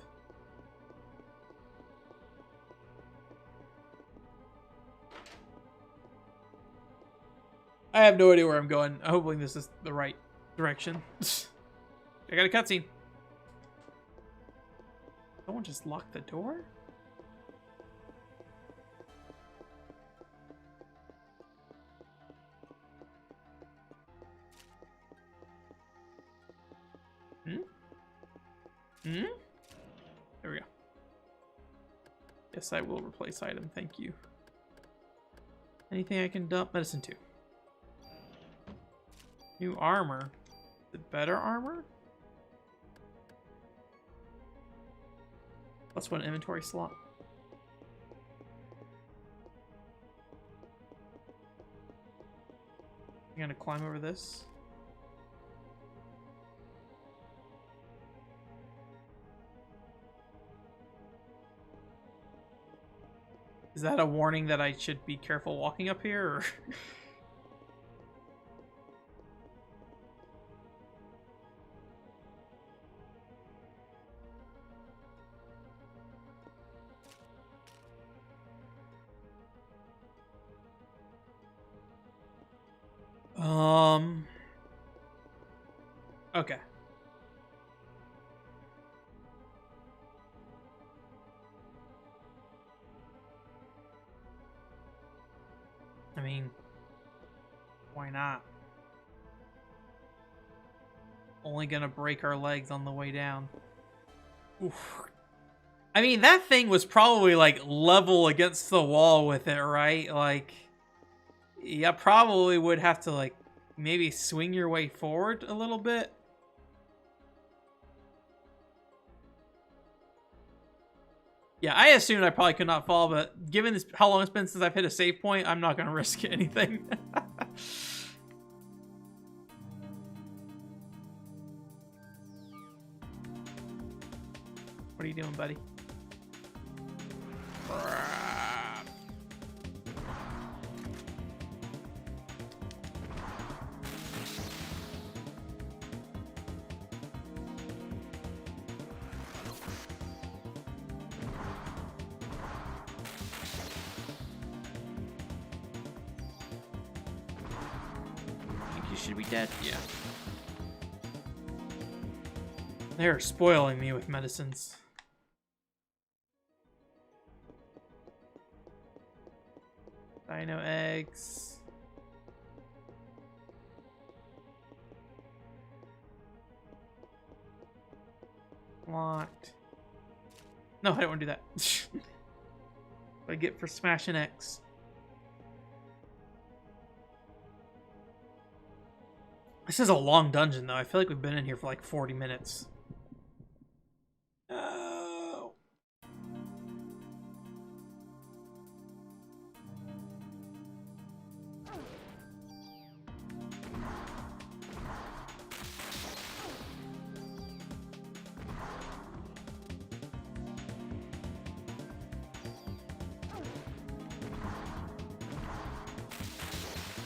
I have no idea where I'm going. I'm hoping this is the right direction. I got a cutscene. Someone just locked the door? Hmm? There we go. Yes, I will replace item. Thank you. Anything I can dump? Medicine 2. New armor. Is it better armor? Plus 1 inventory slot. I'm gonna climb over this. Is that a warning that I should be careful walking up here? Or... Okay. I mean, why not? Only gonna break our legs on the way down. Oof. I mean, that thing was probably, like, level against the wall with it, right? Like, yeah, probably would have to, like, maybe swing your way forward a little bit. Yeah, I assumed I probably could not fall, but given this, how long it's been since I've hit a save point, I'm not going to risk anything. What are you doing, buddy? Should be dead. Yeah. They're spoiling me with medicines. Dino eggs. Locked. No, I don't want to do that. What I get for smashing X. This is a long dungeon, though. I feel like we've been in here for like 40 minutes. Oh.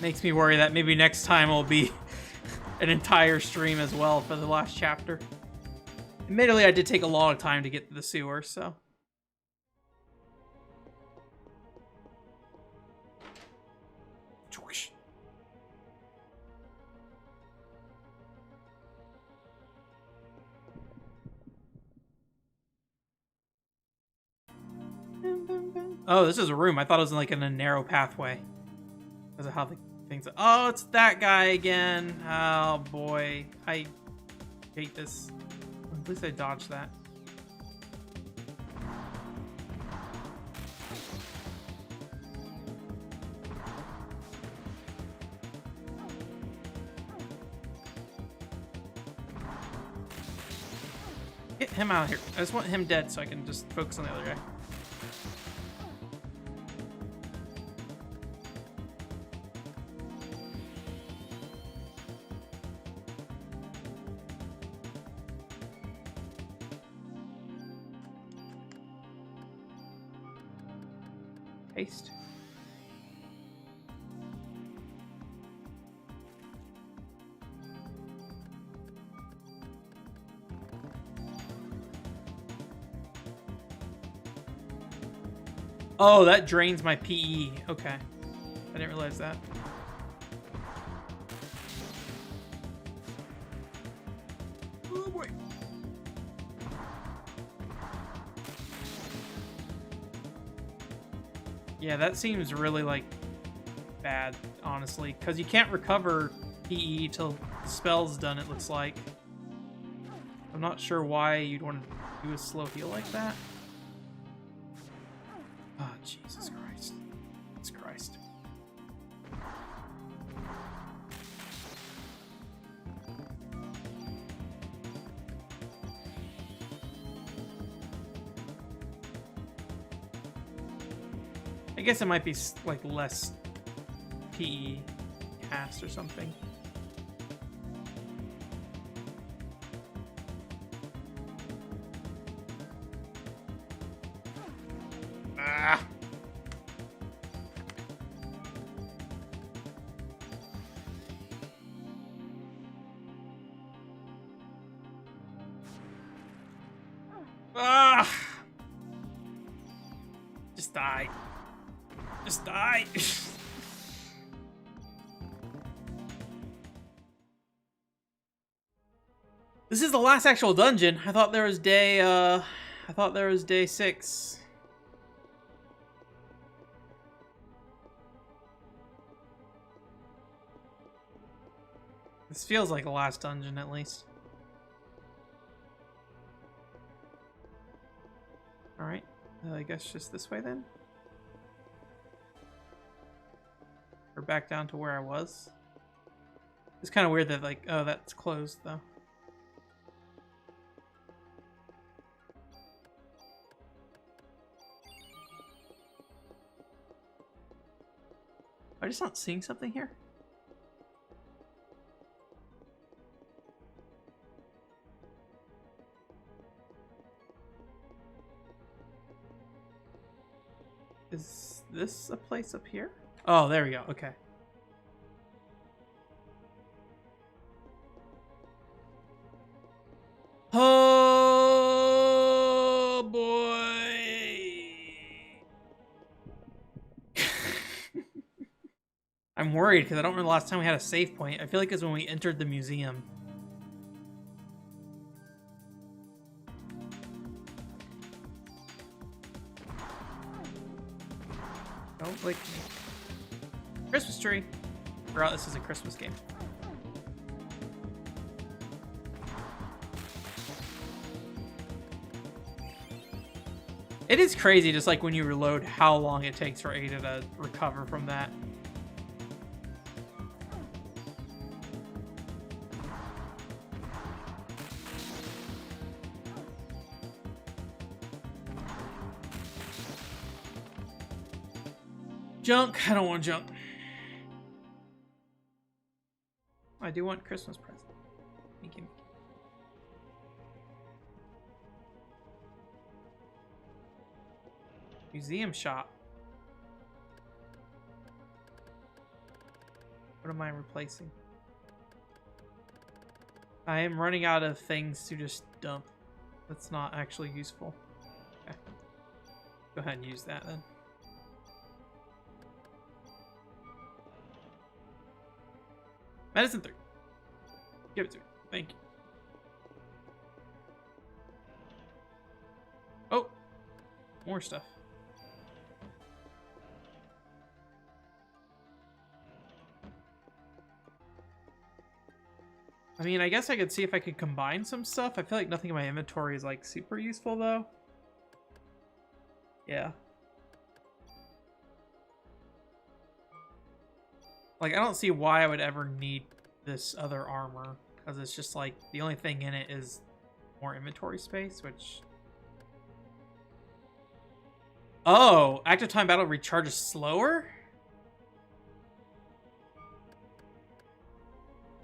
Makes me worry that maybe next time will be an entire stream as well for the last chapter. Admittedly, I did take a long time to get to the sewer, so. Oh, this is a room. I thought it was like in a narrow pathway. Because of how the things... Oh, it's that guy again. Oh, boy. I hate this. At least I dodged that. Get him out of here. I just want him dead so I can just focus on the other guy. Paste. Oh, that drains my PE. Okay. I didn't realize that. Yeah, that seems really, like, bad, honestly. Because you can't recover PE till the spell's done, it looks like. I'm not sure why you'd want to do a slow heal like that. Oh, Jesus Christ. Jesus Christ. I guess it might be, like, less PE cast or something. Ah! Ah! Just die. Just die. This is the last actual dungeon. I thought there was day 6. This feels like the last dungeon, at least. Alright. I guess just this way, then? Or back down to where I was? It's kind of weird that, like, oh, that's closed, though. Am I just not seeing something here? Is this a place up here? Oh, there we go. Okay. Oh, boy. I'm worried because I don't remember the last time we had a save point. I feel like it's when we entered the museum. Don't lick me. Christmas tree. Forgot this is a Christmas game. It is crazy, just like when you reload, how long it takes for Ada to recover from that. Junk. I don't want junk. I do want Christmas present. Thank you. Museum shop. What am I replacing? I am running out of things to just dump. That's not actually useful. Okay. Go ahead and use that then. Medicine 3. Give it to me. Thank you. Oh! More stuff. I mean, I guess I could see if I could combine some stuff. I feel like nothing in my inventory is, like, super useful, though. Yeah. Like, I don't see why I would ever need this other armor, because it's just, like, the only thing in it is more inventory space, which... Oh! Active time battle recharges slower?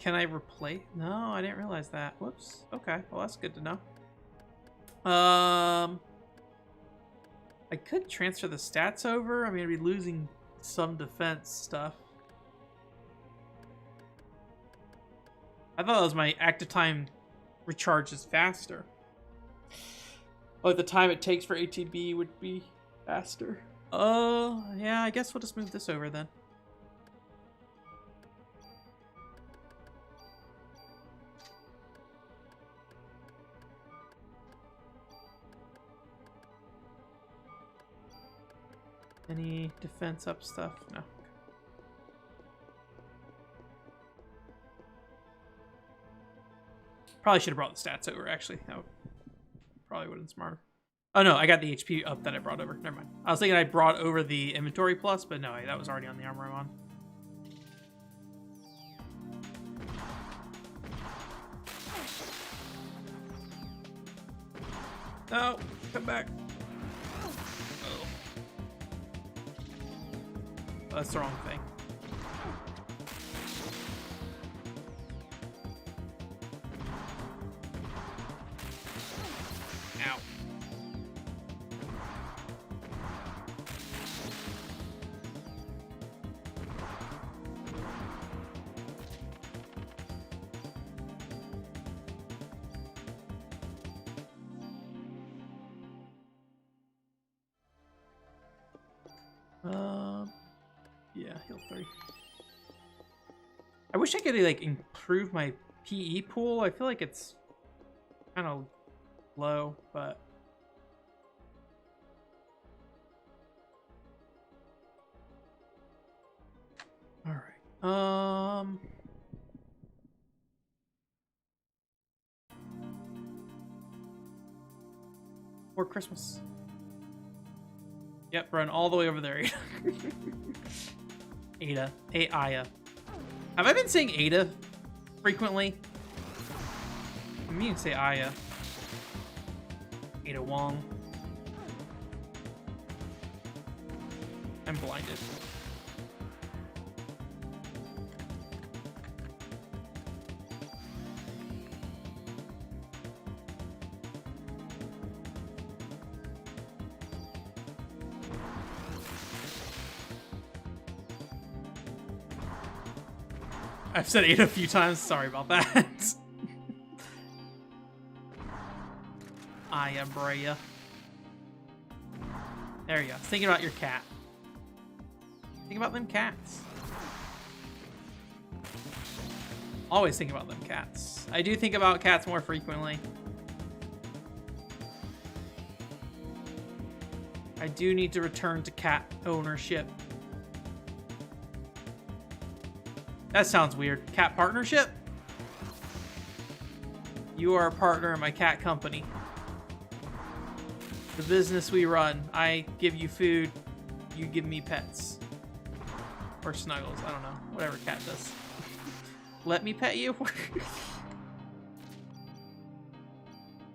Can I replace? No, I didn't realize that. Whoops. Okay, well, that's good to know. I could transfer the stats over. I mean, I'd be losing some defense stuff. I thought that was my active time recharges faster. Like the time it takes for ATB would be faster. Yeah, I guess we'll just move this over then. Any defense up stuff? No. Probably should have brought the stats over, actually. That probably would have been smarter. Oh, no, I got the HP up that I brought over. Never mind. I was thinking I brought over the inventory plus, but no, that was already on the armor I'm on. No, come back. Oh. That's the wrong thing. Ow. Yeah, heal 3. I wish I could like improve my PE pool. I feel like it's kind of low, but all right. Or Christmas. Yep, run all the way over there. Ada. Aya. Have I been saying Ada frequently? I mean to say Aya. Ada Wong. I'm blinded. I've said Ada a few times. Sorry about that. Aya Brea. There you go. Thinking about your cat. Think about them cats. Always think about them cats. I do think about cats more frequently. I do need to return to cat ownership. That sounds weird. Cat partnership? You are a partner in my cat company. The business we run. I give you food. You give me pets. Or snuggles. I don't know. Whatever cat does. Let me pet you?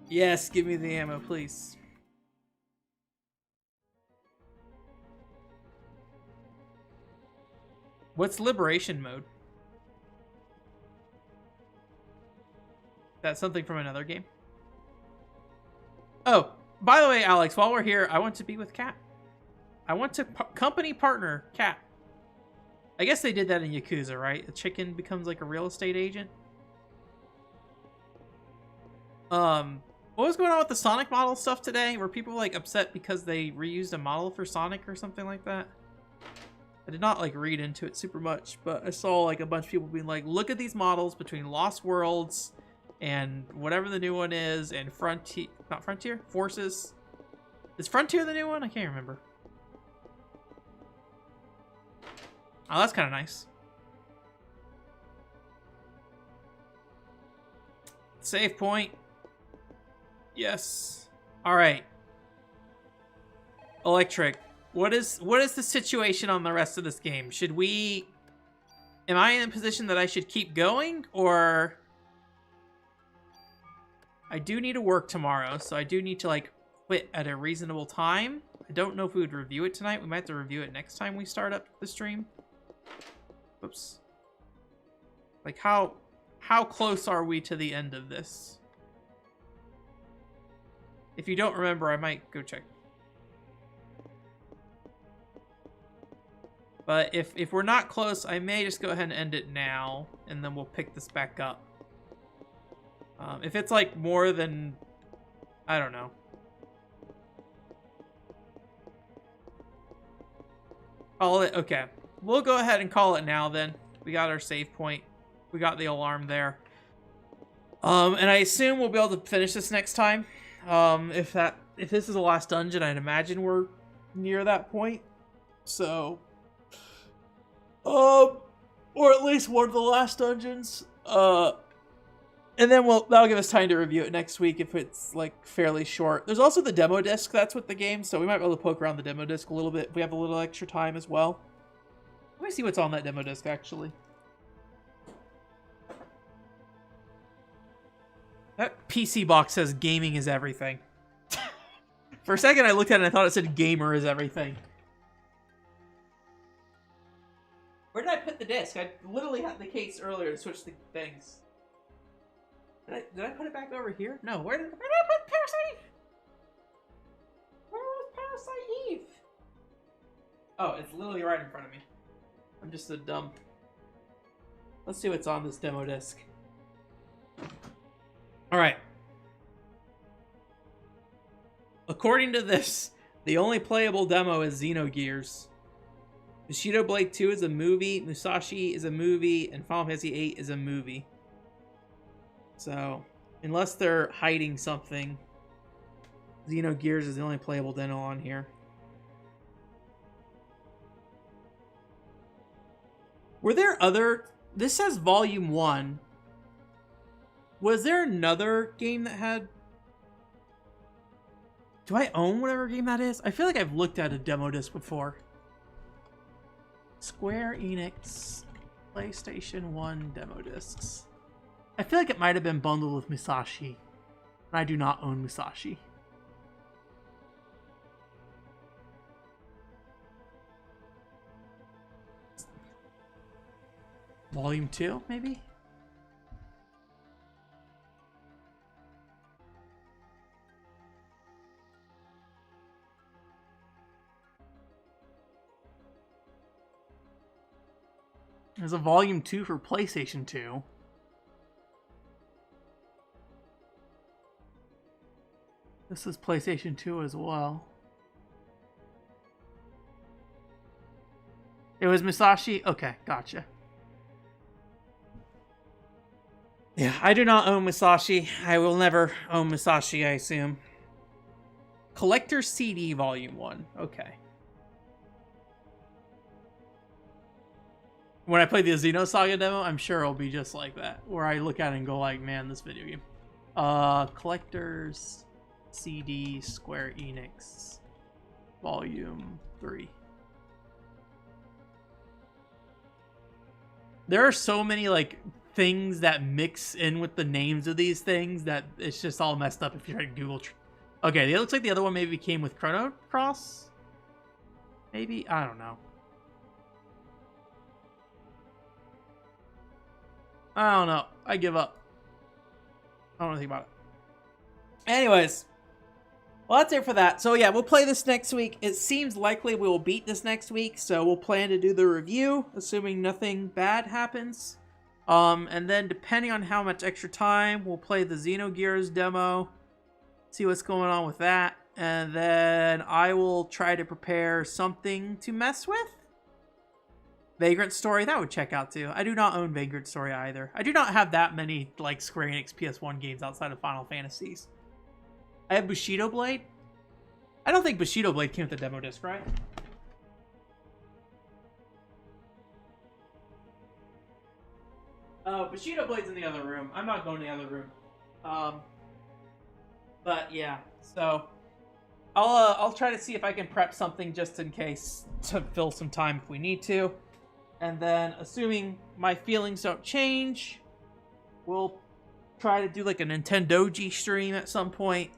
Yes, give me the ammo, please. What's liberation mode? That's something from another game. Oh, by the way, Alex, while we're here, I want to be with Cat. I want to company partner Cat. I guess they did that in Yakuza, right? A chicken becomes like a real estate agent. What was going on with the Sonic model stuff today? Were people like upset because they reused a model for Sonic or something like that? I did not like read into it super much, but I saw like a bunch of people being like, look at these models between Lost Worlds and whatever the new one is, and Frontier, not Frontier, Forces. Is Frontier the new one? I can't remember. Oh, that's kind of nice. Save point. Yes. All right. Electric. What is the situation on the rest of this game? Should we... Am I in a position that I should keep going, or... I do need to work tomorrow, so I do need to, like, quit at a reasonable time. I don't know if we would review it tonight. We might have to review it next time we start up the stream. Whoops. Like, how close are we to the end of this? If you don't remember, I might go check. But if we're not close, I may just go ahead and end it now, and then we'll pick this back up. If it's like more than, I don't know. Call it, okay. We'll go ahead and call it now then. We got our save point. We got the alarm there. And I assume we'll be able to finish this next time. If this is the last dungeon, I'd imagine we're near that point. So, or at least one of the last dungeons. And then that'll give us time to review it next week if it's like fairly short. There's also the demo disc that's with the game, so we might be able to poke around the demo disc a little bit if we have a little extra time as well. Let me see what's on that demo disc actually. That PC box says gaming is everything. For a second I looked at it and I thought it said gamer is everything. Where did I put the disc? I literally had the case earlier to switch the things. Did I put it back over here? No. Where did I put Parasite Eve? Where was Parasite Eve? Oh, it's literally right in front of me. I'm just a dumb. Let's see what's on this demo disc. Alright. According to this, the only playable demo is Xenogears. Bushido Blade 2 is a movie, Musashi is a movie, and Final Fantasy 8 is a movie. So, unless they're hiding something, Xenogears is the only playable demo on here. Were there other... This says Volume 1. Was there another game that had... Do I own whatever game that is? I feel like I've looked at a demo disc before. Square Enix PlayStation 1 demo discs. I feel like it might have been bundled with Musashi. And I do not own Musashi. Volume 2, maybe? There's a Volume 2 for PlayStation 2. This is PlayStation 2 as well. It was Musashi? Okay, gotcha. Yeah, I do not own Musashi. I will never own Musashi, I assume. Collector CD Volume 1. Okay. When I play the Xenosaga demo, I'm sure it'll be just like that. Where I look at it and go like, man, this video game. Collector's CD Square Enix Volume 3. There are so many like things that mix in with the names of these things that it's just all messed up if you try to Google. Okay, it looks like the other one maybe came with Chrono Cross. Maybe? I don't know. I don't know. I give up. I don't know anything about it. Anyways. Well, that's it for that. So yeah, we'll play this next week. It seems likely we will beat this next week, so we'll plan to do the review, assuming nothing bad happens. And then depending on how much extra time, we'll play the Xenogears demo, see what's going on with that, and then I will try to prepare something to mess with. Vagrant Story, that would check out too. I do not own Vagrant Story either. I do not have that many like Square Enix PS1 games outside of Final Fantasies. I have Bushido Blade. I don't think Bushido Blade came with the demo disc, right? Bushido Blade's in the other room. I'm not going to the other room. But yeah, so I'll try to see if I can prep something just in case to fill some time if we need to. And then, assuming my feelings don't change, we'll try to do like a Nintendoji stream at some point,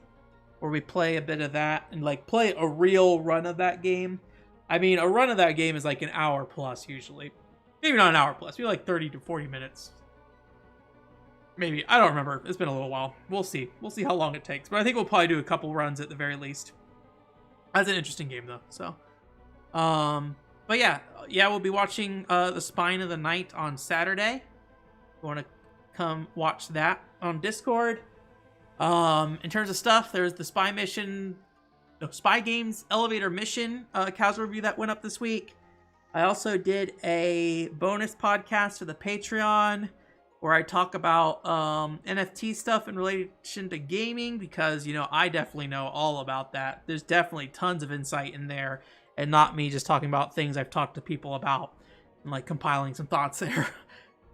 where we play a bit of that and like play a real run of that game. I mean, a run of that game is like an hour plus usually. Maybe not an hour plus, maybe like 30 to 40 minutes. Maybe, I don't remember. It's been a little while. We'll see. We'll see how long it takes. But I think we'll probably do a couple runs at the very least. That's an interesting game though, so. But yeah, we'll be watching The Spine of the Night on Saturday. If you want to come watch that on Discord. In terms of stuff, there's the Spy Games Elevator Mission casual review that went up this week. I also did a bonus podcast for the Patreon where I talk about NFT stuff in relation to gaming because, you know, I definitely know all about that. There's definitely tons of insight in there. and not me just talking about things I've talked to people about and like compiling some thoughts there.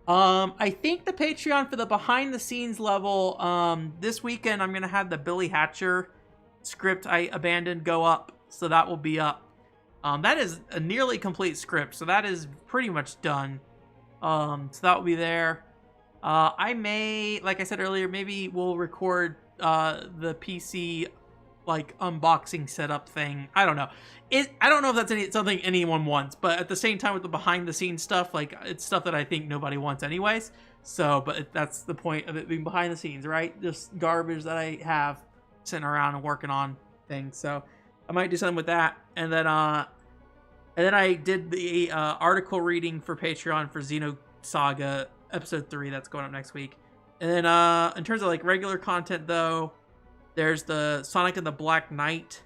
I think the Patreon for the behind the scenes level, this weekend I'm gonna have the Billy Hatcher script I abandoned go up, so that will be up. That is a nearly complete script, so that is pretty much done. So that will be there. I may, like I said earlier, maybe we'll record the PC like unboxing setup thing. I don't know. I don't know if that's something anyone wants, but at the same time with the behind the scenes stuff, like it's stuff that I think nobody wants anyways. So, but that's the point of it being behind the scenes, right? Just garbage that I have sitting around and working on things. So I might do something with that. And then I did the article reading for Patreon for Xenosaga episode 3. That's going up next week. And then in terms of like regular content though, there's the Sonic and the Black Knight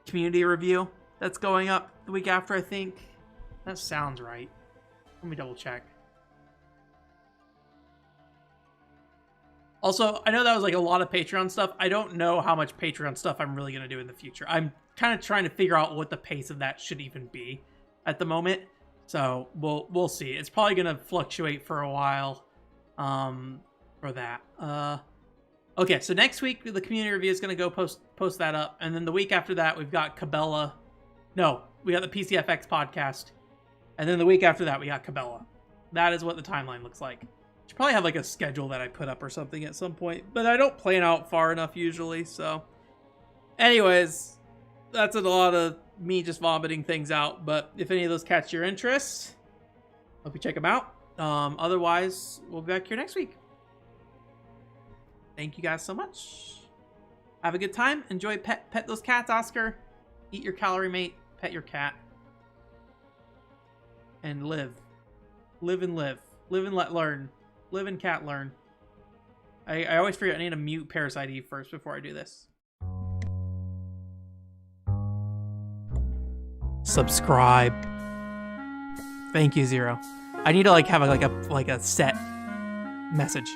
community review that's going up the week after, I think. That sounds right. Let me double check. Also, I know that was like a lot of Patreon stuff. I don't know how much Patreon stuff I'm really going to do in the future. I'm kind of trying to figure out what the pace of that should even be at the moment. So we'll see. It's probably going to fluctuate for a while for that. Okay, so next week the community review is going to go post that up, and then the week after that we've got Cabela. No, we got the PCFX podcast, and then the week after that we got Cabela. That is what the timeline looks like. Should probably have like a schedule that I put up or something at some point, but I don't plan out far enough usually. So, anyways, that's a lot of me just vomiting things out. But if any of those catch your interest, hope you check them out. Otherwise, we'll be back here next week. Thank you guys so much. Have a good time. Enjoy pet those cats, Oscar. Eat your calorie mate. Pet your cat. And live. Live and live. Live and let learn. Live and cat learn. I always forget I need to mute Parasite Eve first before I do this. Subscribe. Thank you, Zero. I need to like have like a set message.